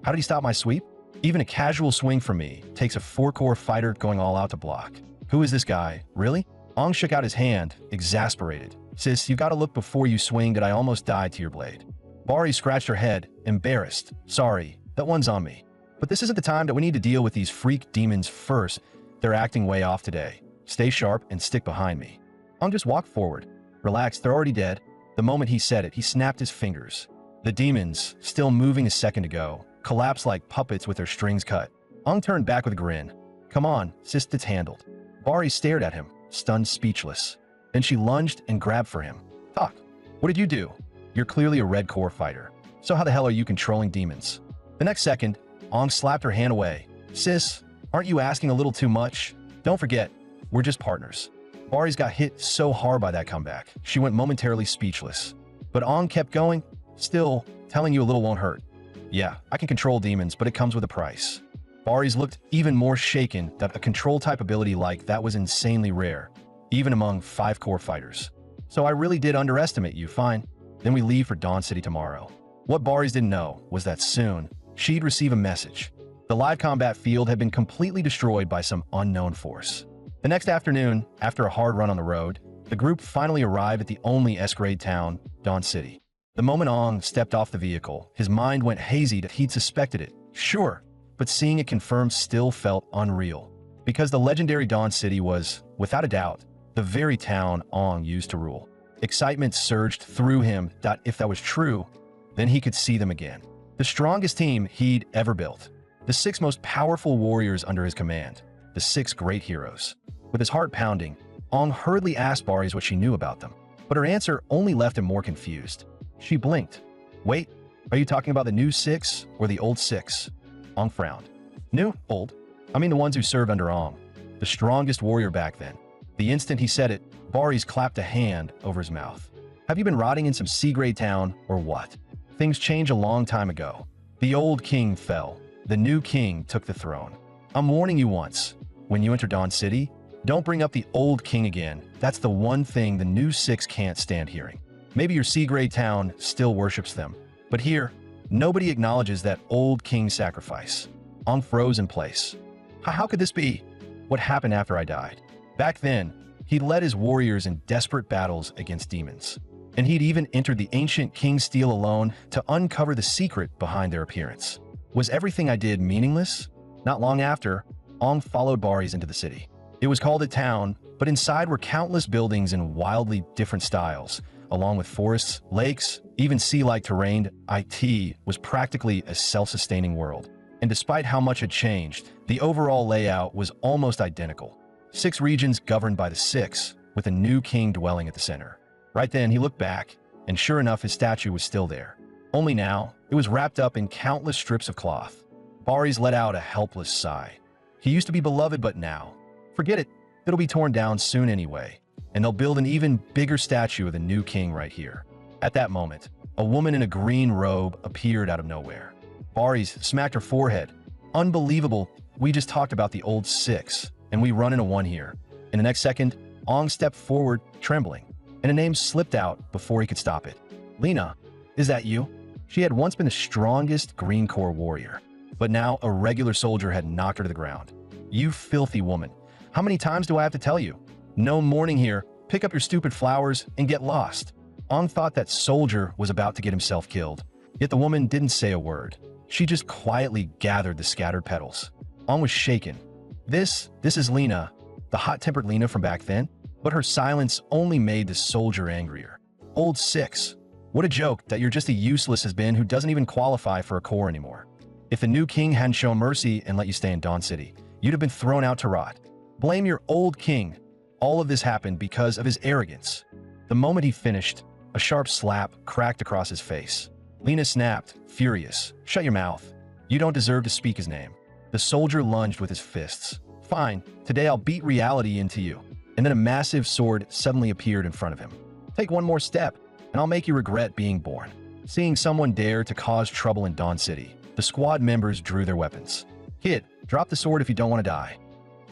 How did he stop my sweep? Even a casual swing from me takes a 4-core fighter going all out to block. Who is this guy, really? Ong shook out his hand, exasperated. Sis, you gotta look before you swing that I almost died to your blade. Baris scratched her head, embarrassed. Sorry, that one's on me. But this isn't the time that we need to deal with these freak demons first. They're acting way off today. Stay sharp and stick behind me. Ong just walked forward. Relax, they're already dead. The moment he said it, he snapped his fingers. The demons, still moving a second ago, collapsed like puppets with their strings cut. Ong turned back with a grin. Come on, sis, it's handled. Baris stared at him, stunned, speechless. Then she lunged and grabbed for him. Talk. What did you do? You're clearly a red core fighter. So how the hell are you controlling demons? The next second, Ong slapped her hand away. Sis, aren't you asking a little too much? Don't forget, we're just partners. Baris got hit so hard by that comeback, she went momentarily speechless. But Ong kept going, still telling you a little won't hurt. Yeah, I can control demons, but it comes with a price. Baris looked even more shaken that a control type ability like that was insanely rare, even among 5-core fighters. So I really did underestimate you, fine. Then we leave for Dawn City tomorrow. What Baris didn't know was that soon, she'd receive a message. The live combat field had been completely destroyed by some unknown force. The next afternoon, after a hard run on the road, the group finally arrived at the only S-grade town, Dawn City. The moment Ong stepped off the vehicle, his mind went hazy that he'd suspected it. Sure, but seeing it confirmed still felt unreal. Because the legendary Dawn City was, without a doubt, the very town Ong used to rule. Excitement surged through him that if that was true, then he could see them again. The strongest team he'd ever built. The 6 most powerful warriors under his command. The 6 great heroes. With his heart pounding, Ong hurriedly asked Baris what she knew about them. But her answer only left him more confused. She blinked. Wait, are you talking about the new 6 or the old 6? Ong frowned. New? Old? I mean the ones who served under Ong. The strongest warrior back then. The instant he said it, Baris clapped a hand over his mouth. Have you been rotting in some C-grade town or what? Things changed a long time ago. The old king fell. The new king took the throne. I'm warning you once. When you enter Dawn City, don't bring up the old king again. That's the one thing the new 6 can't stand hearing. Maybe your C-grade town still worships them. But here, nobody acknowledges that old king sacrifice. Ong froze in place. How could this be? What happened after I died? Back then, he led his warriors in desperate battles against demons. And he'd even entered the ancient King's Steel alone to uncover the secret behind their appearance. Was everything I did meaningless? Not long after, Ong followed Baris into the city. It was called a town, but inside were countless buildings in wildly different styles, along with forests, lakes, even sea-like terrain. It was practically a self-sustaining world. And despite how much had changed, the overall layout was almost identical. 6 regions governed by the 6, with a new king dwelling at the center. Right then, he looked back, and sure enough, his statue was still there. Only now, it was wrapped up in countless strips of cloth. Baris let out a helpless sigh. He used to be beloved, but now, forget it, it'll be torn down soon anyway, and they'll build an even bigger statue of the new king right here. At that moment, a woman in a green robe appeared out of nowhere. Baris smacked her forehead. Unbelievable, we just talked about the old 6, and we run into one here. In the next second, Ong stepped forward, trembling, and a name slipped out before he could stop it. Lena, is that you? She had once been the strongest Green Corps warrior, but now a regular soldier had knocked her to the ground. You filthy woman. How many times do I have to tell you? No mourning here. Pick up your stupid flowers and get lost. Ong thought that soldier was about to get himself killed, yet the woman didn't say a word. She just quietly gathered the scattered petals. Ong was shaken. This is Lena, the hot-tempered Lena from back then? But her silence only made the soldier angrier. Old Six. What a joke that you're just a useless has-been who doesn't even qualify for a corps anymore. If the new king hadn't shown mercy and let you stay in Dawn City, you'd have been thrown out to rot. Blame your old king. All of this happened because of his arrogance. The moment he finished, a sharp slap cracked across his face. Lena snapped, furious. Shut your mouth. You don't deserve to speak his name. The soldier lunged with his fists. Fine, today I'll beat reality into you. And then a massive sword suddenly appeared in front of him. Take one more step, and I'll make you regret being born. Seeing someone dare to cause trouble in Dawn City, the squad members drew their weapons. Kid, drop the sword if you don't want to die.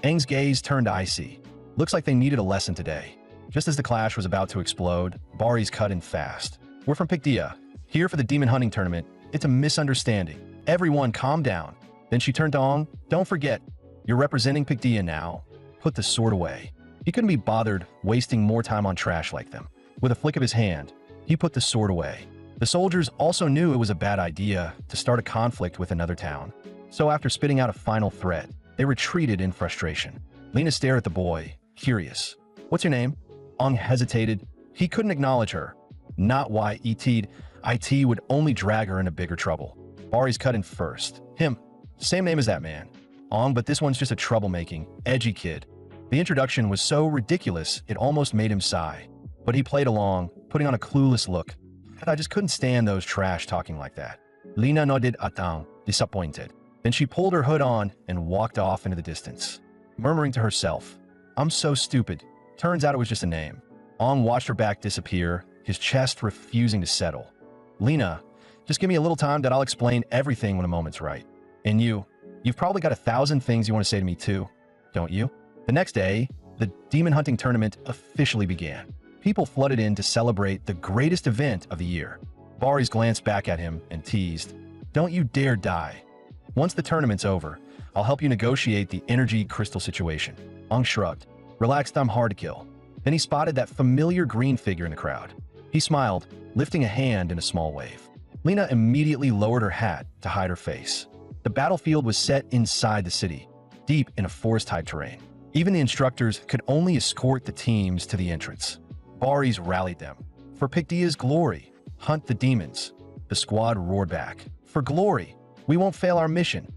Aang's gaze turned icy. Looks like they needed a lesson today. Just as the clash was about to explode, Bari's cut in fast. We're from Pictia, here for the demon hunting tournament. It's a misunderstanding. Everyone calm down. Then she turned to Aang. Don't forget, you're representing Pictia now. Put the sword away. He couldn't be bothered wasting more time on trash like them. With a flick of his hand, he put the sword away. The soldiers also knew it was a bad idea to start a conflict with another town. So after spitting out a final threat, they retreated in frustration. Lena stared at the boy, curious. What's your name? Aang hesitated. He couldn't acknowledge her. Not why IT would only drag her into bigger trouble. Bari's cut in first. Him. Same name as that man. Aang, but this one's just a troublemaking, edgy kid. The introduction was so ridiculous, it almost made him sigh. But he played along, putting on a clueless look. I just couldn't stand those trash talking like that. Lena nodded at Aang, disappointed. Then she pulled her hood on and walked off into the distance, murmuring to herself, I'm so stupid. Turns out it was just a name. Aang watched her back disappear, his chest refusing to settle. Lena, just give me a little time that I'll explain everything when a moment's right. And you've probably got 1,000 things you want to say to me too, don't you? The next day, the demon hunting tournament officially began. People flooded in to celebrate the greatest event of the year. Bari's glanced back at him and teased, Don't you dare die. Once the tournament's over, I'll help you negotiate the energy crystal situation. Aang shrugged. Relaxed, I'm hard to kill. Then he spotted that familiar green figure in the crowd. He smiled, lifting a hand in a small wave. Lena immediately lowered her hat to hide her face. The battlefield was set inside the city, deep in a forest-type terrain. Even the instructors could only escort the teams to the entrance. Bari's rallied them. For Pictia's glory, hunt the demons. The squad roared back. For glory, we won't fail our mission.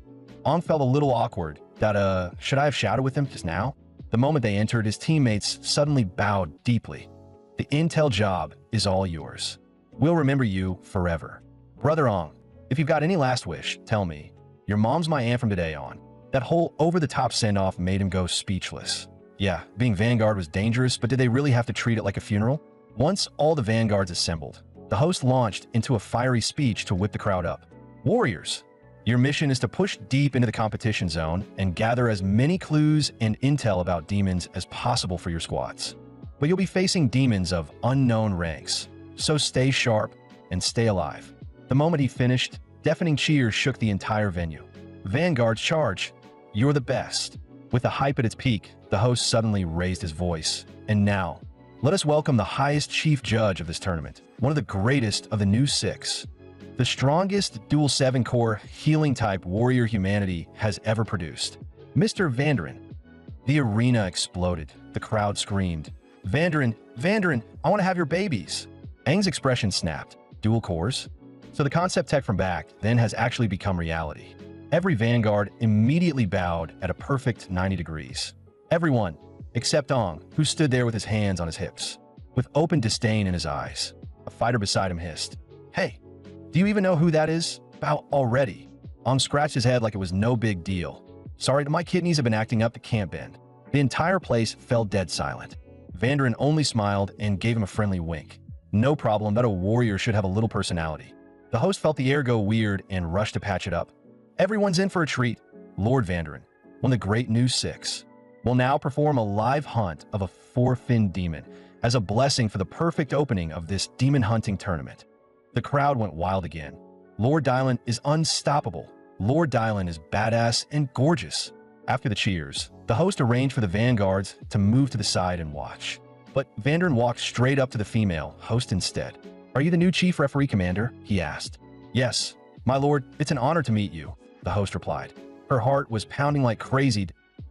Aang felt a little awkward that, should I have shouted with him just now? The moment they entered, his teammates suddenly bowed deeply. The intel job is all yours. We'll remember you forever. Brother Aang, if you've got any last wish, tell me. Your mom's my aunt from today on. That whole over-the-top send-off made him go speechless. Yeah, being Vanguard was dangerous, but did they really have to treat it like a funeral? Once all the Vanguards assembled, the host launched into a fiery speech to whip the crowd up. Warriors, your mission is to push deep into the competition zone and gather as many clues and intel about demons as possible for your squads. But you'll be facing demons of unknown ranks, so stay sharp and stay alive. The moment he finished, deafening cheers shook the entire venue. Vanguard's charge. You're the best. With the hype at its peak, the host suddenly raised his voice. And now, let us welcome the highest chief judge of this tournament, one of the greatest of the new six. The strongest dual 7-core healing-type warrior humanity has ever produced. Mr. Vandarin. The arena exploded. The crowd screamed. Vandarin, I want to have your babies. Aang's expression snapped. Dual cores? So the concept tech from back then has actually become reality. Every Vanguard immediately bowed at a perfect 90 degrees. Everyone, except Aang, who stood there with his hands on his hips, with open disdain in his eyes. A fighter beside him hissed, Hey, do you even know who that is? Bow already. Aang scratched his head like it was no big deal. Sorry, my kidneys have been acting up, can't bend. The entire place fell dead silent. Vandarin only smiled and gave him a friendly wink. No problem, that a warrior should have a little personality. The host felt the air go weird and rushed to patch it up. Everyone's in for a treat. Lord Vandarin, one of the great new six, will now perform a live hunt of a 4-finned demon as a blessing for the perfect opening of this demon hunting tournament. The crowd went wild again. Lord Dylan is unstoppable. Lord Dylan is badass and gorgeous. After the cheers, the host arranged for the Vanguards to move to the side and watch. But Vandarin walked straight up to the female host instead. "Are you the new chief referee commander?" he asked. "Yes, my lord, it's an honor to meet you," the host replied. Her heart was pounding like crazy.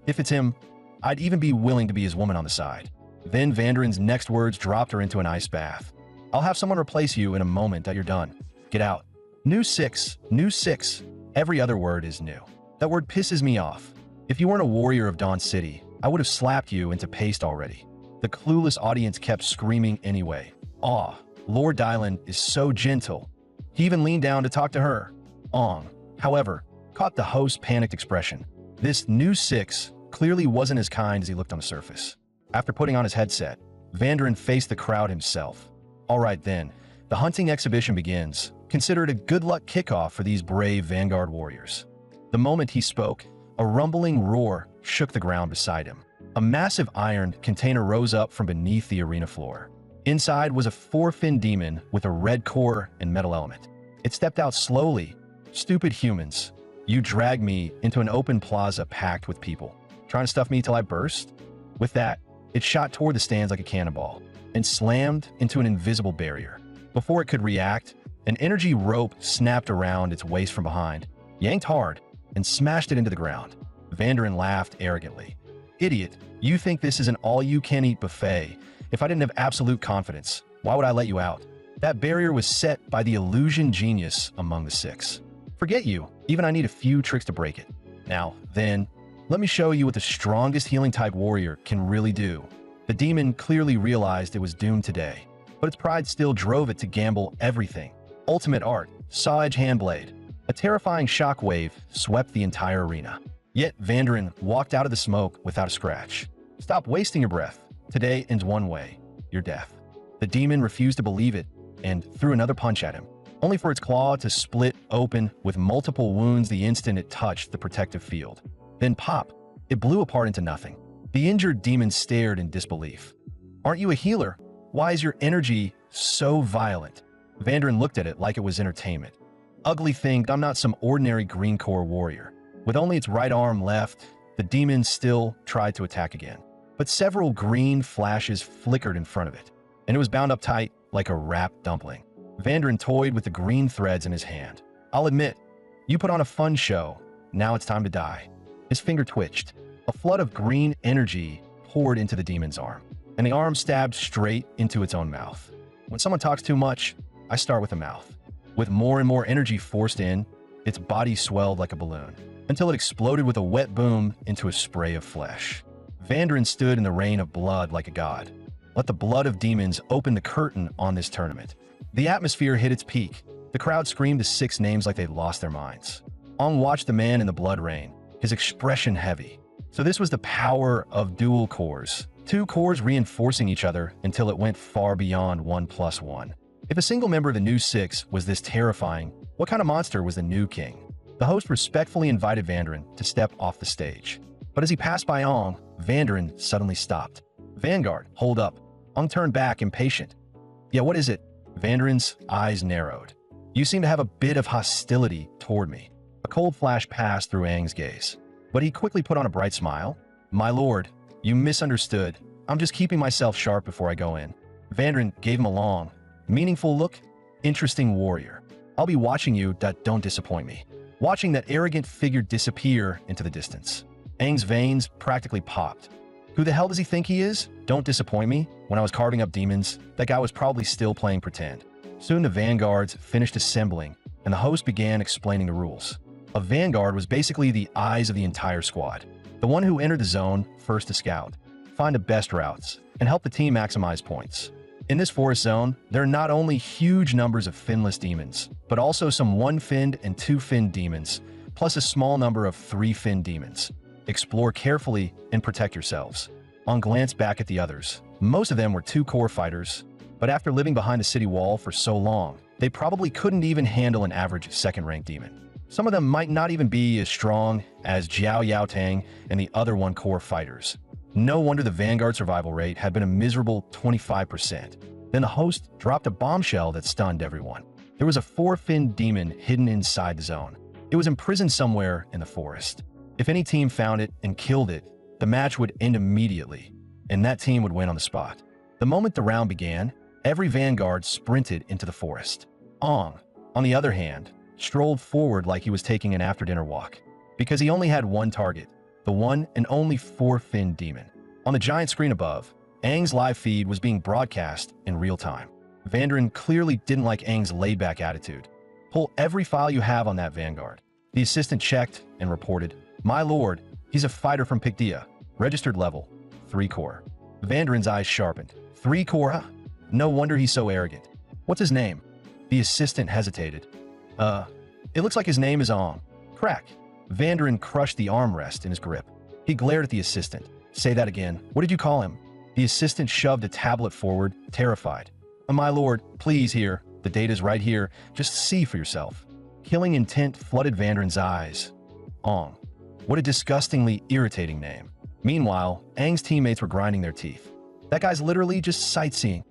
"If it's him, I'd even be willing to be his woman on the side." Then Vandarin's next words dropped her into an ice bath. "I'll have someone replace you in a moment that you're done. Get out." New six, new six. Every other word is new. That word pisses me off. If you weren't a warrior of Dawn City, I would have slapped you into paste already. The clueless audience kept screaming anyway. "Aw, Lord Dylan is so gentle." He even leaned down to talk to her. Ong, however, caught the host's panicked expression. This new six clearly wasn't as kind as he looked on the surface. After putting on his headset, Vandarin faced the crowd himself. "All right then, the hunting exhibition begins. Consider it a good luck kickoff for these brave Vanguard warriors." The moment he spoke, a rumbling roar shook the ground beside him. A massive iron container rose up from beneath the arena floor. Inside was a four-finned demon with a red core and metal element. It stepped out slowly. "Stupid humans, you dragged me into an open plaza packed with people, trying to stuff me till I burst?" With that, it shot toward the stands like a cannonball and slammed into an invisible barrier. Before it could react, an energy rope snapped around its waist from behind, yanked hard, and smashed it into the ground. Vandarin laughed arrogantly. "Idiot, you think this is an all-you-can-eat buffet. If I didn't have absolute confidence, why would I let you out?" That barrier was set by the illusion genius among the six. "Forget you, even I need a few tricks to break it. Now, then, let me show you what the strongest healing-type warrior can really do." The demon clearly realized it was doomed today, but its pride still drove it to gamble everything. Ultimate art, saw-edge handblade. A terrifying shockwave swept the entire arena. Yet Vandarin walked out of the smoke without a scratch. "Stop wasting your breath. Today ends one way, your death." The demon refused to believe it and threw another punch at him, only for its claw to split open with multiple wounds the instant it touched the protective field. Then pop, it blew apart into nothing. The injured demon stared in disbelief. "Aren't you a healer? Why is your energy so violent?" Vandarin looked at it like it was entertainment. "Ugly thing, I'm not some ordinary green core warrior." With only its right arm left, the demon still tried to attack again. But several green flashes flickered in front of it, and it was bound up tight like a wrapped dumpling. Vandarin toyed with the green threads in his hand. "I'll admit, you put on a fun show. Now it's time to die." His finger twitched. A flood of green energy poured into the demon's arm, and the arm stabbed straight into its own mouth. When someone talks too much, I start with the mouth. With more and more energy forced in, its body swelled like a balloon, until it exploded with a wet boom into a spray of flesh. Vandarin stood in the rain of blood like a god. Let the blood of demons open the curtain on this tournament. The atmosphere hit its peak. The crowd screamed the six names like they'd lost their minds. Ong watched the man in the blood rain, his expression heavy. So this was the power of dual cores. Two cores reinforcing each other until it went far beyond 1+1. If a single member of the new six was this terrifying, what kind of monster was the new king? The host respectfully invited Vandarin to step off the stage. But as he passed by Ong, Vandarin suddenly stopped. "Vanguard, hold up." Ong turned back, impatient. "Yeah, what is it?" Vandarin's eyes narrowed. "You seem to have a bit of hostility toward me." A cold flash passed through Aang's gaze, but he quickly put on a bright smile. "My lord, you misunderstood. I'm just keeping myself sharp before I go in." Vandarin gave him a long, meaningful look. "Interesting warrior. I'll be watching you, don't disappoint me." Watching that arrogant figure disappear into the distance, Aang's veins practically popped. Who the hell does he think he is? Don't disappoint me. When I was carving up demons, that guy was probably still playing pretend. Soon the vanguards finished assembling, and the host began explaining the rules. A vanguard was basically the eyes of the entire squad, the one who entered the zone first to scout, find the best routes, and help the team maximize points. In this forest zone, there are not only huge numbers of finless demons, but also some one-finned and two-finned demons, plus a small number of three-finned demons. Explore carefully and protect yourselves. Ong glanced back at the others. Most of them were two-core fighters, but after living behind the city wall for so long, they probably couldn't even handle an average second-rank demon. Some of them might not even be as strong as Jiao Yaotang and the other one-core fighters. No wonder the Vanguard survival rate had been a miserable 25%. Then the host dropped a bombshell that stunned everyone. There was a four-finned demon hidden inside the zone. It was imprisoned somewhere in the forest. If any team found it and killed it, the match would end immediately, and that team would win on the spot. The moment the round began, every vanguard sprinted into the forest. Ong, on the other hand, strolled forward like he was taking an after-dinner walk, because he only had one target, the one and only four-finned demon. On the giant screen above, Aang's live feed was being broadcast in real time. Vandarin clearly didn't like Aang's laid-back attitude. Pull every file you have on that vanguard. The assistant checked and reported, "My lord, he's a fighter from Picdia. Registered level, 3 core." Vandarin's eyes sharpened. 3 core, huh? No wonder he's so arrogant. What's his name? The assistant hesitated. It looks like his name is Ong. Crack. Vandarin crushed the armrest in his grip. He glared at the assistant. Say that again. What did you call him? The assistant shoved a tablet forward, terrified. My lord, please here. The data's right here. Just see for yourself. Killing intent flooded Vandarin's eyes. Ong. What a disgustingly irritating name. Meanwhile, Aang's teammates were grinding their teeth. That guy's literally just sightseeing.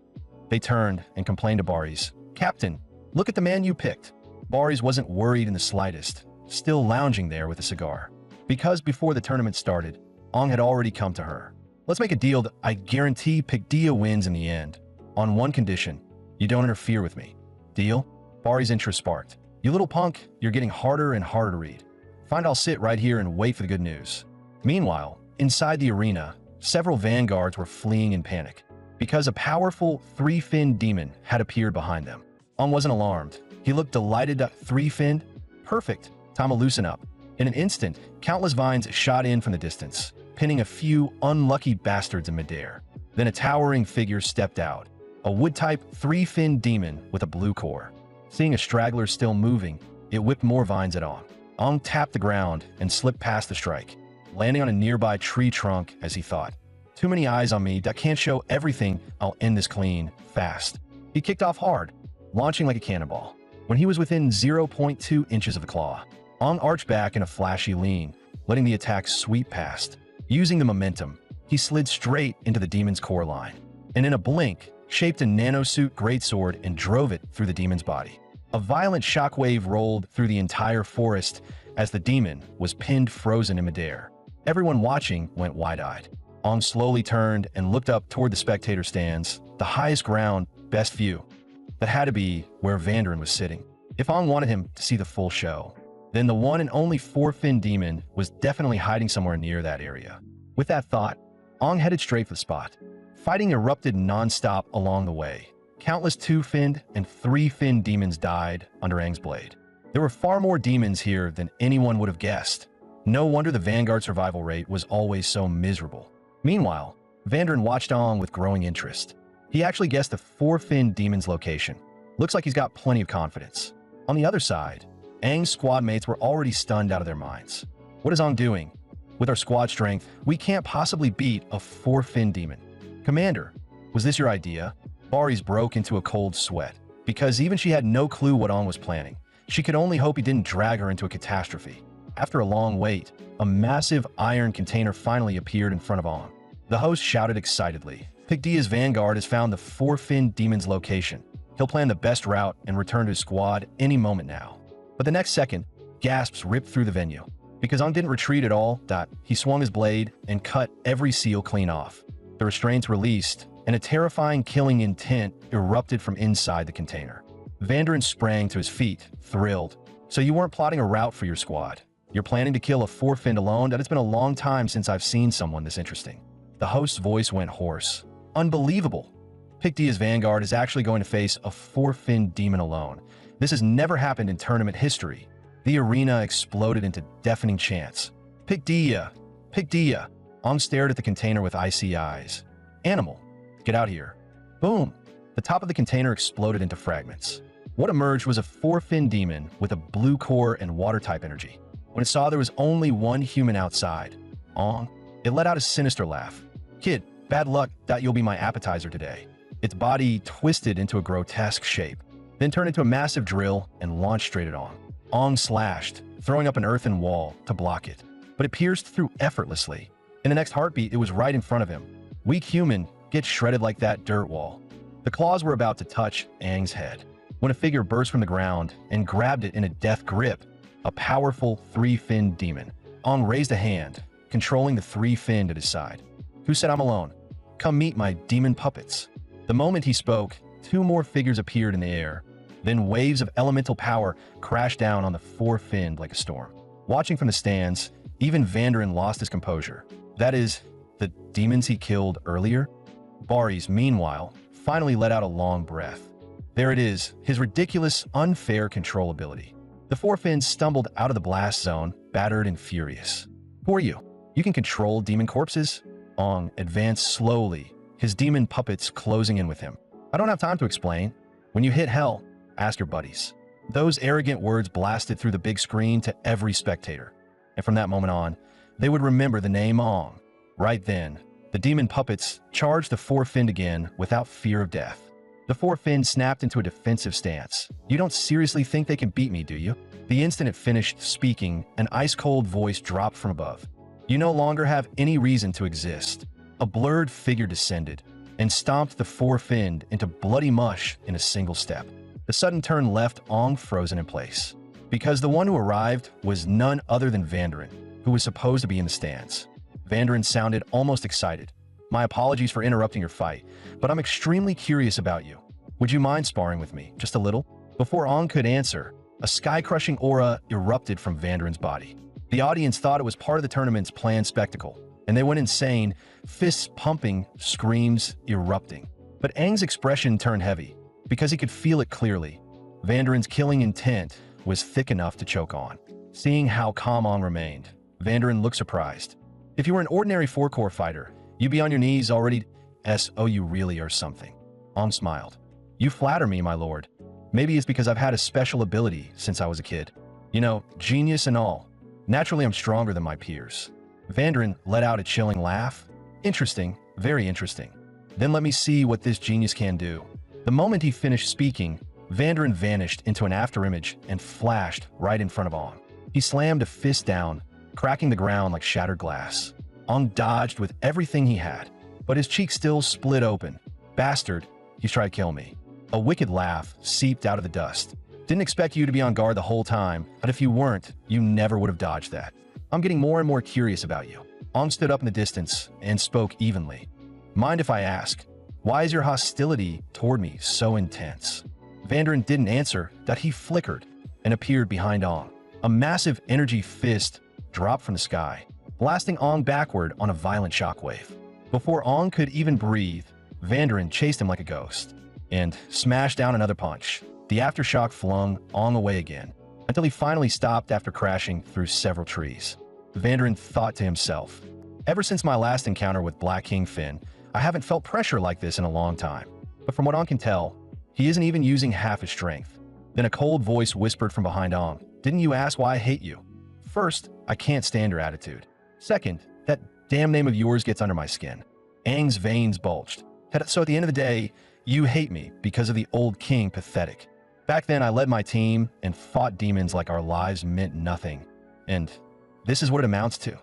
They turned and complained to Baris. Captain, look at the man you picked. Baris wasn't worried in the slightest, still lounging there with a cigar. Because before the tournament started, Ong had already come to her. Let's make a deal that I guarantee Picdia wins in the end. On one condition, you don't interfere with me. Deal? Baris' interest sparked. You little punk, you're getting harder and harder to read. Find I'll sit right here and wait for the good news. Meanwhile, inside the arena, several vanguards were fleeing in panic, because a powerful three-finned demon had appeared behind them. Ong wasn't alarmed. He looked delighted. Three-finned? Perfect. Time to loosen up. In an instant, countless vines shot in from the distance, pinning a few unlucky bastards in midair. Then a towering figure stepped out, a wood-type three-finned demon with a blue core. Seeing a straggler still moving, it whipped more vines at Ong. Ong tapped the ground and slipped past the strike, landing on a nearby tree trunk as he thought. Too many eyes on me, that can't show everything. I'll end this clean, fast. He kicked off hard, launching like a cannonball. When he was within 0.2 inches of the claw, Ong arched back in a flashy lean, letting the attack sweep past. Using the momentum, he slid straight into the demon's core line, and in a blink, shaped a nanosuit greatsword and drove it through the demon's body. A violent shockwave rolled through the entire forest as the demon was pinned frozen in midair. Everyone watching went wide-eyed. Ong slowly turned and looked up toward the spectator stands, the highest ground, best view. That had to be where Vandarin was sitting. If Ong wanted him to see the full show, then the one and only four-finned demon was definitely hiding somewhere near that area. With that thought, Ong headed straight for the spot. Fighting erupted non-stop along the way. Countless two-finned and three-finned demons died under Aang's blade. There were far more demons here than anyone would have guessed. No wonder the Vanguard survival rate was always so miserable. Meanwhile, Vandarin watched Ong with growing interest. He actually guessed the four-finned demon's location. Looks like he's got plenty of confidence. On the other side, Aang's squad mates were already stunned out of their minds. What is Ong doing? With our squad strength, we can't possibly beat a four-finned demon. Commander, was this your idea? Baris broke into a cold sweat, because even she had no clue what Ong was planning. She could only hope he didn't drag her into a catastrophe. After a long wait, a massive iron container finally appeared in front of Ong. The host shouted excitedly, Picdia's vanguard has found the four-finned demon's location. He'll plan the best route and return to his squad any moment now. But the next second, gasps ripped through the venue. Because Ong didn't retreat at all, he swung his blade and cut every seal clean off. The restraints released, and a terrifying killing intent erupted from inside the container. Vandarin sprang to his feet, thrilled. So you weren't plotting a route for your squad. You're planning to kill a four-finned alone? It's been a long time since I've seen someone this interesting. The host's voice went hoarse. Unbelievable. Picdia's vanguard is actually going to face a four-finned demon alone. This has never happened in tournament history. The arena exploded into deafening chants. Picdia! Picdia! Ong stared at the container with icy eyes. Animal, get out here. Boom! The top of the container exploded into fragments. What emerged was a four-finned demon with a blue core and water-type energy. When it saw there was only one human outside, Ong, it let out a sinister laugh. Kid, bad luck that you'll be my appetizer today. Its body twisted into a grotesque shape, then turned into a massive drill and launched straight at Ong. Ong slashed, throwing up an earthen wall to block it, but it pierced through effortlessly. In the next heartbeat, it was right in front of him. Weak human, get shredded like that dirt wall. The claws were about to touch Aang's head, when a figure burst from the ground and grabbed it in a death grip, a powerful three-finned demon. Ong raised a hand, controlling the three-finned at his side. Who said I'm alone? Come meet my demon puppets. The moment he spoke, two more figures appeared in the air. Then waves of elemental power crashed down on the four-finned like a storm. Watching from the stands, even Vandarin lost his composure. That is, the demons he killed earlier? Baris, meanwhile, finally let out a long breath. There it is, his ridiculous, unfair controllability. The four fins stumbled out of the blast zone, battered and furious. Who are you? You can control demon corpses? Ong advanced slowly, his demon puppets closing in with him. I don't have time to explain. When you hit hell, ask your buddies. Those arrogant words blasted through the big screen to every spectator. And from that moment on, they would remember the name Ong. Right then, the demon puppets charged the four-finned again without fear of death. The four-finned snapped into a defensive stance. You don't seriously think they can beat me, do you? The instant it finished speaking, an ice-cold voice dropped from above. You no longer have any reason to exist. A blurred figure descended and stomped the four-finned into bloody mush in a single step. The sudden turn left Ong frozen in place, because the one who arrived was none other than Vandarin, who was supposed to be in the stands. Vandarin sounded almost excited. My apologies for interrupting your fight, but I'm extremely curious about you. Would you mind sparring with me, just a little? Before Ong could answer, a sky-crushing aura erupted from Vandarin's body. The audience thought it was part of the tournament's planned spectacle, and they went insane, fists pumping, screams erupting. But Aang's expression turned heavy, because he could feel it clearly. Vandarin's killing intent was thick enough to choke on. Seeing how calm Ong remained, Vandarin looked surprised. If you were an ordinary four-core fighter, you'd be on your knees already. So you really are something. Ong smiled. You flatter me, my lord. Maybe it's because I've had a special ability since I was a kid. You know, genius and all. Naturally, I'm stronger than my peers. Vandarin let out a chilling laugh. Interesting, very interesting. Then let me see what this genius can do. The moment he finished speaking, Vandarin vanished into an afterimage and flashed right in front of Ong. He slammed a fist down, cracking the ground like shattered glass. Ong dodged with everything he had, but his cheek still split open. Bastard, he's trying to kill me. A wicked laugh seeped out of the dust. Didn't expect you to be on guard the whole time, but if you weren't, you never would have dodged that. I'm getting more and more curious about you. Ong stood up in the distance and spoke evenly. Mind if I ask, why is your hostility toward me so intense? Vandarin didn't answer, that he flickered and appeared behind Ong. A massive energy fist dropped from the sky, blasting Ong backward on a violent shockwave. Before Ong could even breathe, Vandarin chased him like a ghost and smashed down another punch. The aftershock flung Ong away again, until he finally stopped after crashing through several trees. Vandarin thought to himself, ever since my last encounter with Black King Finn, I haven't felt pressure like this in a long time. But from what Ong can tell, he isn't even using half his strength. Then a cold voice whispered from behind Ong, didn't you ask why I hate you? First, I can't stand your attitude. Second, that damn name of yours gets under my skin. Aang's veins bulged. So at the end of the day, you hate me because of the old king pathetic. Back then, I led my team and fought demons like our lives meant nothing. And this is what it amounts to.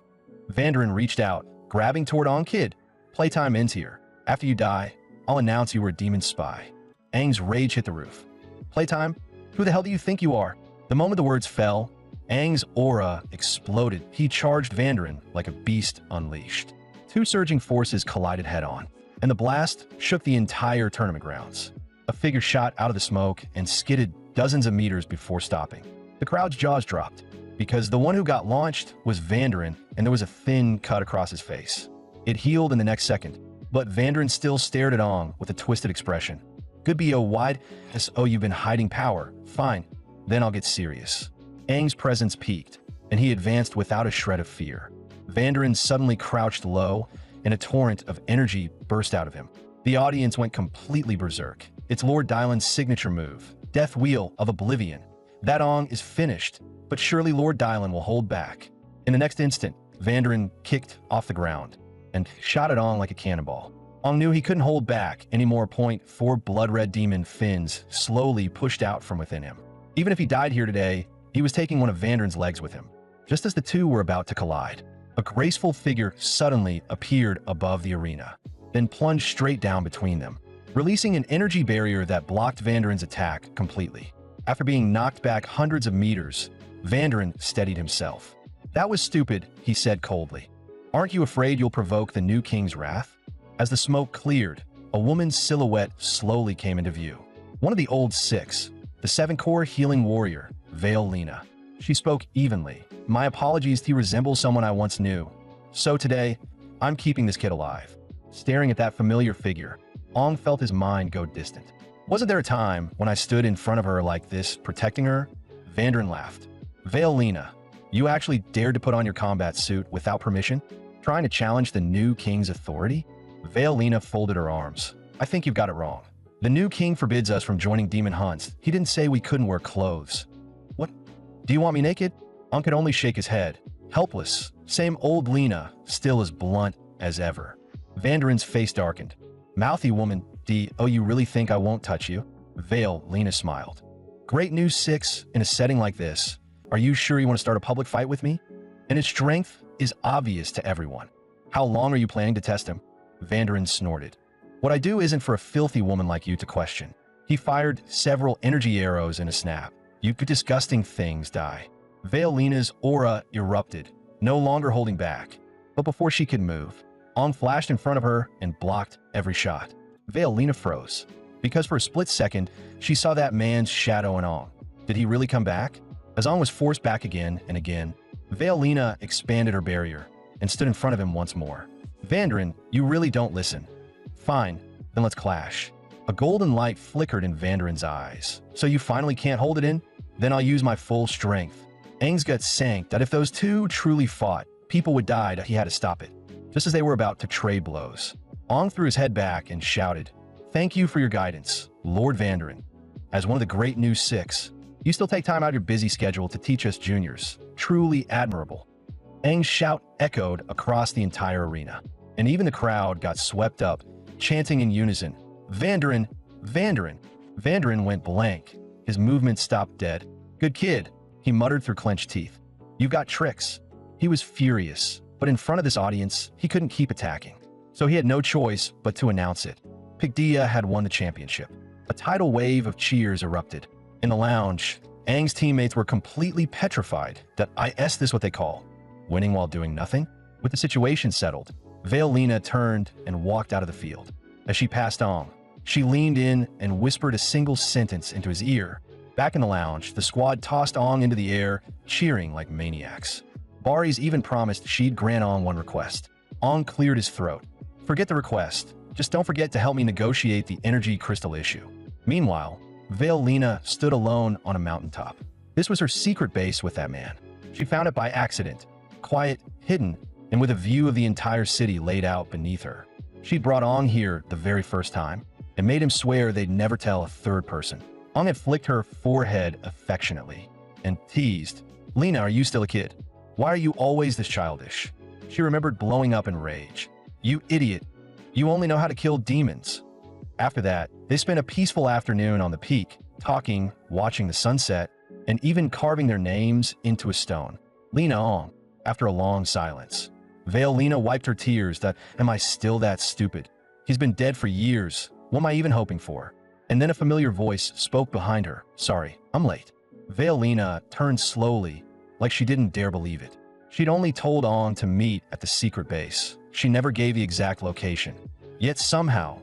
Vandarin reached out, grabbing toward Ong Kid. Playtime ends here. After you die, I'll announce you were a demon spy. Aang's rage hit the roof. Playtime? Who the hell do you think you are? The moment the words fell, Aang's aura exploded. He charged Vandarin like a beast unleashed. Two surging forces collided head-on, and the blast shook the entire tournament grounds. A figure shot out of the smoke and skidded dozens of meters before stopping. The crowd's jaws dropped, because the one who got launched was Vandarin, and there was a thin cut across his face. It healed in the next second, but Vandarin still stared at Ong with a twisted expression. Good B.O. wide, so you've been hiding power. Fine, then I'll get serious. Aang's presence peaked, and he advanced without a shred of fear. Vandarin suddenly crouched low, and a torrent of energy burst out of him. The audience went completely berserk. It's Lord Dylan's signature move, Death Wheel of Oblivion. That Ong is finished, but surely Lord Dylan will hold back. In the next instant, Vandarin kicked off the ground and shot at Ong like a cannonball. Ong knew he couldn't hold back anymore. Four blood-red demon fins slowly pushed out from within him. Even if he died here today, he was taking one of Vandarin's legs with him. Just as the two were about to collide, a graceful figure suddenly appeared above the arena, then plunged straight down between them, releasing an energy barrier that blocked Vandarin's attack completely. After being knocked back hundreds of meters, Vandarin steadied himself. That was stupid, he said coldly. Aren't you afraid you'll provoke the new king's wrath? As the smoke cleared, a woman's silhouette slowly came into view. One of the old six, the seven-core healing warrior, Yahello. She spoke evenly. My apologies, he resembles someone I once knew. So today, I'm keeping this kid alive. Staring at that familiar figure, Ong felt his mind go distant. Wasn't there a time when I stood in front of her like this, protecting her? Vandarin laughed. Yahello, you actually dared to put on your combat suit without permission? Trying to challenge the new king's authority? Yahello folded her arms. I think you've got it wrong. The new king forbids us from joining demon hunts. He didn't say we couldn't wear clothes. What? Do you want me naked? Ong could only shake his head. Helpless. Same old Lena, still as blunt as ever. Vandarin's face darkened. Mouthy woman, oh, you really think I won't touch you? Yahello smiled. Great news, Six. In a setting like this, are you sure you want to start a public fight with me? And his strength is obvious to everyone. How long are you planning to test him? Vandarin snorted. What I do isn't for a filthy woman like you to question. He fired several energy arrows in a snap. You could disgusting things die. Yahello's aura erupted, no longer holding back. But before she could move, Ong flashed in front of her and blocked every shot. Yahello froze, because for a split second, she saw that man's shadow in Ong. Did he really come back? As Ong was forced back again and again, Yahello expanded her barrier and stood in front of him once more. Vandarin, you really don't listen. Fine, then let's clash. A golden light flickered in Vandarin's eyes. So you finally can't hold it in? Then I'll use my full strength. Aang's gut sank that if those two truly fought, people would die. He had to stop it. Just as they were about to trade blows, Ong threw his head back and shouted, "Thank you for your guidance, Lord Vandarin. As one of the great new six, you still take time out of your busy schedule to teach us juniors. Truly admirable." Aang's shout echoed across the entire arena, and even the crowd got swept up, chanting in unison, "Vandarin! Vandarin!" Vandarin went blank. His movement stopped dead. "Good kid," he muttered through clenched teeth. "You've got tricks." He was furious, but in front of this audience, he couldn't keep attacking. So he had no choice but to announce it. Pygdia had won the championship. A tidal wave of cheers erupted. In the lounge, Aang's teammates were completely petrified that this what they call winning while doing nothing. With the situation settled, Yahello turned and walked out of the field. As she passed Ong, she leaned in and whispered a single sentence into his ear. Back in the lounge, the squad tossed Ong into the air, cheering like maniacs. Baris even promised she'd grant Ong one request. Ong cleared his throat. "Forget the request. Just don't forget to help me negotiate the energy crystal issue." Meanwhile, Yahello stood alone on a mountaintop. This was her secret base with that man. She found it by accident, quiet, hidden, and with a view of the entire city laid out beneath her. She'd brought Ong here the very first time and made him swear they'd never tell a third person. Ong had flicked her forehead affectionately and teased, "Lena, are you still a kid? Why are you always this childish?" She remembered blowing up in rage. "You idiot. You only know how to kill demons." After that, they spent a peaceful afternoon on the peak, talking, watching the sunset, and even carving their names into a stone. Lena Ong, after a long silence. Yahello wiped her tears that, "Am I still that stupid? He's been dead for years. What am I even hoping for?" And then a familiar voice spoke behind her. "Sorry, I'm late." Yahello turned slowly, like she didn't dare believe it. She'd only told Ong to meet at the secret base. She never gave the exact location. Yet somehow,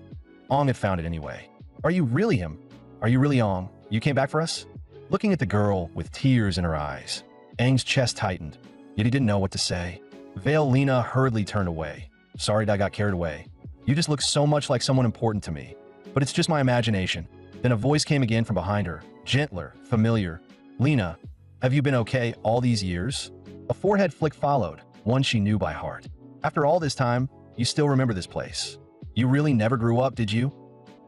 Ong had found it anyway. "Are you really him? Are you really Ong? You came back for us?" Looking at the girl with tears in her eyes, Aang's chest tightened, yet he didn't know what to say. Yahello hurriedly turned away. "Sorry that I got carried away. You just look so much like someone important to me. But it's just my imagination." Then a voice came again from behind her, gentler, familiar. "Lena, have you been okay all these years?" A forehead flick followed, one she knew by heart. "After all this time, you still remember this place. You really never grew up, did you?"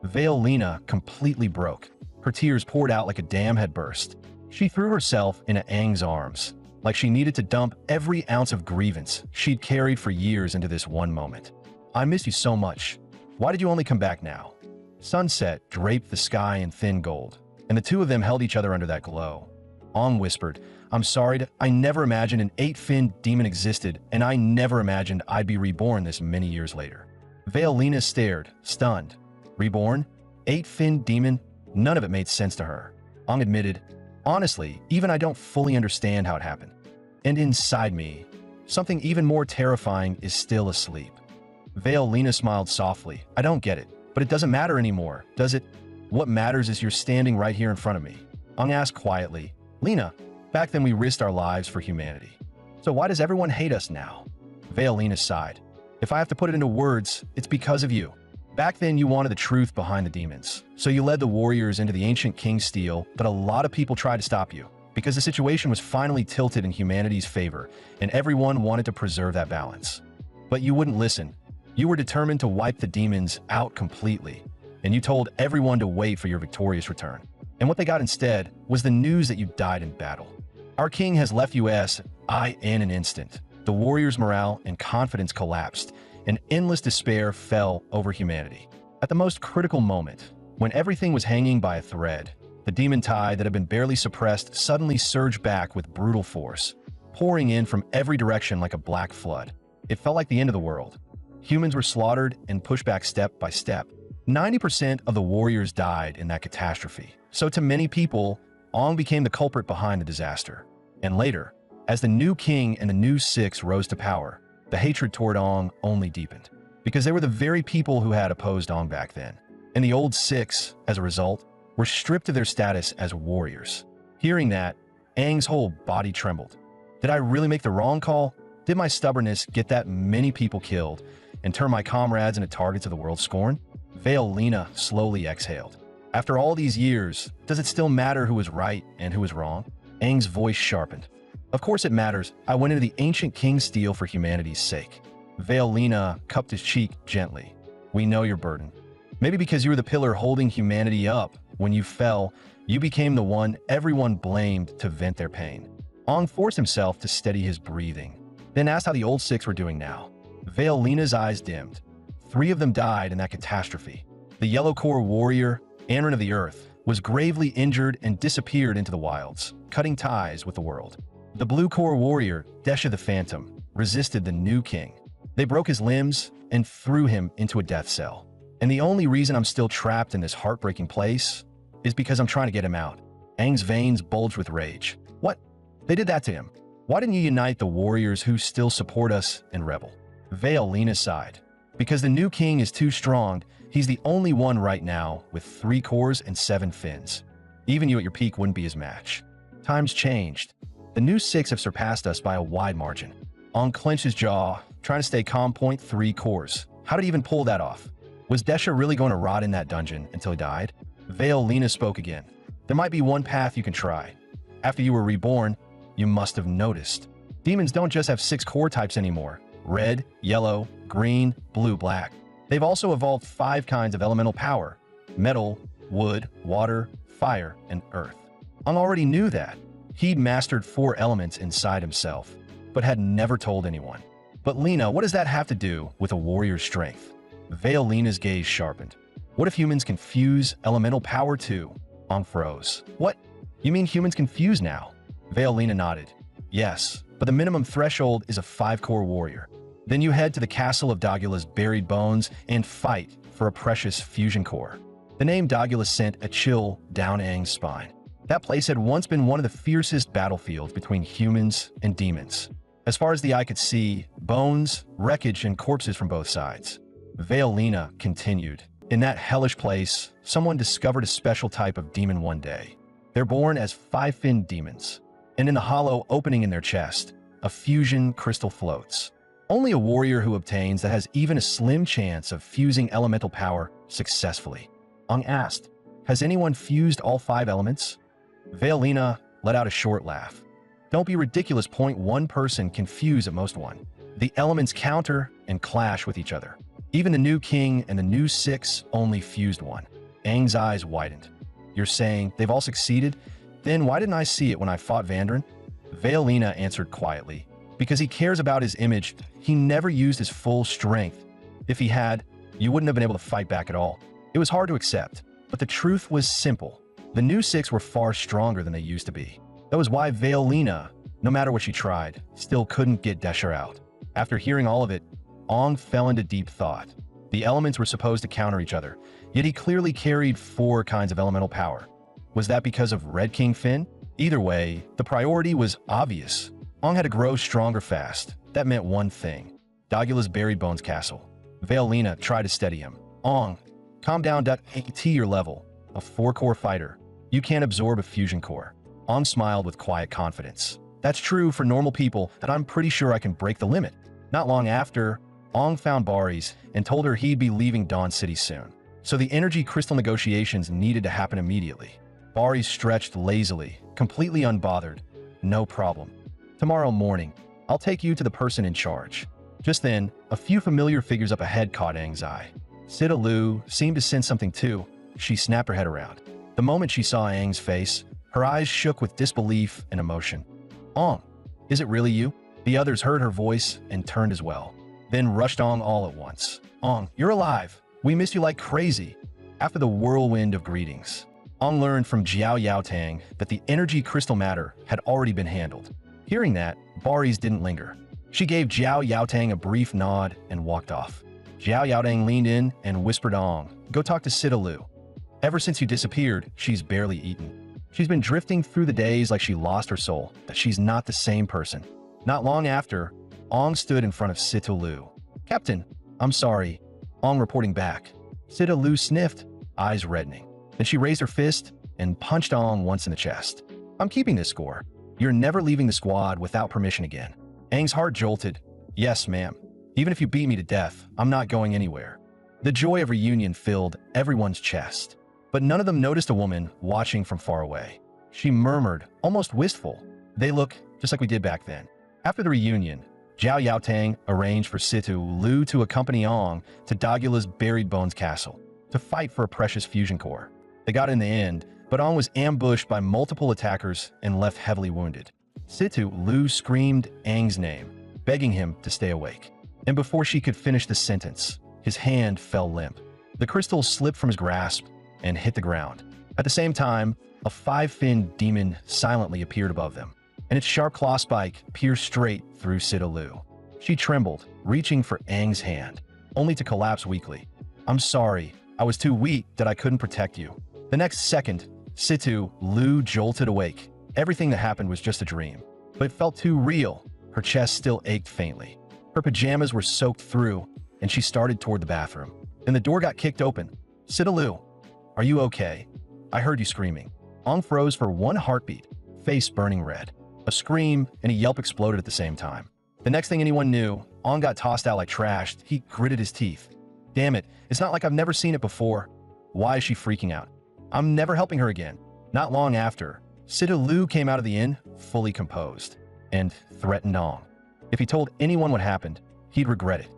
Yahello completely broke. Her tears poured out like a dam had burst. She threw herself into Aang's arms, like she needed to dump every ounce of grievance she'd carried for years into this one moment. "I miss you so much. Why did you only come back now?" Sunset draped the sky in thin gold, and the two of them held each other under that glow. Ong whispered, "I'm sorry, I never imagined an 8-finned demon existed, and I never imagined I'd be reborn this many years later." Yahello stared, stunned. Reborn? 8-finned demon? None of it made sense to her. Ong admitted, "Honestly, even I don't fully understand how it happened. And inside me, something even more terrifying is still asleep." Yahello smiled softly. "I don't get it. But it doesn't matter anymore, does it? What matters is you're standing right here in front of me. Ong asked quietly. Lena, back then we risked our lives for humanity. So why does everyone hate us now? Lena sighed. If I have to put it into words, it's because of you. Back then you wanted the truth behind the demons. So you led the warriors into the ancient king's steel, but a lot of people tried to stop you. Because the situation was finally tilted in humanity's favor, and everyone wanted to preserve that balance. But you wouldn't listen. You were determined to wipe the demons out completely, and you told everyone to wait for your victorious return. And what they got instead was the news that you died in battle. Our king has left us in an instant. The warriors' morale and confidence collapsed, and endless despair fell over humanity. At the most critical moment, when everything was hanging by a thread, the demon tide that had been barely suppressed suddenly surged back with brutal force, pouring in from every direction like a black flood. It felt like the end of the world. Humans were slaughtered and pushed back step by step. 90% of the warriors died in that catastrophe. So to many people, Ong became the culprit behind the disaster. And later, as the new king and the new six rose to power, the hatred toward Ong only deepened. Because they were the very people who had opposed Ong back then. And the old six, as a result, were stripped of their status as warriors. Hearing that, Aang's whole body trembled. Did I really make the wrong call? Did my stubbornness get that many people killed and turn my comrades into targets of the world's scorn? Lena slowly exhaled. After all these years, does it still matter who was right and who was wrong? Aang's voice sharpened. Of course it matters. I went into the ancient king's steel for humanity's sake. Lena cupped his cheek gently. We know your burden. Maybe because you were the pillar holding humanity up. When you fell, you became the one everyone blamed to vent their pain. Ong forced himself to steady his breathing, then asked how the old six were doing now. Lena's eyes dimmed. 3 of them died in that catastrophe. The yellow core warrior, Anrin of the Earth, was gravely injured and disappeared into the wilds, cutting ties with the world. The blue core warrior, Desha the Phantom, resisted the new king. They broke his limbs and threw him into a death cell. And the only reason I'm still trapped in this heartbreaking place is because I'm trying to get him out. Aang's veins bulged with rage. What? They did that to him. Why didn't you unite the warriors who still support us and rebel? Lena sighed. Because the new king is too strong, he's the only one right now with 3 cores and 7 fins. Even you at your peak wouldn't be his match. Times changed. The new 6 have surpassed us by a wide margin. Aang clenched his jaw, trying to stay calm. 3 cores. How did he even pull that off? Was Desha really going to rot in that dungeon until he died? Lena spoke again. There might be one path you can try. After you were reborn, you must have noticed. Demons don't just have 6 core types anymore. Red, yellow, green, blue, black. They've also evolved 5 kinds of elemental power. Metal, wood, water, fire, and earth. Aang already knew that. He'd mastered 4 elements inside himself, but had never told anyone. But Lena, what does that have to do with a warrior's strength? Lena's gaze sharpened. What if humans can fuse elemental power too? Aang froze. What? You mean humans can fuse now? Lena nodded. Yes, but the minimum threshold is a 5-core warrior. Then you head to the castle of Dagula's buried bones and fight for a precious fusion core. The name Dagula sent a chill down Aang's spine. That place had once been one of the fiercest battlefields between humans and demons. As far as the eye could see, bones, wreckage, and corpses from both sides. Lena continued. In that hellish place, someone discovered a special type of demon one day. They're born as 5-finned demons, and in the hollow opening in their chest, a fusion crystal floats. Only a warrior who obtains that has even a slim chance of fusing elemental power successfully. Aang asked, has anyone fused all 5 elements? Lena let out a short laugh. Don't be ridiculous. 1 person can fuse at most 1. The elements counter and clash with each other. Even the new king and the new 6 only fused 1. Aang's eyes widened. You're saying they've all succeeded? Then why didn't I see it when I fought Vandrin? Lena answered quietly. Because he cares about his image, he never used his full strength. If he had, you wouldn't have been able to fight back at all. It was hard to accept, but the truth was simple. The new 6 were far stronger than they used to be. That was why Lena, no matter what she tried, still couldn't get Desha out. After hearing all of it, Aang fell into deep thought. The elements were supposed to counter each other, yet he clearly carried 4 kinds of elemental power. Was that because of Red King Finn? Either way, the priority was obvious. Aang had to grow stronger fast. That meant one thing. Dagula's buried bones castle. Lena tried to steady him. Aang, Calm down. AT your level. A 4-core fighter. You can't absorb a fusion core. Ong smiled with quiet confidence. That's true for normal people, and I'm pretty sure I can break the limit. Not long after, Ong found Baris and told her he'd be leaving Dawn City soon. So the energy crystal negotiations needed to happen immediately. Baris stretched lazily, completely unbothered. No problem. Tomorrow morning, I'll take you to the person in charge. Just then, a few familiar figures up ahead caught Aang's eye. Sita Lu seemed to sense something too. She snapped her head around. The moment she saw Aang's face, her eyes shook with disbelief and emotion. Ong, is it really you? The others heard her voice and turned as well, then rushed Ong all at once. Ong, you're alive. We miss you like crazy. After the whirlwind of greetings, Ong learned from Jiao Yaotang that the energy crystal matter had already been handled. Hearing that, Baris didn't linger. She gave Jiao Yaotang a brief nod and walked off. Jiao Yaotang leaned in and whispered Ong, go talk to Sita Lu. Ever since you disappeared, she's barely eaten. She's been drifting through the days like she lost her soul, that she's not the same person. Not long after, Ong stood in front of Sita Lu. Captain, I'm sorry. Ong reporting back. Sita Lu sniffed, eyes reddening. Then she raised her fist and punched Ong once in the chest. I'm keeping this score. You're never leaving the squad without permission again. Aang's heart jolted. Yes, ma'am. Even if you beat me to death, I'm not going anywhere. The joy of reunion filled everyone's chest. But none of them noticed a woman watching from far away. She murmured, almost wistful, they look just like we did back then. After the reunion, Jiao Yaotang arranged for Sita Lu to accompany Ong to Dagula's Buried Bones Castle to fight for a precious fusion core. They got in the end, but Ong was ambushed by multiple attackers and left heavily wounded. Sita Lu screamed Aang's name, begging him to stay awake. And before she could finish the sentence, his hand fell limp. The crystal slipped from his grasp and hit the ground. At the same time, a 5-finned demon silently appeared above them, and its sharp claw spike pierced straight through Sita Lu. She trembled, reaching for Aang's hand, only to collapse weakly. I'm sorry, I was too weak that I couldn't protect you. The next second, Sita Lu jolted awake. Everything that happened was just a dream, but it felt too real. Her chest still ached faintly. Her pajamas were soaked through, and she started toward the bathroom. Then the door got kicked open. Sita Lu, are you okay? I heard you screaming. Ong froze for one heartbeat, face burning red. A scream and a yelp exploded at the same time. The next thing anyone knew, Ong got tossed out like trash. He gritted his teeth. Damn it, it's not like I've never seen it before. Why is she freaking out? I'm never helping her again. Not long after, Sita Lu came out of the inn, fully composed, and threatened Ong. If he told anyone what happened, he'd regret it.